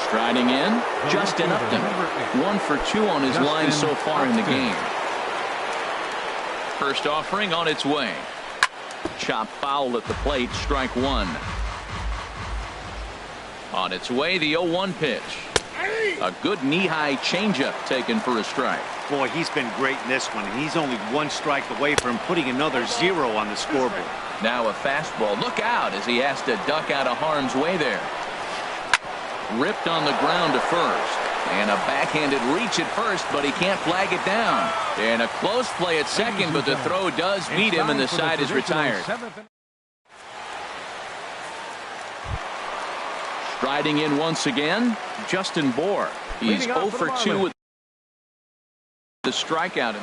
S1: Striding in, Justin Upton. 1 for 2 on his line so far in the game. First offering on its way. Chop foul at the plate, strike one. On its way, the 0-1 pitch. A good knee-high changeup taken for a strike.
S4: Boy, he's been great in this one, and he's only one strike away from putting another 0 on the scoreboard.
S1: Now a fastball. Look out as he has to duck out of harm's way there. Ripped on the ground to first. And a backhanded reach at first, but he can't flag it down. And a close play at second, but the throw does beat him, and the side is retired. Striding in once again, Justin Bour. He's 0 for 2 with the strikeout.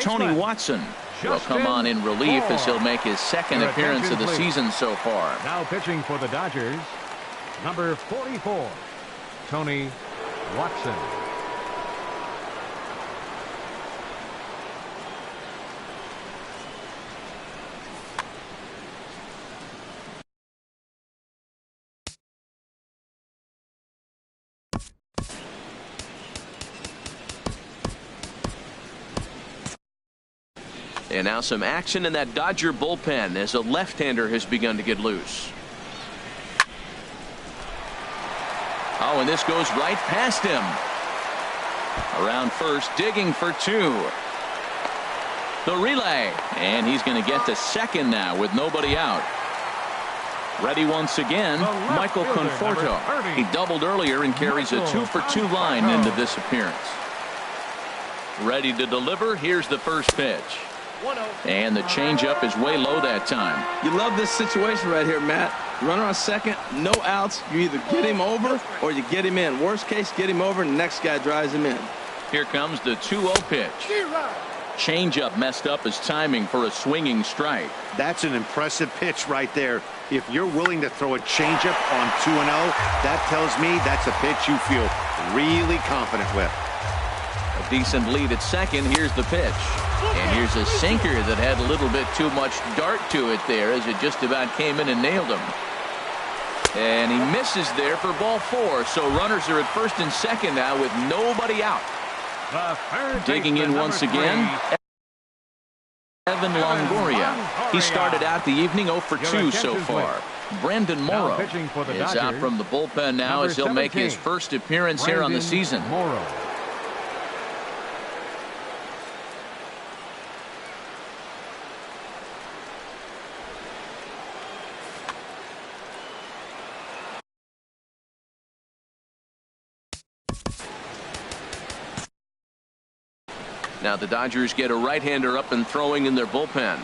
S1: Tony Watson will come on in relief as he'll make his second appearance of the season so far.
S3: Now pitching for the Dodgers, number 44, Tony Watson.
S1: And now some action in that Dodger bullpen as a left-hander has begun to get loose. Oh, and this goes right past him. Around first, digging for 2. The relay, and he's going to get to second now with nobody out. Ready once again, Michael Conforto. He doubled earlier and carries a 2 for 2 line into this appearance. Ready to deliver. Here's the first pitch. And the changeup is way low that time.
S2: You love this situation right here, Matt. Runner on second, no outs. You either get him over or you get him in. Worst case, get him over and the next guy drives him in.
S1: Here comes the 2-0 pitch. Changeup messed up his timing for a swinging strike.
S4: That's an impressive pitch right there. If you're willing to throw a changeup on 2-0, that tells me that's a pitch you feel really confident with.
S1: A decent lead at second. Here's the pitch. And here's a sinker that had a little bit too much dart to it there as it just about came in and nailed him. And he misses there for ball 4. So runners are at first and second now with nobody out. Digging in once again, Evan Longoria. He started out the evening 0 for 2 so far. Brandon Morrow is out from the bullpen now as he'll make his first appearance here on the season. Now the Dodgers get a right-hander up and throwing in their bullpen.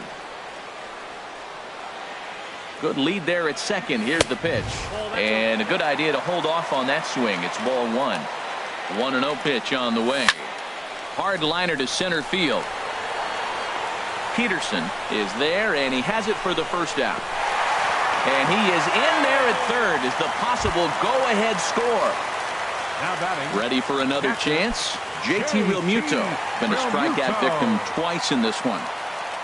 S1: Good lead there at second. Here's the pitch. And a good idea to hold off on that swing. It's ball 1. 1-0 pitch on the way. Hard liner to center field. Peterson is there, and he has it for the first out. And he is in there at third as the possible go-ahead score.
S3: Now batting.
S1: Ready for another chance? JT Realmuto been a strikeout victim twice in this one.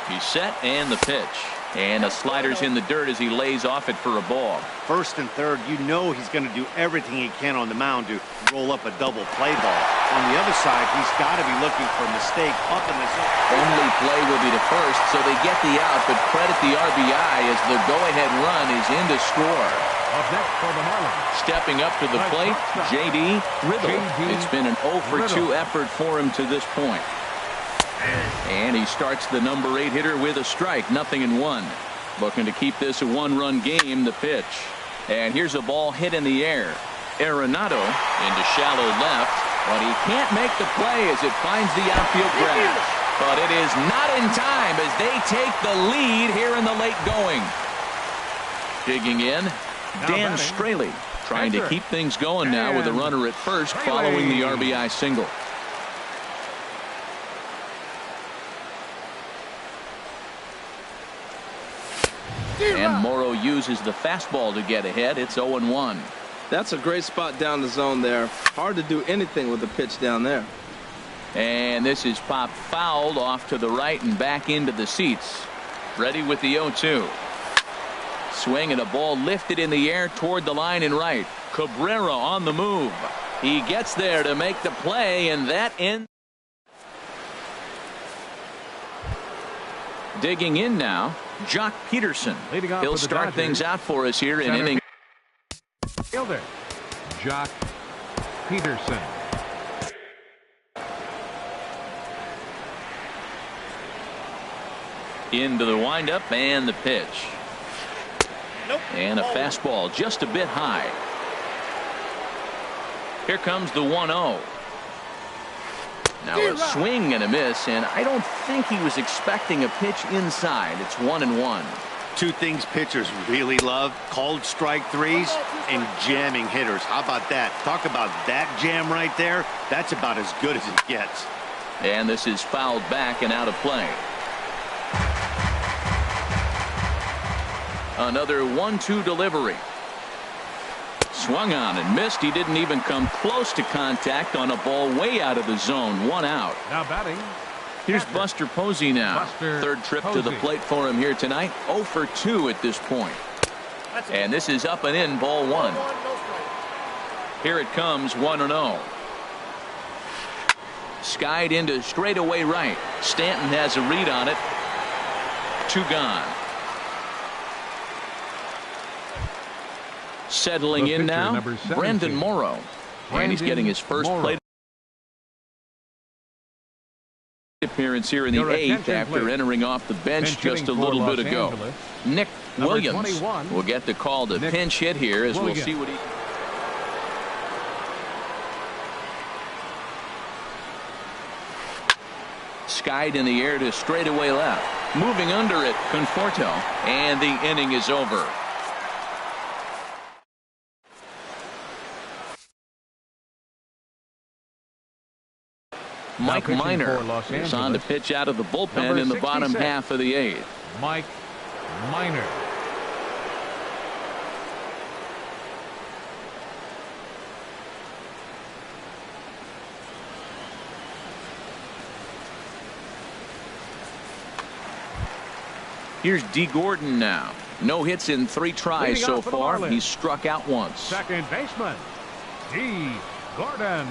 S1: He's set and the pitch. And the slider's in the dirt as he lays off it for a ball.
S4: First and third, you know he's going to do everything he can on the mound to roll up a double play ball. On the other side, he's got to be looking for a mistake up in the zone.
S1: Only play will be to first, so they get the out, but credit the RBI as the go-ahead run is in to score.
S3: Up next for the Marlins.
S1: Stepping up to the plate, J.D. Riddle. It's been an 0 for 2 effort for him to this point. And he starts the number 8 hitter with a strike, 0-1. Looking to keep this a 1-run game, the pitch. And here's a ball hit in the air. Arenado into shallow left, but he can't make the play as it finds the outfield grass. But it is not in time as they take the lead here in the late going. Digging in, Dan Straley trying to keep things going now with a runner at first following the RBI single. And Morrow uses the fastball to get ahead. It's 0-1.
S2: That's a great spot down the zone there. Hard to do anything with the pitch down there.
S1: And this is popped fouled off to the right and back into the seats. Ready with the 0-2. Swing and a ball lifted in the air toward the line and right. Cabrera on the move. He gets there to make the play, and that ends. Digging in now, Jock Peterson. He'll start things out for us here in inning.
S3: Fielder, Jock Peterson.
S1: Into the windup and the pitch.
S5: Nope.
S1: And a fastball just a bit high. Here comes the 1-0. Now a swing and a miss, and I don't think he was expecting a pitch inside. It's 1-1.
S4: Two things pitchers really love: called strike threes and jamming hitters. How about that? Talk about that jam right there. That's about as good as it gets.
S1: And this is fouled back and out of play. Another 1-2 delivery. Swung on and missed. He didn't even come close to contact on a ball way out of the zone. 1 out.
S3: Now batting.
S1: Here's Buster Posey now. Third trip to the plate for him here tonight. 0 for 2 at this point. And this is up and in, ball 1. Here it comes, 1-0. Skied into straightaway right. Stanton has a read on it. 2 gone. Settling in now, Brandon Morrow. And he's getting his first plate appearance here in the 8th after entering off the bench just a little bit ago. Nick Williams will get the call to pinch hit here, as we'll see what he... Skied in the air to straightaway left. Moving under it, Conforto. And the inning is over. Mike Minor is on to pitch out of the bullpen in the bottom half of the 8th.
S3: Mike Minor.
S1: Here's D. Gordon now. No hits in 3 tries so far. He's struck out once.
S3: Second baseman, D. Gordon.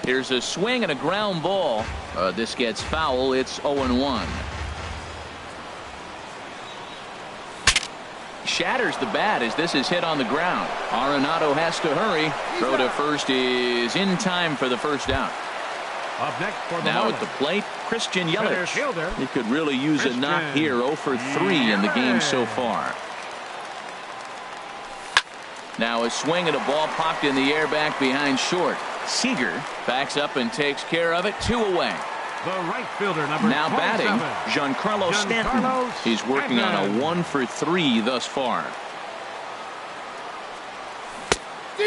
S1: Here's a swing and a ground ball. This gets foul. It's 0-1. Shatters the bat as this is hit on the ground. Arenado has to hurry. Throw to first is in time for the first out.
S3: Up next for the
S1: now at the plate, Christian Yelich. He could really use a knock here. 0 for 3 in the game so far. Now a swing and a ball popped in the air back behind short. Seager backs up and takes care of it. 2 away.
S3: The right fielder, number
S1: now batting, Giancarlo Stanton. He's working on a 1 for 3 thus far.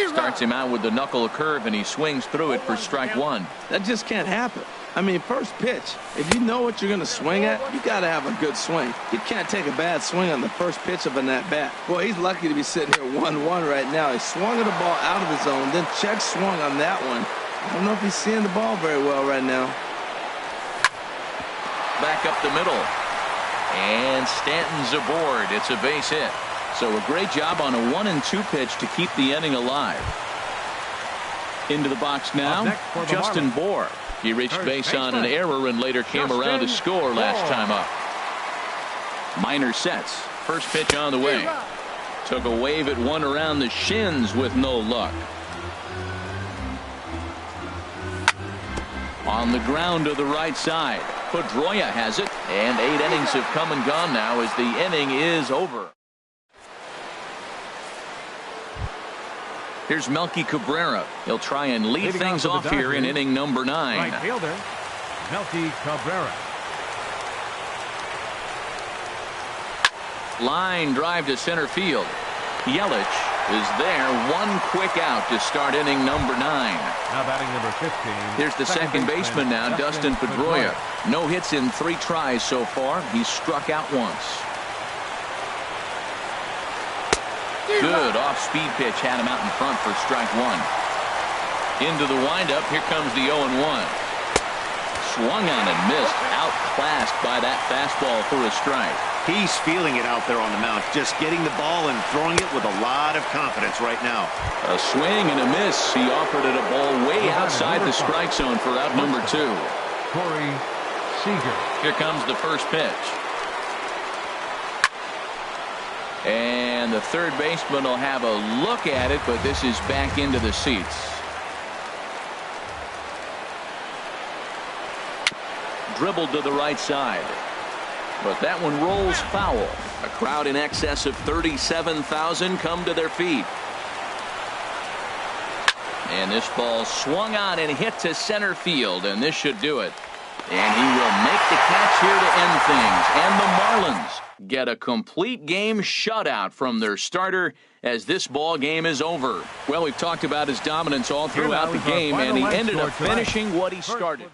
S1: Starts him out with the knuckle curve, and he swings through it for strike 1.
S2: That just can't happen. I mean, first pitch, if you know what you're going to swing at, you got to have a good swing. You can't take a bad swing on the first pitch of an at-bat. Boy, he's lucky to be sitting here 1-1 right now. He swung at the ball out of the zone, then check swung on that one. I don't know if he's seeing the ball very well right now.
S1: Back up the middle. And Stanton's aboard. It's a base hit. So a great job on a 1-2 pitch to keep the inning alive. Into the box now, Justin Bour. He reached base on an error and later came around to score last time up. Minor sets. First pitch on the way. Took a wave at one around the shins with no luck. On the ground to the right side. Pedroia has it. And 8 innings have come and gone now as the inning is over. Here's Melky Cabrera. He'll try and lead things off here in inning number 9.
S3: Right fielder, Melky Cabrera.
S1: Line drive to center field. Yelich is there. 1 quick out to start inning number 9.
S3: Now batting number 15.
S1: Here's the second baseman now, Dustin Pedroia. No hits in 3 tries so far. He's struck out once. Good off-speed pitch had him out in front for strike 1. Into the windup. Here comes the 0-1. Swung on and missed. Outclassed by that fastball for a strike.
S4: He's feeling it out there on the mound. Just getting the ball and throwing it with a lot of confidence right now.
S1: A swing and a miss. He offered it a ball way outside the strike zone for out number 2.
S3: Corey Seager.
S1: Here comes the first pitch. And the third baseman will have a look at it, but this is back into the seats. Dribbled to the right side. But that one rolls foul. A crowd in excess of 37,000 come to their feet. And this ball swung on and hit to center field, and this should do it. And he will make the catch here to end things. And the Marlins get a complete game shutout from their starter as this ball game is over. Well, we've talked about his dominance all throughout the game, and he ended up finishing what he started.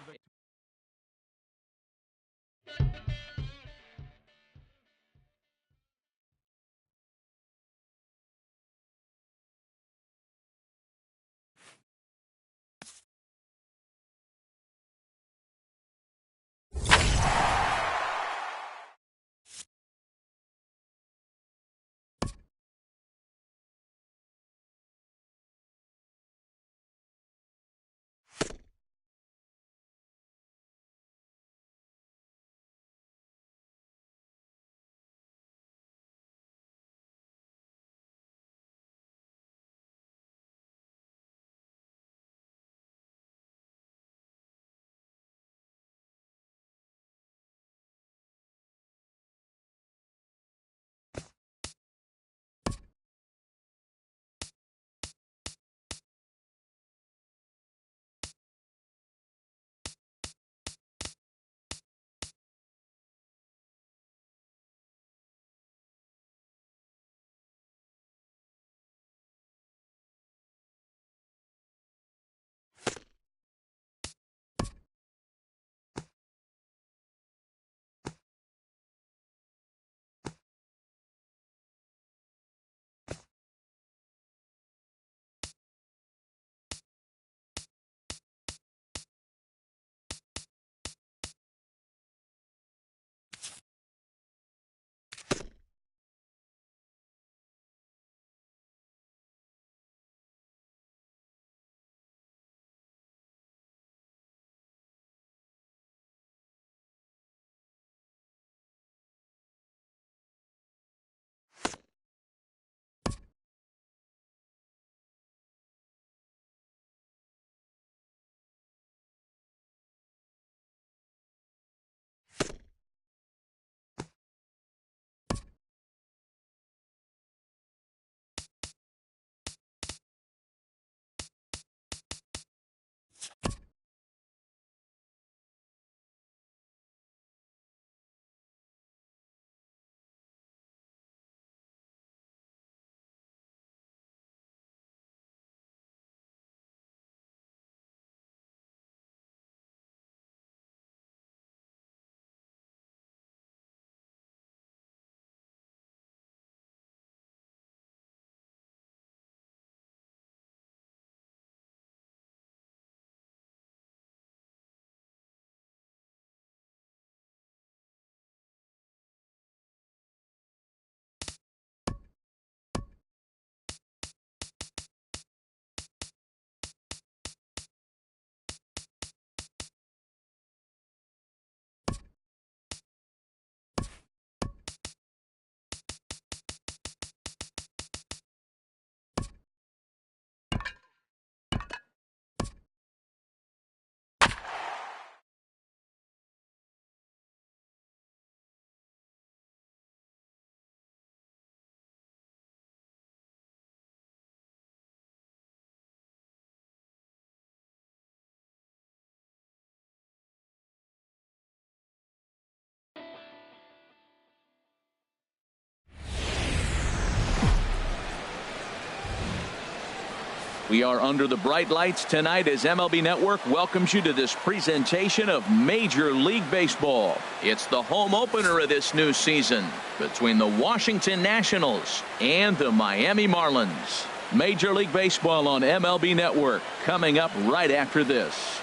S1: We are under the bright lights tonight as MLB Network welcomes you to this presentation of Major League Baseball. It's the home opener of this new season between the Washington Nationals and the Miami Marlins. Major League Baseball on MLB Network coming up right after this.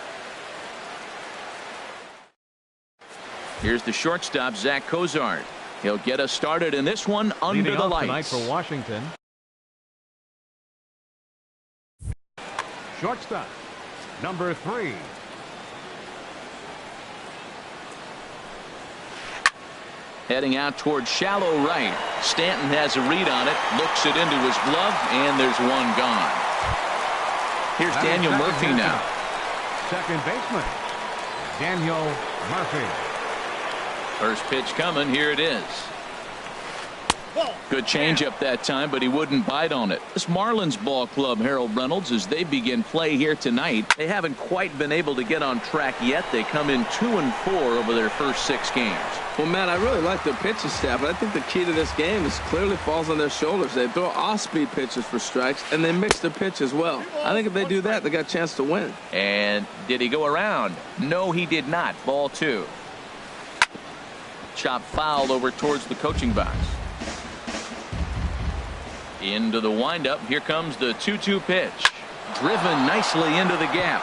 S1: Here's the shortstop, Zach Cozart. He'll get us started in this one under
S3: Leading
S1: the
S3: off
S1: lights.
S3: tonight for Washington. Shortstop, number 3.
S1: Heading out towards shallow right. Stanton has a read on it, looks it into his glove, and there's one gone. Here's Daniel Murphy now.
S3: Second baseman, Daniel Murphy.
S1: First pitch coming. Here it is. Good changeup that time, but he wouldn't bite on it. This Marlins ball club, Harold Reynolds, as they begin play here tonight, they haven't quite been able to get on track yet. They come in 2-4 over their first 6 games.
S2: Well, Matt, I really like their pitching staff, but I think the key to this game is clearly falls on their shoulders. They throw off-speed pitches for strikes, and they mix their pitch as well. I think if they do that, they got a chance to win.
S1: And did he go around? No, he did not. Ball 2. Chop foul over towards the coaching box. Into the windup. Here comes the 2-2 pitch. Driven nicely into the gap.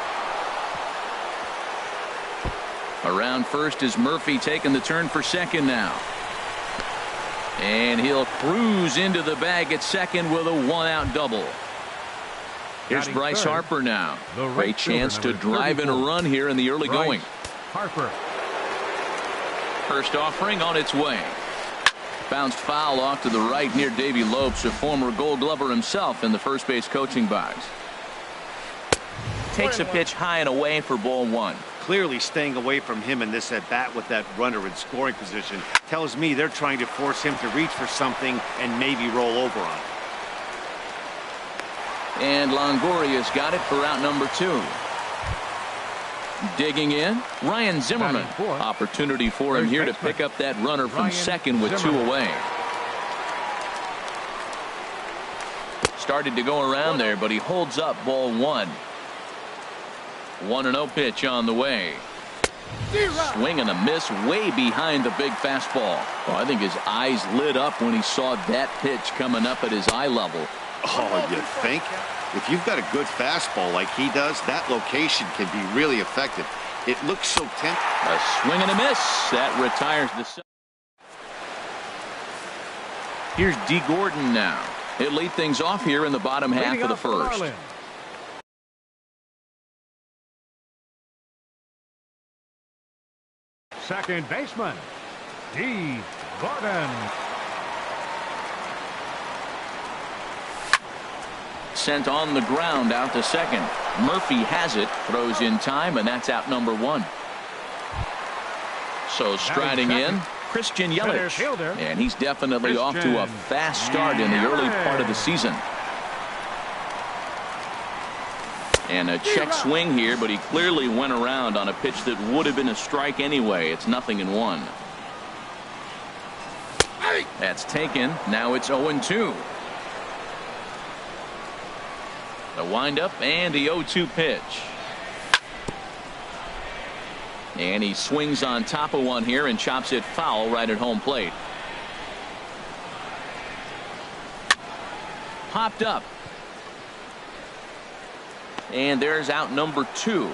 S1: Around first is Murphy taking the turn for second now. And he'll cruise into the bag at second with a 1-out double. Here's Bryce Harper now. Great chance to drive in a run here in the early going.
S3: Harper.
S1: First offering on its way. Bounced foul off to the right near Davey Lopes, a former Gold Glover himself in the first base coaching box. Takes a pitch high and away for ball 1.
S4: Clearly staying away from him in this at bat with that runner in scoring position tells me they're trying to force him to reach for something and maybe roll over on it.
S1: And Longoria's got it for out number 2. Digging in, Ryan Zimmerman. Opportunity for him here to pick up that runner from second with 2 away. Started to go around there, but he holds up ball 1. 1-0 pitch on the way. Swing and a miss way behind the big fastball. Well, I think his eyes lit up when he saw that pitch coming up at his eye level.
S4: Oh, you think? If you've got a good fastball like he does, that location can be really effective. It looks so tempting.
S1: A swing and a miss. That retires the. Here's D. Gordon now. He'll lead things off here in the bottom half of the first.
S3: Second baseman, D. Gordon.
S1: Sent on the ground out to second. Murphy has it, throws in time, and that's out number 1. So striding in, Christian Yelich, and he's definitely off to a fast start in the early part of the season. And a check swing here, but he clearly went around on a pitch that would have been a strike anyway. It's 0-1. That's taken. Now it's 0-2. The windup and the 0-2 pitch. And he swings on top of one here and chops it foul right at home plate. Popped up. And there's out number 2.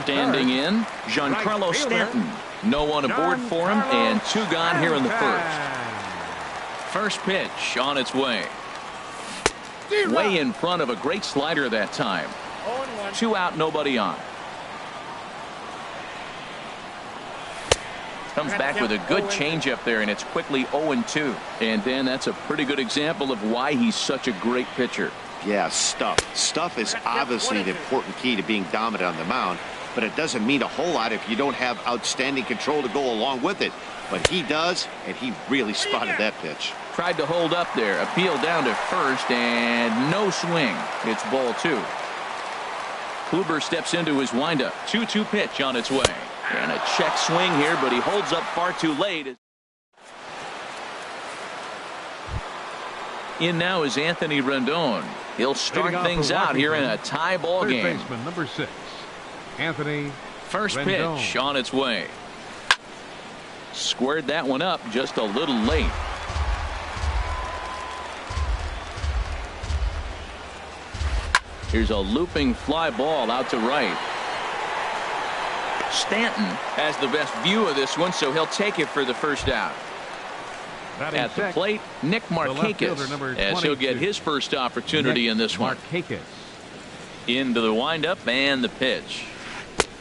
S1: Standing in, Giancarlo Stanton. No one aboard for him, and 2 gone here in the first. First pitch on its way. Way in front of a great slider that time. 2 out, nobody on. Comes back with a good changeup there, and it's quickly 0-2. And then that's a pretty good example of why he's such a great pitcher.
S4: Yeah, stuff. Stuff is obviously the important key to being dominant on the mound, but it doesn't mean a whole lot if you don't have outstanding control to go along with it. But he does, and he really spotted that pitch.
S1: Tried to hold up there. Appeal down to first, and no swing. It's ball 2. Kluber steps into his windup. 2-2 pitch on its way. And a check swing here, but he holds up far too late. In now is Anthony Rendon. He'll start things out here in a tie ball game.
S3: Baseman, number 6, Anthony
S1: First
S3: Rendon.
S1: pitch on its way. Squared that one up just a little late. Here's a looping fly ball out to right. Stanton has the best view of this one, so he'll take it for the first out. At the plate, Nick Markakis, as he'll get his first opportunity in this one. Into the windup and the pitch.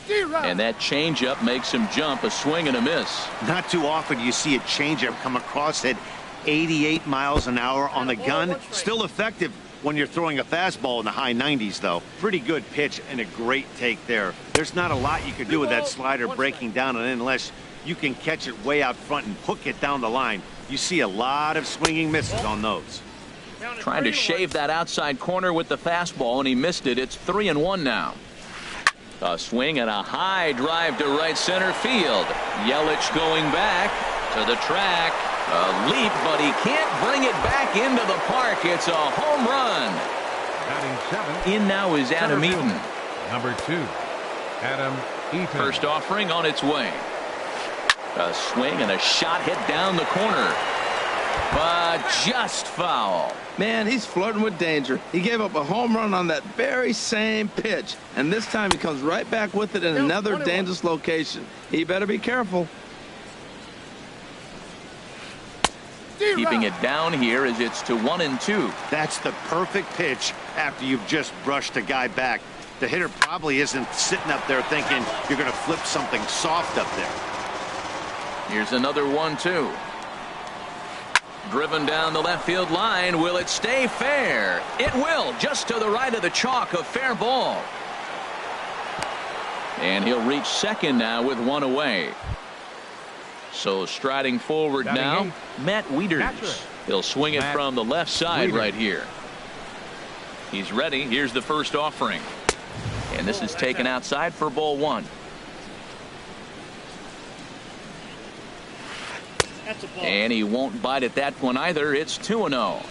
S1: And that changeup makes him jump. A swing and a miss.
S4: Not too often you see a changeup come across at 88 miles an hour on the gun. Still effective when you're throwing a fastball in the high 90s, though. Pretty good pitch and a great take there. There's not a lot you can do with that slider breaking down and in unless you can catch it way out front and hook it down the line. You see a lot of swinging misses on those.
S1: Trying to shave that outside corner with the fastball, and he missed it. It's 3-1 now. A swing and a high drive to right center field. Yelich going back to the track. A leap, but he can't bring it back into the park. It's a home run.
S3: Batting 7.
S1: In now is Adam Eaton.
S3: Number 2, Adam Eaton.
S1: First offering on its way. A swing and a shot hit down the corner. But just foul.
S2: Man, he's flirting with danger. He gave up a home run on that very same pitch. And this time he comes right back with it in another dangerous location. He better be careful.
S1: Keeping it down here as it's to 1-2.
S4: That's the perfect pitch after you've just brushed a guy back. The hitter probably isn't sitting up there thinking you're going to flip something soft up there.
S1: Here's another 1-2. Driven down the left field line. Will it stay fair? It will. Just to the right of the chalk. A fair ball. And he'll reach second now with one away. So striding forward now, Matt Wieters. He'll swing it from the left side right here. He's ready. Here's the first offering. And this is taken outside for ball 1. And he won't bite at that one either. It's 2-0.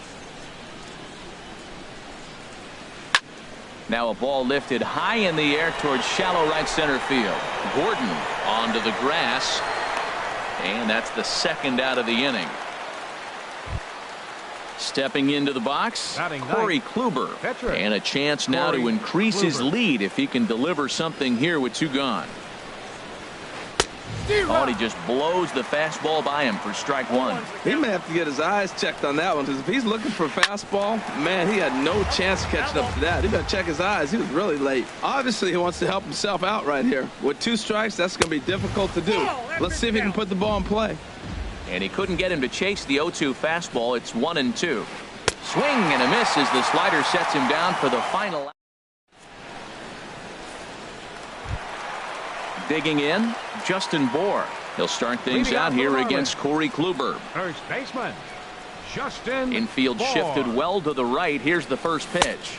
S1: Now a ball lifted high in the air towards shallow right center field. Gordon onto the grass. And that's the second out of the inning. Stepping into the box, Corey Kluber. And a chance now to increase his lead if he can deliver something here with 2 gone. Oh, and he just blows the fastball by him for strike 1.
S2: He may have to get his eyes checked on that one, because if he's looking for a fastball, man, he had no chance of catching up to that. He better check his eyes. He was really late. Obviously, he wants to help himself out right here. With 2 strikes, that's going to be difficult to do. Let's see if he can put the ball in play.
S1: And he couldn't get him to chase the 0-2 fastball. It's 1-2. Swing and a miss as the slider sets him down for the final. Digging in, Justin Bohr. He'll start things out here against Corey Kluber.
S3: First baseman, Justin
S1: Infield
S3: Bohr.
S1: shifted well to the right. Here's the first pitch.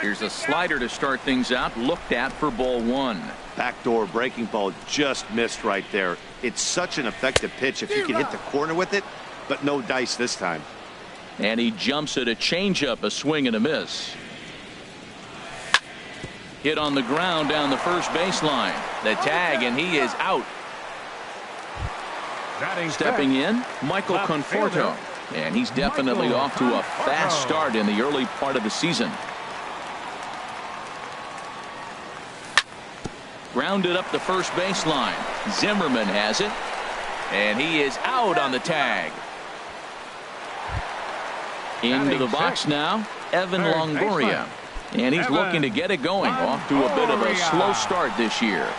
S1: Here's a slider to start things out. Looked at for ball 1.
S4: Backdoor breaking ball just missed right there. It's such an effective pitch if you can hit the corner with it, but no dice this time.
S1: And he jumps at a changeup, a swing and a miss. Hit on the ground down the first baseline. The tag, and he is out. Stepping in, Michael Conforto. And he's definitely off to a fast start in the early part of the season. Grounded up the first baseline. Zimmerman has it. And he is out on the tag. Into the box now, Evan Longoria. And he's looking to get it going. Off to a bit of a slow start this year.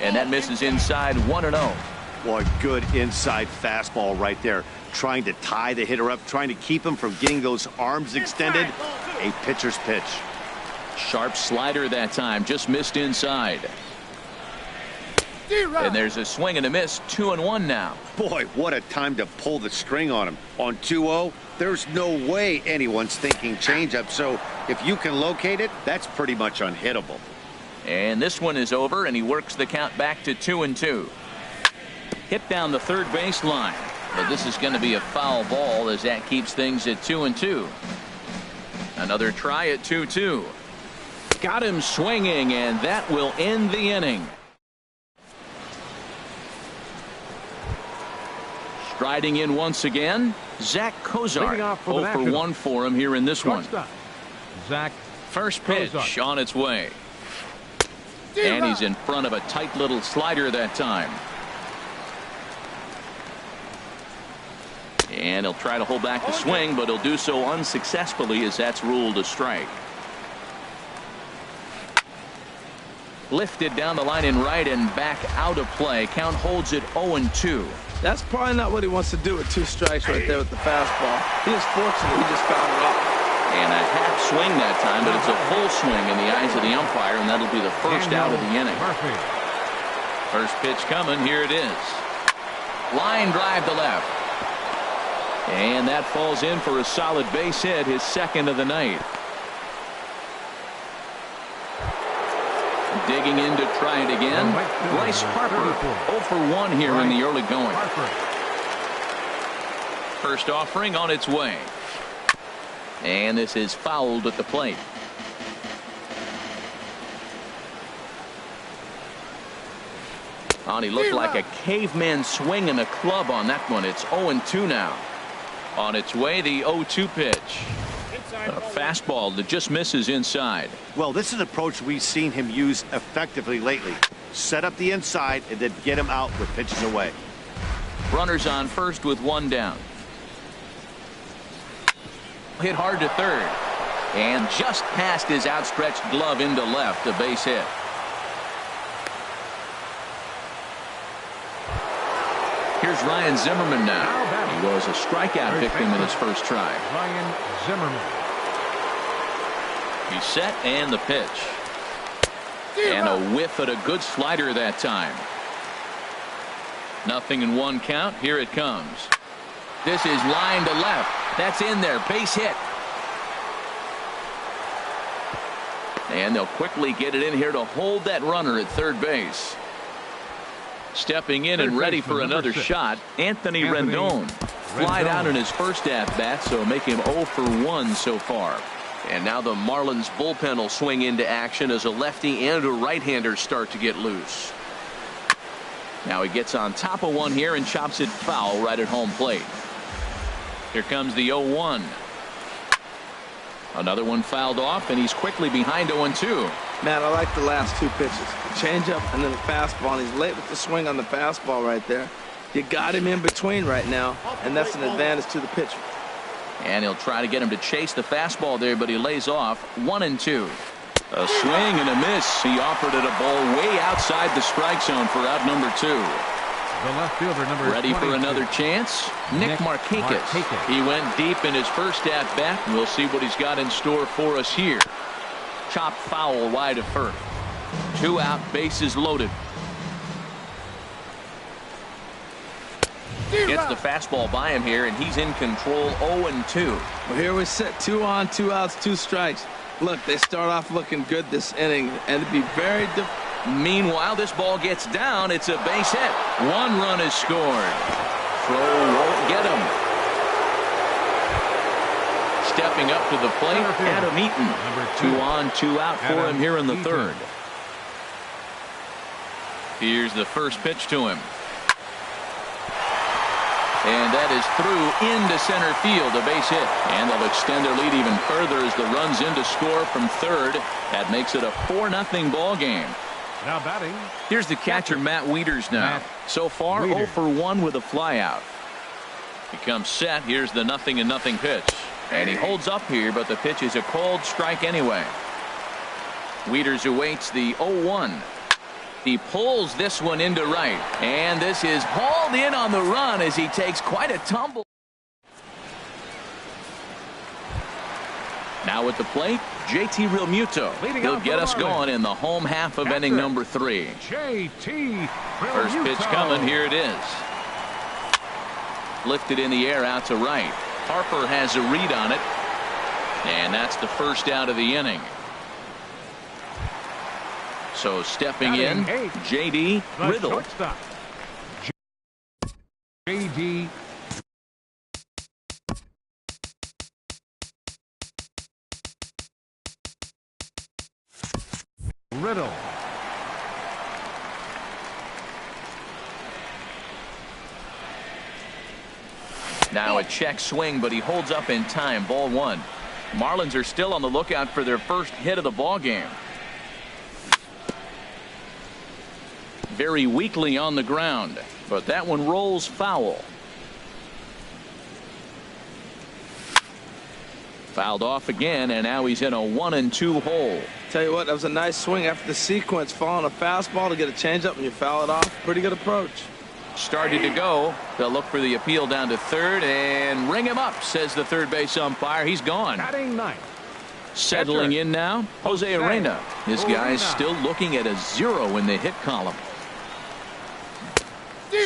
S1: And that misses inside 1-0.
S4: Boy, good inside fastball right there. Trying to tie the hitter up, trying to keep him from getting those arms extended. A pitcher's pitch.
S1: Sharp slider that time, just missed inside. And there's a swing and a miss. 2-1 now.
S4: Boy, what a time to pull the string on him. On 2-0, there's no way anyone's thinking changeup. So if you can locate it, that's pretty much unhittable.
S1: And this one is over, and he works the count back to 2-2. Hit down the third baseline. But this is going to be a foul ball as that keeps things at 2-2. Another try at 2-2. Got him swinging, and that will end the inning. Striding in once again, Zach Kozar. 0-for-1 for him here in this one.
S3: Zach.
S1: First pitch on its way. And he's in front of a tight little slider that time. And he'll try to hold back the swing, but he'll do so unsuccessfully as that's ruled a strike. Lifted down the line in right and back out of play. Count holds it 0-2.
S2: That's probably not what he wants to do with 2 strikes right there with the fastball. He is fortunate he just fouled it off.
S1: And a half swing that time, but it's a full swing in the eyes of the umpire, and that'll be the first out of the inning. First pitch coming. Here it is. Line drive to left. And that falls in for a solid base hit, his second of the night. Digging in to try it again. Bryce Harper, 0 for 1 here in the early going. First offering on its way. And this is fouled at the plate. He looked like a caveman swinging a club on that one. It's 0-2 now. On its way, the 0-2 pitch. A fastball that just misses inside.
S4: Well, this is an approach we've seen him use effectively lately. Set up the inside and then get him out with pitches away.
S1: Runners on first with 1 down. Hit hard to third. And just past his outstretched glove into left, a base hit. Here's Ryan Zimmerman now. He was a strikeout victim in his first try.
S3: Ryan Zimmerman.
S1: He's set and the pitch. And a whiff at a good slider that time. 0-1 count. Here it comes. This is line to left. That's in there. Base hit. And they'll quickly get it in here to hold that runner at third base. Stepping in and ready for another shot, Anthony Rendon. Flied out in his first at-bat, so make him 0 for 1 so far. And now the Marlins bullpen will swing into action as a lefty and a right-hander start to get loose. Now he gets on top of one here and chops it foul right at home plate. Here comes the 0-1. Another one fouled off, and he's quickly behind 0-2.
S2: Man, I like the last 2 pitches. The changeup and then the fastball. And he's late with the swing on the fastball right there. You got him in between right now, and that's an advantage to the pitcher.
S1: And he'll try to get him to chase the fastball there, but he lays off 1-2. A swing and a miss. He offered it a ball way outside the strike zone for out number 2.
S3: The left fielder, number
S1: Ready
S3: 22.
S1: for another chance? Nick Markakis. He went deep in his first at-bat. We'll see what he's got in store for us here. Chopped foul wide of first. 2 out, bases loaded. Gets the fastball by him here, and he's in control 0-2.
S2: Well, here we sit. 2 on, 2 outs, 2 strikes. Look, they start off looking good this inning, and it'd be very difficult.
S1: Meanwhile, this ball gets down. It's a base hit. 1 run is scored. Throw won't get him. Stepping up to the plate, Adam Eaton. 2 on, 2 out for him here in the third. Here's the first pitch to him. And that is through into center field, a base hit. And they'll extend their lead even further as the run's in to score from third. That makes it a 4-0 ball game.
S3: Now batting.
S1: Here's the catcher, Matt Wieters now. So far, 0 for 1 with a flyout. He comes set. Here's the 0-0 pitch. And he holds up here, but the pitch is a cold strike anyway. Wieters awaits the 0-1. He pulls this one into right. And this is hauled in on the run as he takes quite a tumble. Now at the plate, JT Realmuto. He'll get us going in the home half of inning number 3.
S3: JT
S1: First pitch coming. Here it is. Lifted in the air out to right. Harper has a read on it. And that's the first out of the inning. So stepping in, J.D. Riddle.
S3: J.D. Riddle.
S1: Now a check swing, but he holds up in time. Ball 1. Marlins are still on the lookout for their first hit of the ball game. Very weakly on the ground, but that one rolls foul. Fouled off again, and now he's in a 1-2 hole.
S2: Tell you what, that was a nice swing after the sequence. Following a fastball to get a changeup and you foul it off. Pretty good approach.
S1: Started to go. They'll look for the appeal down to third and ring him up, says the third base umpire. He's gone.
S3: Batting ninth.
S1: Settling in now, Jose Arena. This guy's still looking at a 0 in the hit column.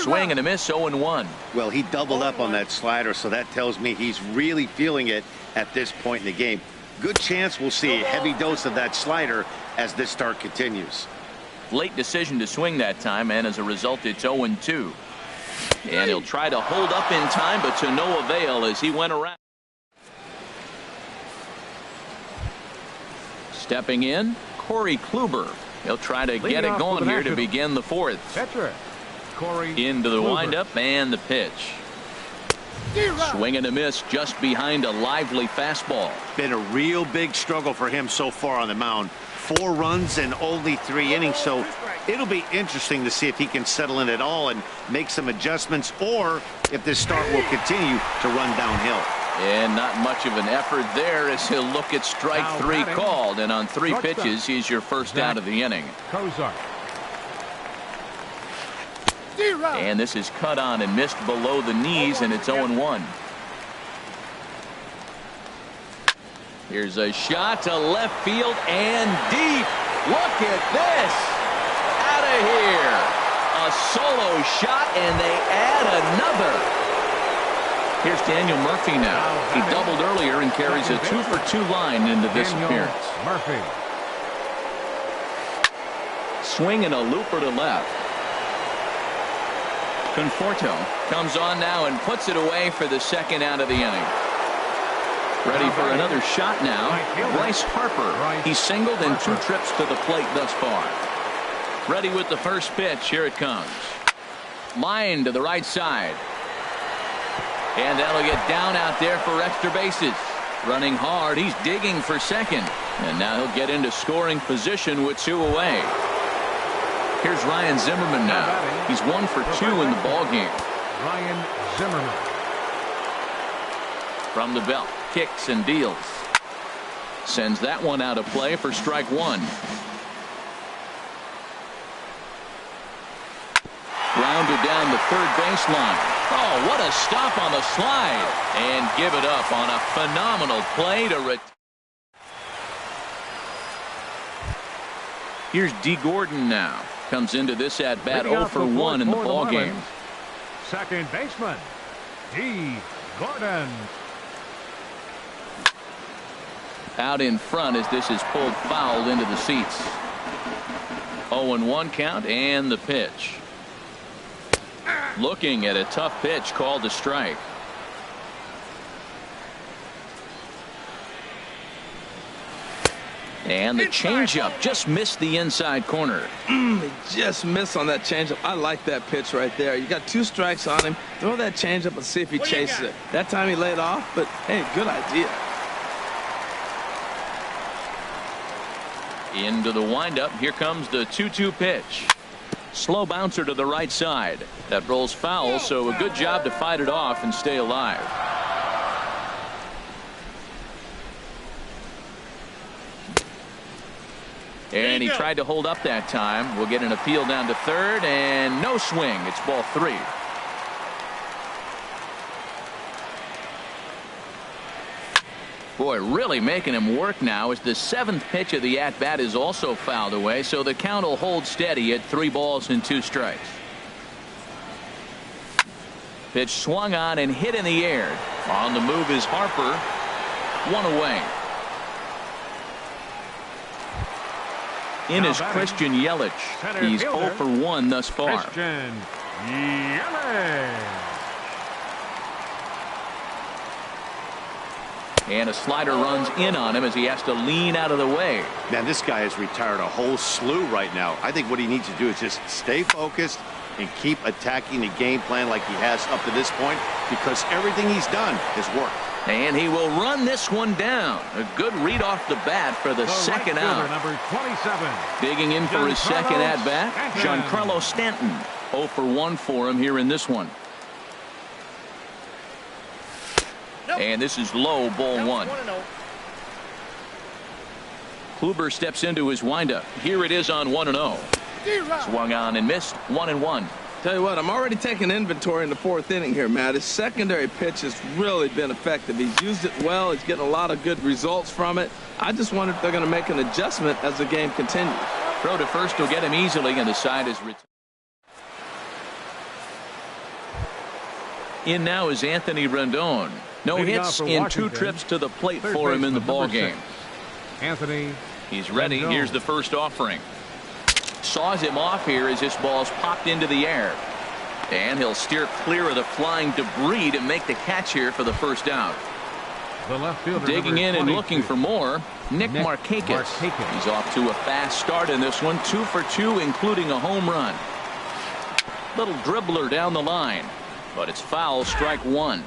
S1: Swing and a miss, 0-1.
S4: Well, he doubled up on that slider, so that tells me he's really feeling it at this point in the game. Good chance we'll see a heavy dose of that slider as this start continues.
S1: Late decision to swing that time, and as a result, it's 0-2. And he'll try to hold up in time, but to no avail as he went around. Stepping in, Corey Kluber. He'll try to get it going here to begin the fourth.
S3: Catcher, Corey
S1: Into the
S3: Kluber.
S1: windup and the pitch. Swing and a miss just behind a lively fastball.
S4: Been a real big struggle for him so far on the mound. 4 runs in only 3 innings, so it'll be interesting to see if he can settle in at all and make some adjustments, or if this start will continue to run downhill.
S1: And not much of an effort there as he'll look at strike
S3: Now
S1: 3
S3: batting.
S1: called, and on 3
S3: Shortstop.
S1: pitches he's your first out of the inning.
S3: Kozar.
S1: And this is cut on and missed below the knees, and it's 0-1. Here's a shot to left field and deep. Look at this. Out of here. A solo shot, and they add another. Here's Daniel Murphy now. He doubled earlier and carries a 2-for-2 line into this
S3: Daniel
S1: appearance.
S3: Murphy.
S1: Swing and a looper to left. Conforto comes on now and puts it away for the second out of the inning. Ready for another shot now. Bryce Harper. He's singled in 2 trips to the plate thus far. Ready with the first pitch. Here it comes. Line to the right side. And that'll get down out there for extra bases. Running hard. He's digging for second. And now he'll get into scoring position with 2 away. Here's Ryan Zimmerman now. He's 1 for 2 in the ballgame.
S3: Ryan Zimmerman.
S1: From the belt, kicks and deals. Sends that one out of play for strike 1. Grounded down the third baseline. Oh, what a stop on the slide. And give it up on a phenomenal play to Here's D. Gordon now. Comes into this at-bat 0 for 1 in the ballgame.
S3: Second baseman, D. Gordon.
S1: Out in front as this is pulled foul into the seats. 0-1 count and the pitch. Looking at a tough pitch called a strike. And the changeup just missed the inside corner.
S2: He just missed on that changeup. I like that pitch right there. You got 2 strikes on him. Throw that changeup and see if he chases it. That time he laid off, but hey, good idea.
S1: Into the windup. Here comes the 2-2 pitch. Slow bouncer to the right side. That rolls foul, so a good job to fight it off and stay alive. And he tried to hold up that time. We'll get an appeal down to third, and no swing. It's ball 3. Boy, really making him work now as the 7th pitch of the at-bat is also fouled away, so the count will hold steady at 3 balls and 2 strikes. Pitch swung on and hit in the air. On the move is Harper. 1 away. In is Christian Yelich. He's 0 for 1 thus far.
S3: Christian Yelich.
S1: And a slider runs in on him as he has to lean out of the way.
S4: Man, this guy has retired a whole slew right now. I think what he needs to do is just stay focused and keep attacking the game plan like he has up to this point, because everything he's done has worked.
S1: And he will run this one down. A good read off the bat for the second out.
S3: Number 27.
S1: Digging in for his second
S3: Giancarlo
S1: at-bat,
S3: Stanton.
S1: Giancarlo Stanton. 0 for 1 for him here in this one. And this is low, ball 1. Kluber steps into his windup. Here it is on 1-0. Swung on and missed. 1-1.
S2: Tell you what, I'm already taking inventory in the fourth inning here, Matt. His secondary pitch has really been effective. He's used it well. He's getting a lot of good results from it. I just wonder if they're going to make an adjustment as the game continues.
S1: Throw to first will get him easily, and the side is retired. In now is Anthony Rendon. No hits in 2 trips to the plate for him in the ball game.
S3: Anthony.
S1: He's ready. Here's the first offering. Saws him off here as this ball's popped into the air. And he'll steer clear of the flying debris to make the catch here for the first out.
S3: The left fielder,
S1: digging in and looking for more, Nick Markakis. He's off to a fast start in this one. 2 for 2, including a home run. Little dribbler down the line, but it's foul. Strike 1.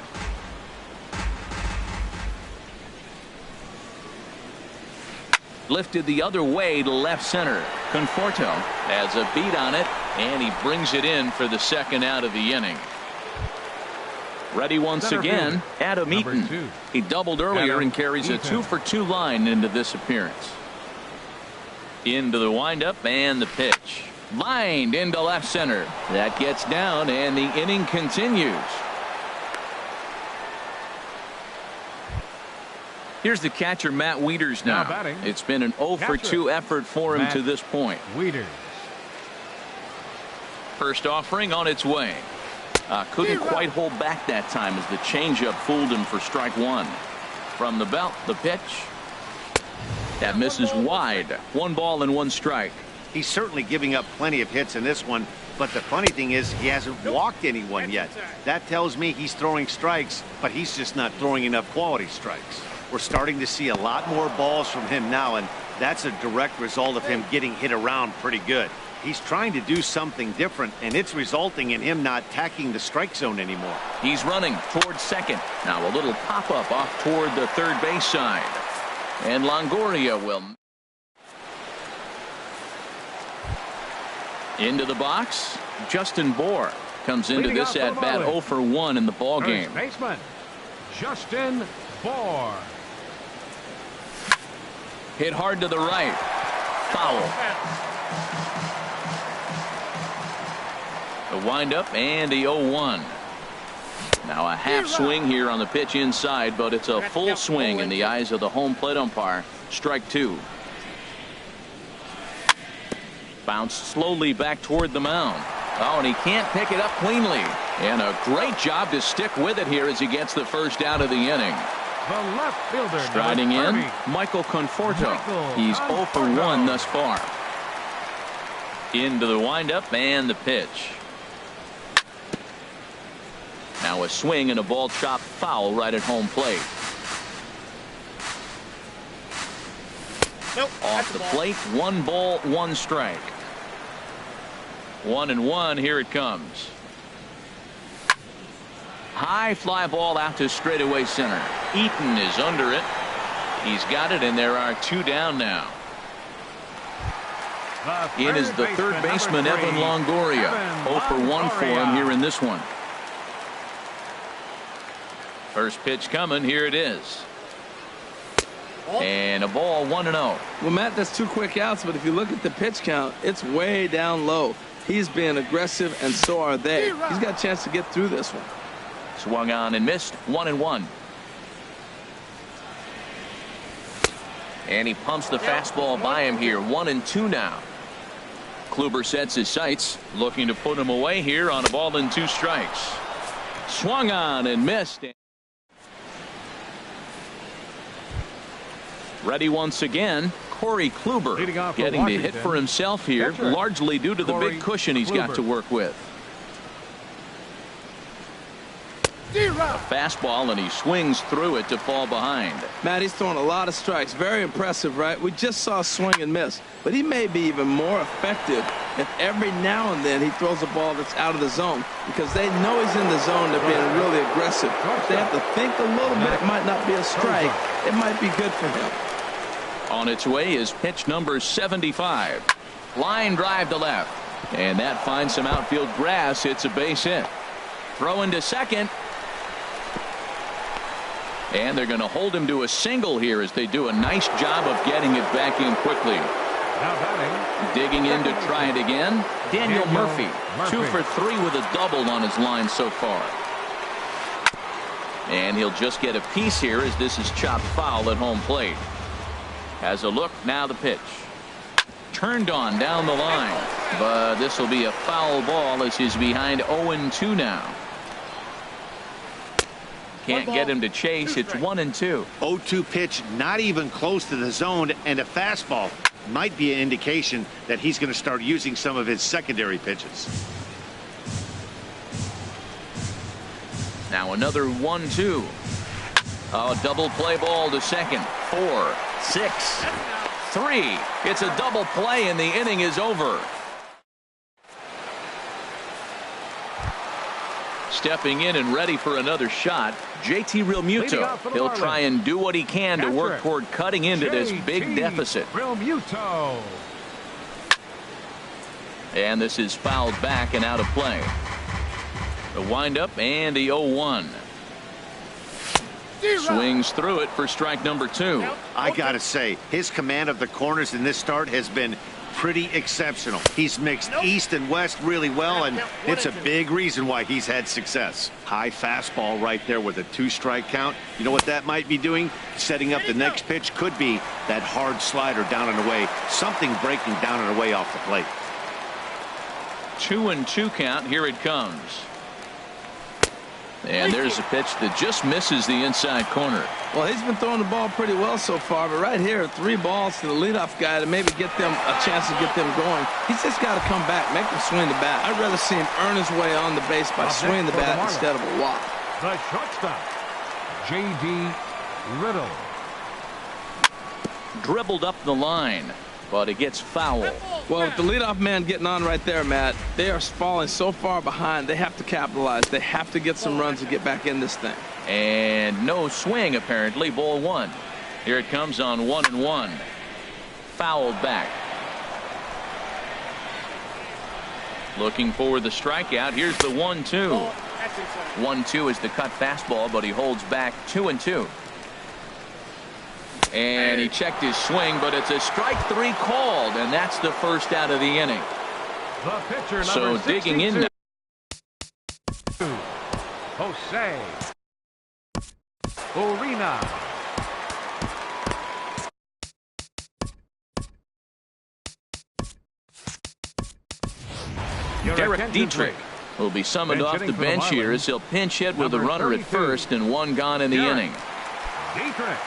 S1: Lifted the other way to left center. Conforto has a beat on it, and he brings it in for the second out of the inning. Ready once again, Adam Eaton. He doubled earlier and carries a 2 for 2 line into this appearance. Into the windup and the pitch. Lined into left center. That gets down, and the inning continues. Here's the catcher, Matt Wieters now. It's been an 0 for 2 effort for him to this point.
S3: Wieters.
S1: First offering on its way. Couldn't quite hold back that time as the changeup fooled him for strike 1. From the belt, the pitch. That misses wide. 1 ball and 1 strike.
S4: He's certainly giving up plenty of hits in this one, but the funny thing is he hasn't walked anyone yet. That tells me he's throwing strikes, but he's just not throwing enough quality strikes. We're starting to see a lot more balls from him now, and that's a direct result of him getting hit around pretty good. He's trying to do something different, and it's resulting in him not tacking the strike zone anymore.
S1: He's running towards second. Now a little pop-up off toward the third base side. And Longoria will. Into the box. Justin Bour comes into this at-bat 0 for 1 in the ball game.
S3: Baseman Justin Bour.
S1: Hit hard to the right. Foul. The windup and the 0-1. Now a half swing here on the pitch inside, but it's a full swing in the eyes of the home plate umpire. Strike 2. Bounced slowly back toward the mound. Oh, and he can't pick it up cleanly. And a great job to stick with it here as he gets the first out of the inning.
S3: The left fielder
S1: striding in, Michael Conforto. He's 0 for 1 thus far. Into the windup and the pitch. Now a swing and a ball chopped foul right at home plate.
S5: Nope,
S1: off the plate. 1 ball, 1 strike. 1-1. Here it comes. High fly ball out to straightaway center. Eaton is under it. He's got it, and there are 2 down now. In is the third baseman, Evan Longoria. 0 for 1 for him here in this one. First pitch coming. Here it is. And a ball, 1-0.
S2: Well, Matt, that's 2 quick outs, but if you look at the pitch count, it's way down low. He's being aggressive, and so are they. He's got a chance to get through this one.
S1: Swung on and missed. 1-1. And he pumps the fastball by him here. 1-2 now. Kluber sets his sights, looking to put him away here on a ball and 2 strikes. Swung on and missed. Ready once again. Corey Kluber getting the hit for himself here, largely due to the big cushion he's got to work with. A fastball, and he swings through it to fall behind.
S2: Matt, he's throwing a lot of strikes. Very impressive, right? We just saw a swing and miss, but he may be even more effective if every now and then he throws a ball that's out of the zone, because they know he's in the zone. They're being really aggressive. If they have to think a little bit, it might not be a strike. It might be good for him.
S1: On its way is pitch number 75. Line drive to left, and that finds some outfield grass. It's a base hit. Throw into second. And they're going to hold him to a single here as they do a nice job of getting it back in quickly.
S3: Now batting.
S1: Digging in to try it again. Daniel Murphy. 2 for 3 with a double on his line so far. And he'll just get a piece here as this is chopped foul at home plate. Has a look. Now the pitch. Turned on down the line. But this will be a foul ball as he's behind 0-2 now. Can't get him to chase. It's 1-2.
S4: 0-2 pitch, not even close to the zone, and a fastball might be an indication that he's going to start using some of his secondary pitches.
S1: Now another 1-2. A double play ball to second. 4, 6, 3. It's a double play and the inning is over. Stepping in and ready for another shot, JT Realmuto. He'll try and do what he can to work toward cutting into this big deficit.
S3: Realmuto.
S1: And this is fouled back and out of play. The windup and the 0-1. Swings through it for strike number 2.
S4: I gotta say, his command of the corners in this start has been pretty exceptional. He's mixed east and west really well, and it's a big reason why he's had success. High fastball right there with a 2-strike count. You know what that might be doing? Setting up the next pitch could be that hard slider down and away. Something breaking down and away off the plate.
S1: 2-2 count. Here it comes. And there's a pitch that just misses the inside corner.
S2: Well, he's been throwing the ball pretty well so far, but right here, 3 balls to the leadoff guy to maybe get them a chance to get them going. He's just got to come back, make him swing the bat. I'd rather see him earn his way on the base by swinging the bat instead of a walk.
S3: The shortstop, J.D. Riddle.
S1: Dribbled up the line, but it gets foul.
S2: Well, with the leadoff man getting on right there, Matt, they are falling so far behind. They have to capitalize. They have to get some runs to get back in this thing.
S1: And no swing, apparently. Ball 1. Here it comes on 1-1. Fouled back. Looking for the strikeout. Here's the 1-2. 1-2 is the cut fastball, but he holds back 2-2. And he checked his swing, but it's a strike 3 called, and that's the first out of the inning.
S3: The pitcher,
S1: so digging in now.
S3: Jose Urena.
S1: Derek Dietrich will be summoned off the bench here as he'll pinch hit with a runner at first and 1 gone in the inning.
S3: Dietrich.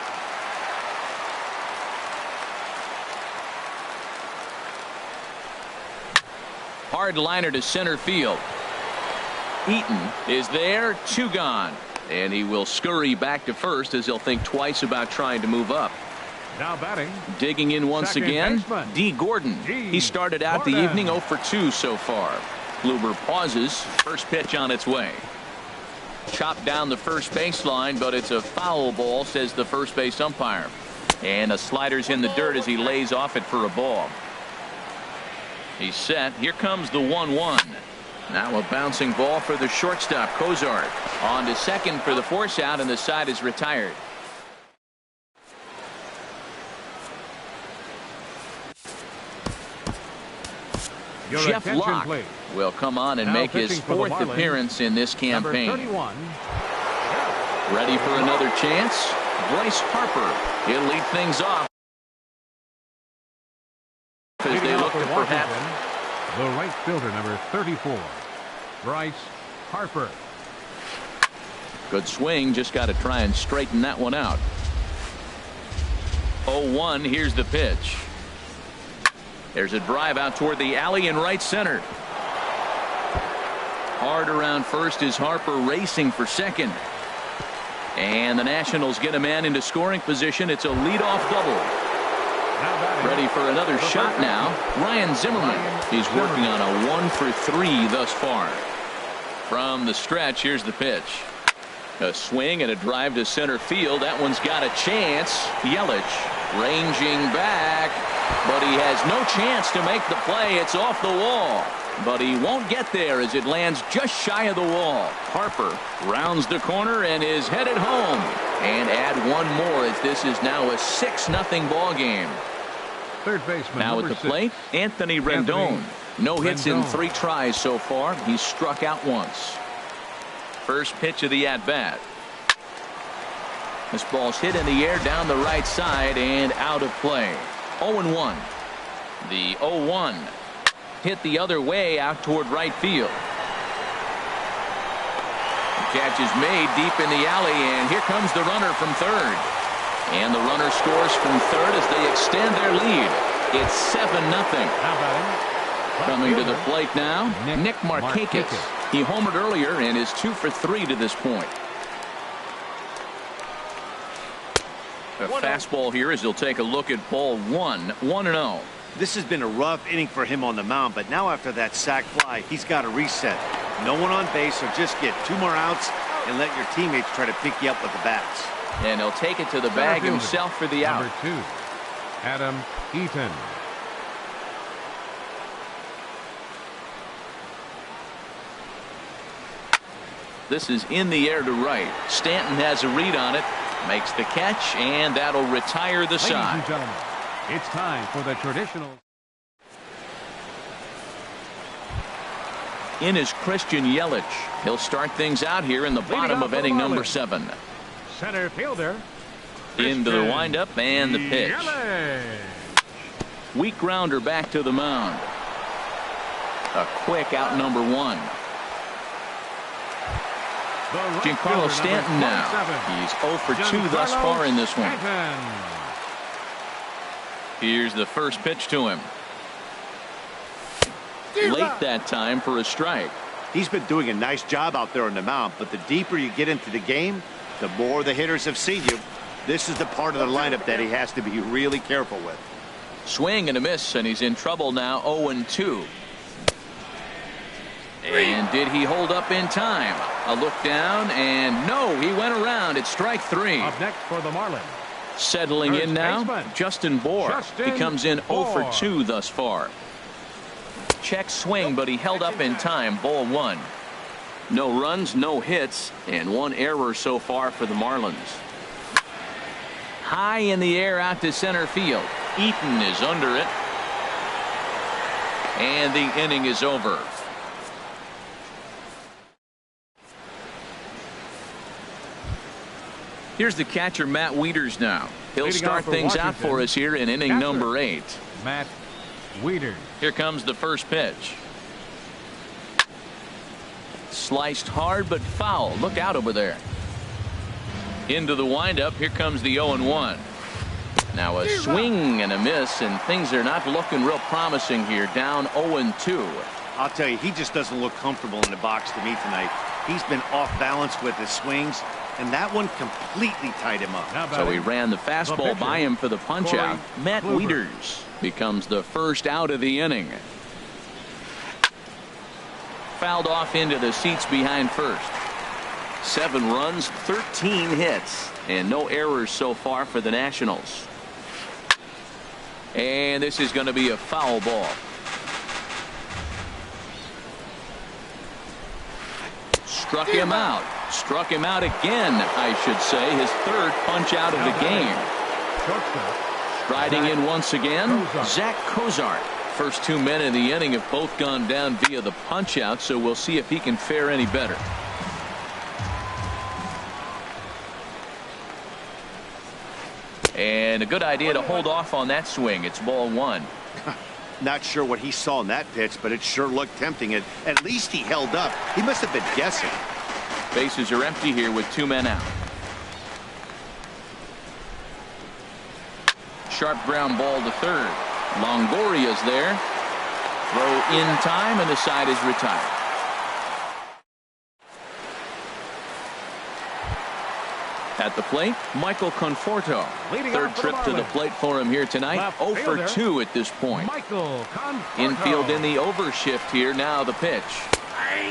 S1: Hard liner to center field. Eaton is there, 2 gone. And he will scurry back to first as he'll think twice about trying to move up.
S3: Now batting.
S1: Digging in once again, D. Gordon. He started out the evening 0 for 2 so far. Kluber pauses. First pitch on its way. Chopped down the first baseline, but it's a foul ball, says the first base umpire. And a slider's in the dirt as he lays off it for a ball. He's set. Here comes the 1-1. Now a bouncing ball for the shortstop, Kozart. On to second for the force out, and the side is retired. Jeff Locke will come on and make his 4th appearance in this campaign. Ready for another chance? Bryce Harper. He'll lead things off as they look to perhaps.
S3: The right fielder, number 34, Bryce Harper.
S1: Good swing, just got to try and straighten that one out. 0-1, here's the pitch. There's a drive out toward the alley in right center. Hard around first is Harper racing for second. And the Nationals get a man into scoring position. It's a leadoff double. Ready for another shot now. Ryan Zimmerman. He's working on a 1 for 3 thus far. From the stretch, here's the pitch. A swing and a drive to center field. That one's got a chance. Yelich ranging back. But he has no chance to make the play. It's off the wall. But he won't get there as it lands just shy of the wall. Harper rounds the corner and is headed home. And add one more as this is now a 6-0 ball game.
S3: Third baseman
S1: Now at the plate, Anthony Rendon. No hits in 3 tries so far. He's struck out once. First pitch of the at-bat. This ball's hit in the air down the right side and out of play. 0-1. The 0-1 hit the other way out toward right field. The catch is made deep in the alley, and here comes the runner from third. And the runner scores from third as they extend their lead. It's 7-0. Coming to the plate now, Nick Markakis. He homered earlier and is 2 for 3 to this point. A fastball here as he'll take a look at ball 1. 1-0.
S4: This has been a rough inning for him on the mound, but now after that sac fly, he's got to reset. No one on base, so just get 2 more outs and let your teammates try to pick you up with the bats.
S1: And he'll take it to the bag himself for the out.
S3: Number 2, Adam Eaton.
S1: This is in the air to right. Stanton has a read on it, makes the catch, and that'll retire the side.
S3: Ladies and gentlemen, it's time for the traditional.
S1: In is Christian Yelich. He'll start things out here in the bottom of inning number 7.
S3: Center fielder.
S1: Into the windup and the pitch.
S3: Yelich.
S1: Weak grounder back to the mound. A quick out number 1. Giancarlo Stanton now. He's 0 for 2 thus far in this one. Here's the first pitch to him. Late that time for a strike.
S4: He's been doing a nice job out there on the mound, but the deeper you get into the game, the more the hitters have seen you. This is the part of the lineup that he has to be really careful with.
S1: Swing and a miss, and he's in trouble now. 0-2. And did he hold up in time? A look down, and no, he went around. It's strike 3.
S3: Up next for the Marlins.
S1: Settling in now, Justin Bour. He comes in 0 for 2 thus far. Check swing, but he held up in time. Ball 1. No runs, no hits, and 1 error so far for the Marlins. High in the air out to center field. Eaton is under it. And the inning is over. Here's the catcher, Matt Wieters now. He'll start things out for us here in inning number 8.
S3: Matt Wieters.
S1: Here comes the first pitch. Sliced hard but foul. Look out over there. Into the windup. Here comes the 0-1. Now a swing and a miss, and things are not looking real promising here. Down 0-2.
S4: I'll tell you, he just doesn't look comfortable in the box to me tonight. He's been off balance with his swings, and that one completely tied him up.
S1: So he ran the fastball by him for the punch out. Matt Wieters becomes the first out of the inning. Fouled off into the seats behind first. 7 runs, 13 hits, and no errors so far for the Nationals. And this is going to be a foul ball. Struck him out. Struck him out again, I should say. His 3rd punch out of the game. Striding in once again, Zach Cozart. First 2 men in the inning have both gone down via the punch out, so we'll see if he can fare any better. And a good idea to hold off on that swing. It's ball 1.
S4: Not sure what he saw in that pitch, but it sure looked tempting. At least he held up. He must have been guessing.
S1: Bases are empty here with 2 men out. Sharp ground ball to third. Longoria's there. Throw in time, and the side is retired. At the plate, Michael Conforto. 3rd trip to the plate for him here tonight. 0 for 2 at this point. Infield in the overshift here. Now the pitch.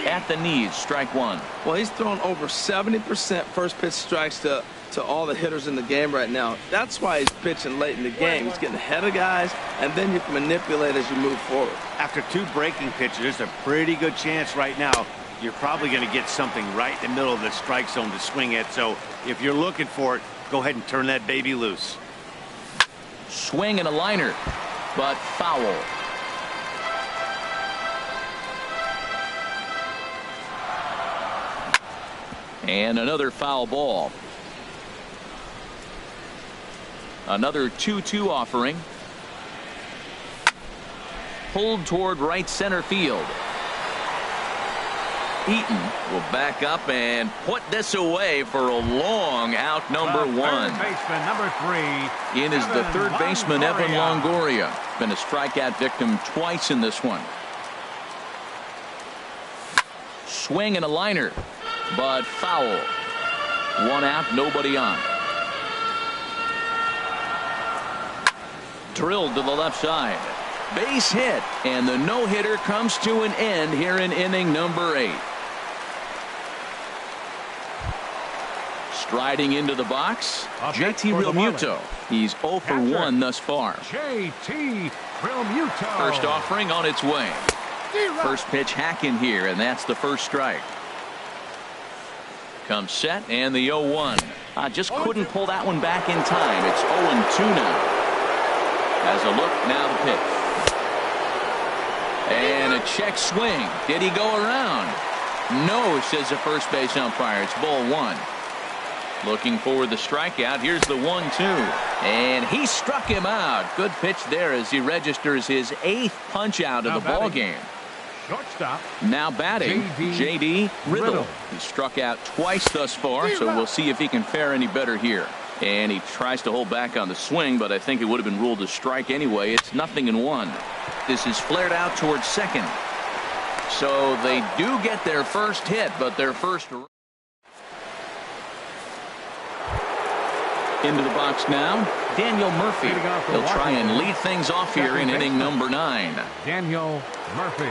S1: At the knees, strike 1.
S2: Well, he's thrown over 70% first pitch strikes to to all the hitters in the game right now. That's why he's pitching late in the game. He's getting ahead of guys, and then you can manipulate as you move forward.
S4: After 2 breaking pitches, there's a pretty good chance right now you're probably going to get something right in the middle of the strike zone to swing at. So if you're looking for it, go ahead and turn that baby loose.
S1: Swing and a liner, but foul. And another foul ball. Another 2-2 offering. Pulled toward right center field. Eaton will back up and put this away for a long out, number 1.
S3: Third baseman, number 3.
S1: In is the third baseman, Evan Longoria. Been a strikeout victim twice in this one. Swing and a liner, but foul. 1 out, nobody on. Drilled to the left side. Base hit, and the no-hitter comes to an end here in inning number 8. Striding into the box, JT Realmuto. He's 0 for 1 thus far.
S3: JT Realmuto.
S1: First offering on its way. First pitch hack in here, and that's the first strike. Comes set, and the 0-1. Just couldn't pull that one back in time. It's 0-2 now. As a look, now the pitch. And a check swing. Did he go around? No, says the first base umpire. It's ball 1. Looking for the strikeout. Here's the 1-2. And he struck him out. Good pitch there as he registers his 8th punch out of the ball game.
S3: Shortstop.
S1: Now batting, J.D. Riddle. He struck out twice thus far, so we'll see if he can fare any better here. And he tries to hold back on the swing, but I think it would have been ruled a strike anyway. It's 0-1. This is flared out towards second. So they do get their first hit, but their first... Into the box now, Daniel Murphy. He'll try and lead things off here in inning number 9.
S3: Daniel Murphy.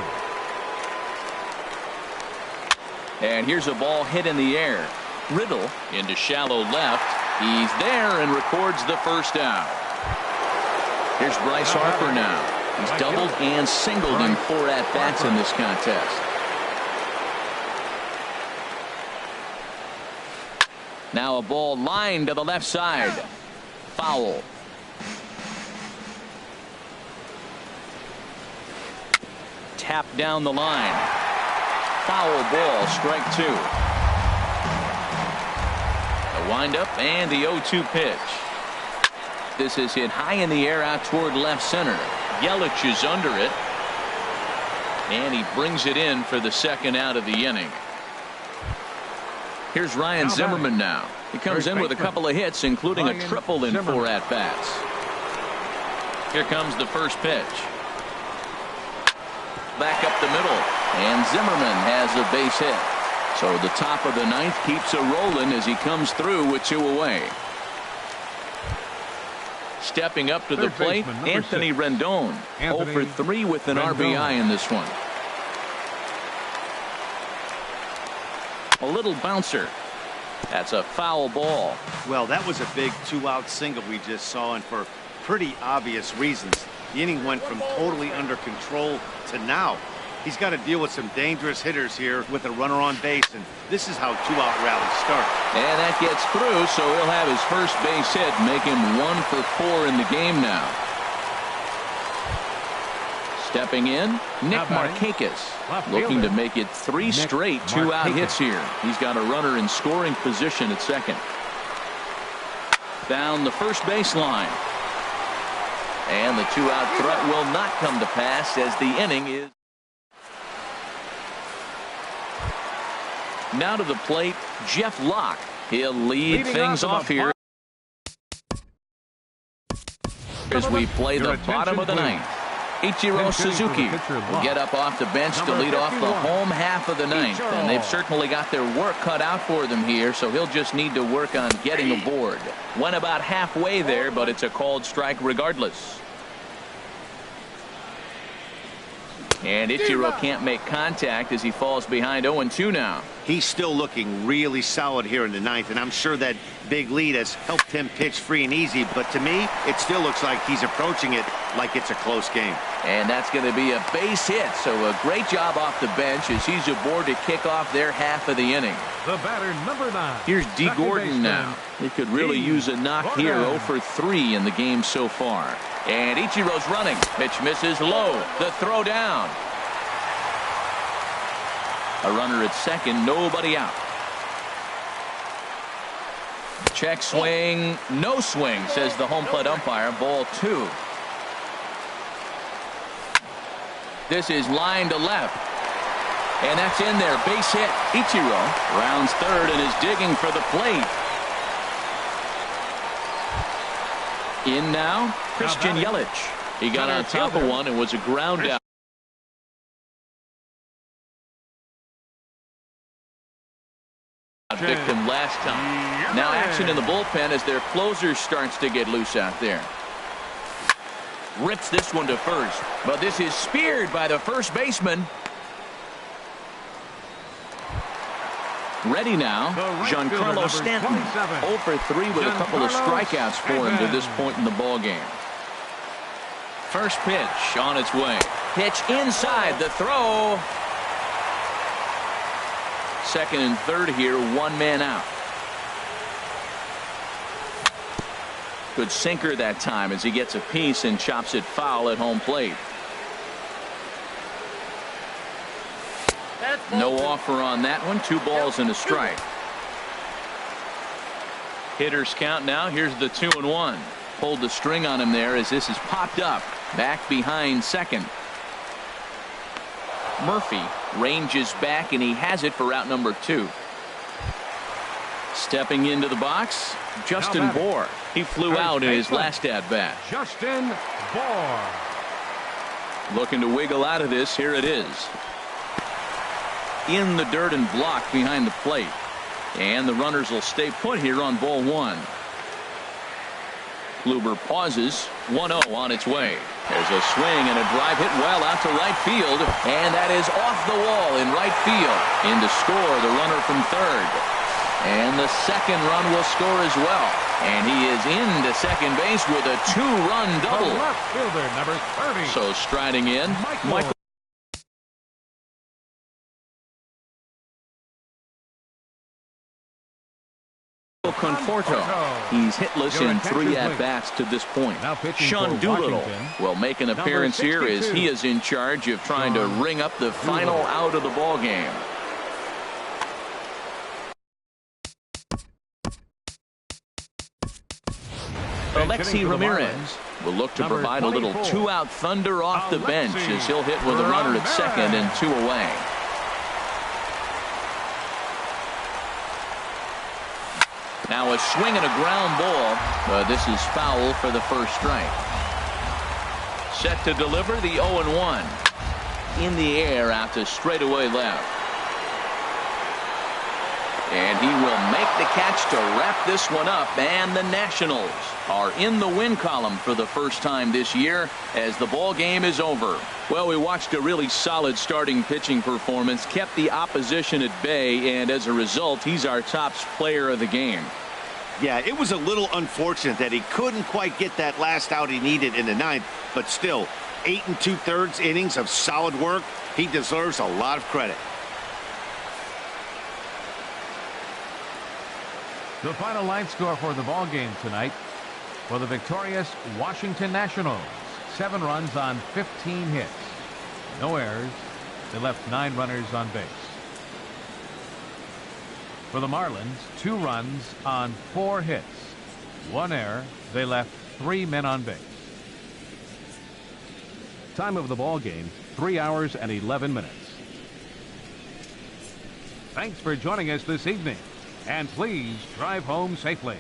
S1: And here's a ball hit in the air. Riddle into shallow left. He's there and records the first out. Here's Bryce Harper now. He's doubled and singled in 4 at-bats in this contest. Now a ball lined to the left side. Foul. Tapped down the line. Foul ball, strike 2. The windup and the 0-2 pitch. This is hit high in the air out toward left center. Yelich is under it. And he brings it in for the second out of the inning. Here's Ryan Zimmerman now. He comes in with a couple of hits, including a triple in 4 at-bats. Here comes the first pitch. Back up the middle. And Zimmerman has a base hit. So the top of the 9th keeps it rolling as he comes through with 2 away. Stepping up to the plate, Anthony Rendon. 0 for 3 with an RBI in this one. A little bouncer. That's a foul ball.
S4: Well, that was a big 2-out single we just saw, and for pretty obvious reasons. The inning went from totally under control to now. He's got to deal with some dangerous hitters here with a runner on base, and this is how 2-out rallies start.
S1: And that gets through, so he'll have his first base hit, make him 1 for 4 in the game now. Stepping in, Nick Markakis, looking to make it 3 straight 2-out hits here. He's got a runner in scoring position at second. Down the first baseline. And the 2-out threat will not come to pass as the inning is. Now to the plate, Jeff Locke. He'll lead things off here as we play the bottom of the 9th. Ichiro Suzuki will get up off the bench to lead off the home half of the 9th. And they've certainly got their work cut out for them here, so he'll just need to work on getting aboard. Went about halfway there, but it's a called strike regardless. And Ichiro can't make contact as he falls behind 0-2 now.
S4: He's still looking really solid here in the ninth, and I'm sure that big lead has helped him pitch free and easy, but to me, it still looks like he's approaching it like it's a close game.
S1: And that's going to be a base hit, so a great job off the bench as he's aboard to kick off their half of the inning.
S3: The batter, number 9.
S1: Here's D.
S3: Second
S1: Gordon
S3: baseman,
S1: now. He could really use a knock here. 0 for 3 in the game so far. And Ichiro's running. Pitch misses low. The throw down. A runner at second, nobody out. Check swing, no swing, says the home plate umpire. Ball 2. This is line to left. And that's in there. Base hit. Ichiro rounds third and is digging for the plate. In now, Christian Yelich. He got on top of one and was a ground out. Victim last time. Now action in the bullpen as their closer starts to get loose out there. Rips this one to first, but this is speared by the first baseman. Ready now, Giancarlo Stanton. 0 for 3 with a couple of strikeouts for him to this point in the ball game. First pitch on its way. Pitch inside, the throw. Second and third here, one man out. Good sinker that time as he gets a piece and chops it foul at home plate. No offer on that one. 2 balls and a strike. Hitters count now. Here's the 2-1. Pulled the string on him there as this is popped up. Back behind second. Murphy ranges back and he has it for out number 2. Stepping into the box, Justin Bour. He flew out in his last at bat.
S3: Justin Bour.
S1: Looking to wiggle out of this. Here it is. In the dirt and blocked behind the plate. And the runners will stay put here on ball 1. Kluber pauses. 1-0 on its way. There's a swing and a drive hit well out to right field. And that is off the wall in right field. In to score the runner from third. And the second run will score as well. And he is into second base with a 2-run double.
S3: The left fielder, number 30.
S1: So striding in, Michael Conforto. He's hitless in 3 at-bats to this point. Sean Doolittle will make an appearance here as he is in charge of trying to ring up the final out of the ball game. Alexi Ramirez will look to provide a little 2-out thunder off the bench as he'll hit with a runner at second and 2 away. Now a swing and a ground ball. This is foul for the first strike. Set to deliver the 0-1. In the air out to straightaway left. And he will make the catch to wrap this one up. And the Nationals are in the win column for the first time this year as the ball game is over. Well, we watched a really solid starting pitching performance, kept the opposition at bay, and as a result, he's our top player of the game.
S4: Yeah, it was a little unfortunate that he couldn't quite get that last out he needed in the ninth, but still, 8 2/3 innings of solid work. He deserves a lot of credit.
S3: The final line score for the ball game tonight for the victorious Washington Nationals. 7 runs on 15 hits. No errors. They left 9 runners on base. For the Marlins, 2 runs on 4 hits. 1 error. They left 3 men on base. Time of the ball game, 3 hours and 11 minutes. Thanks for joining us this evening. And please drive home safely.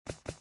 S3: 1.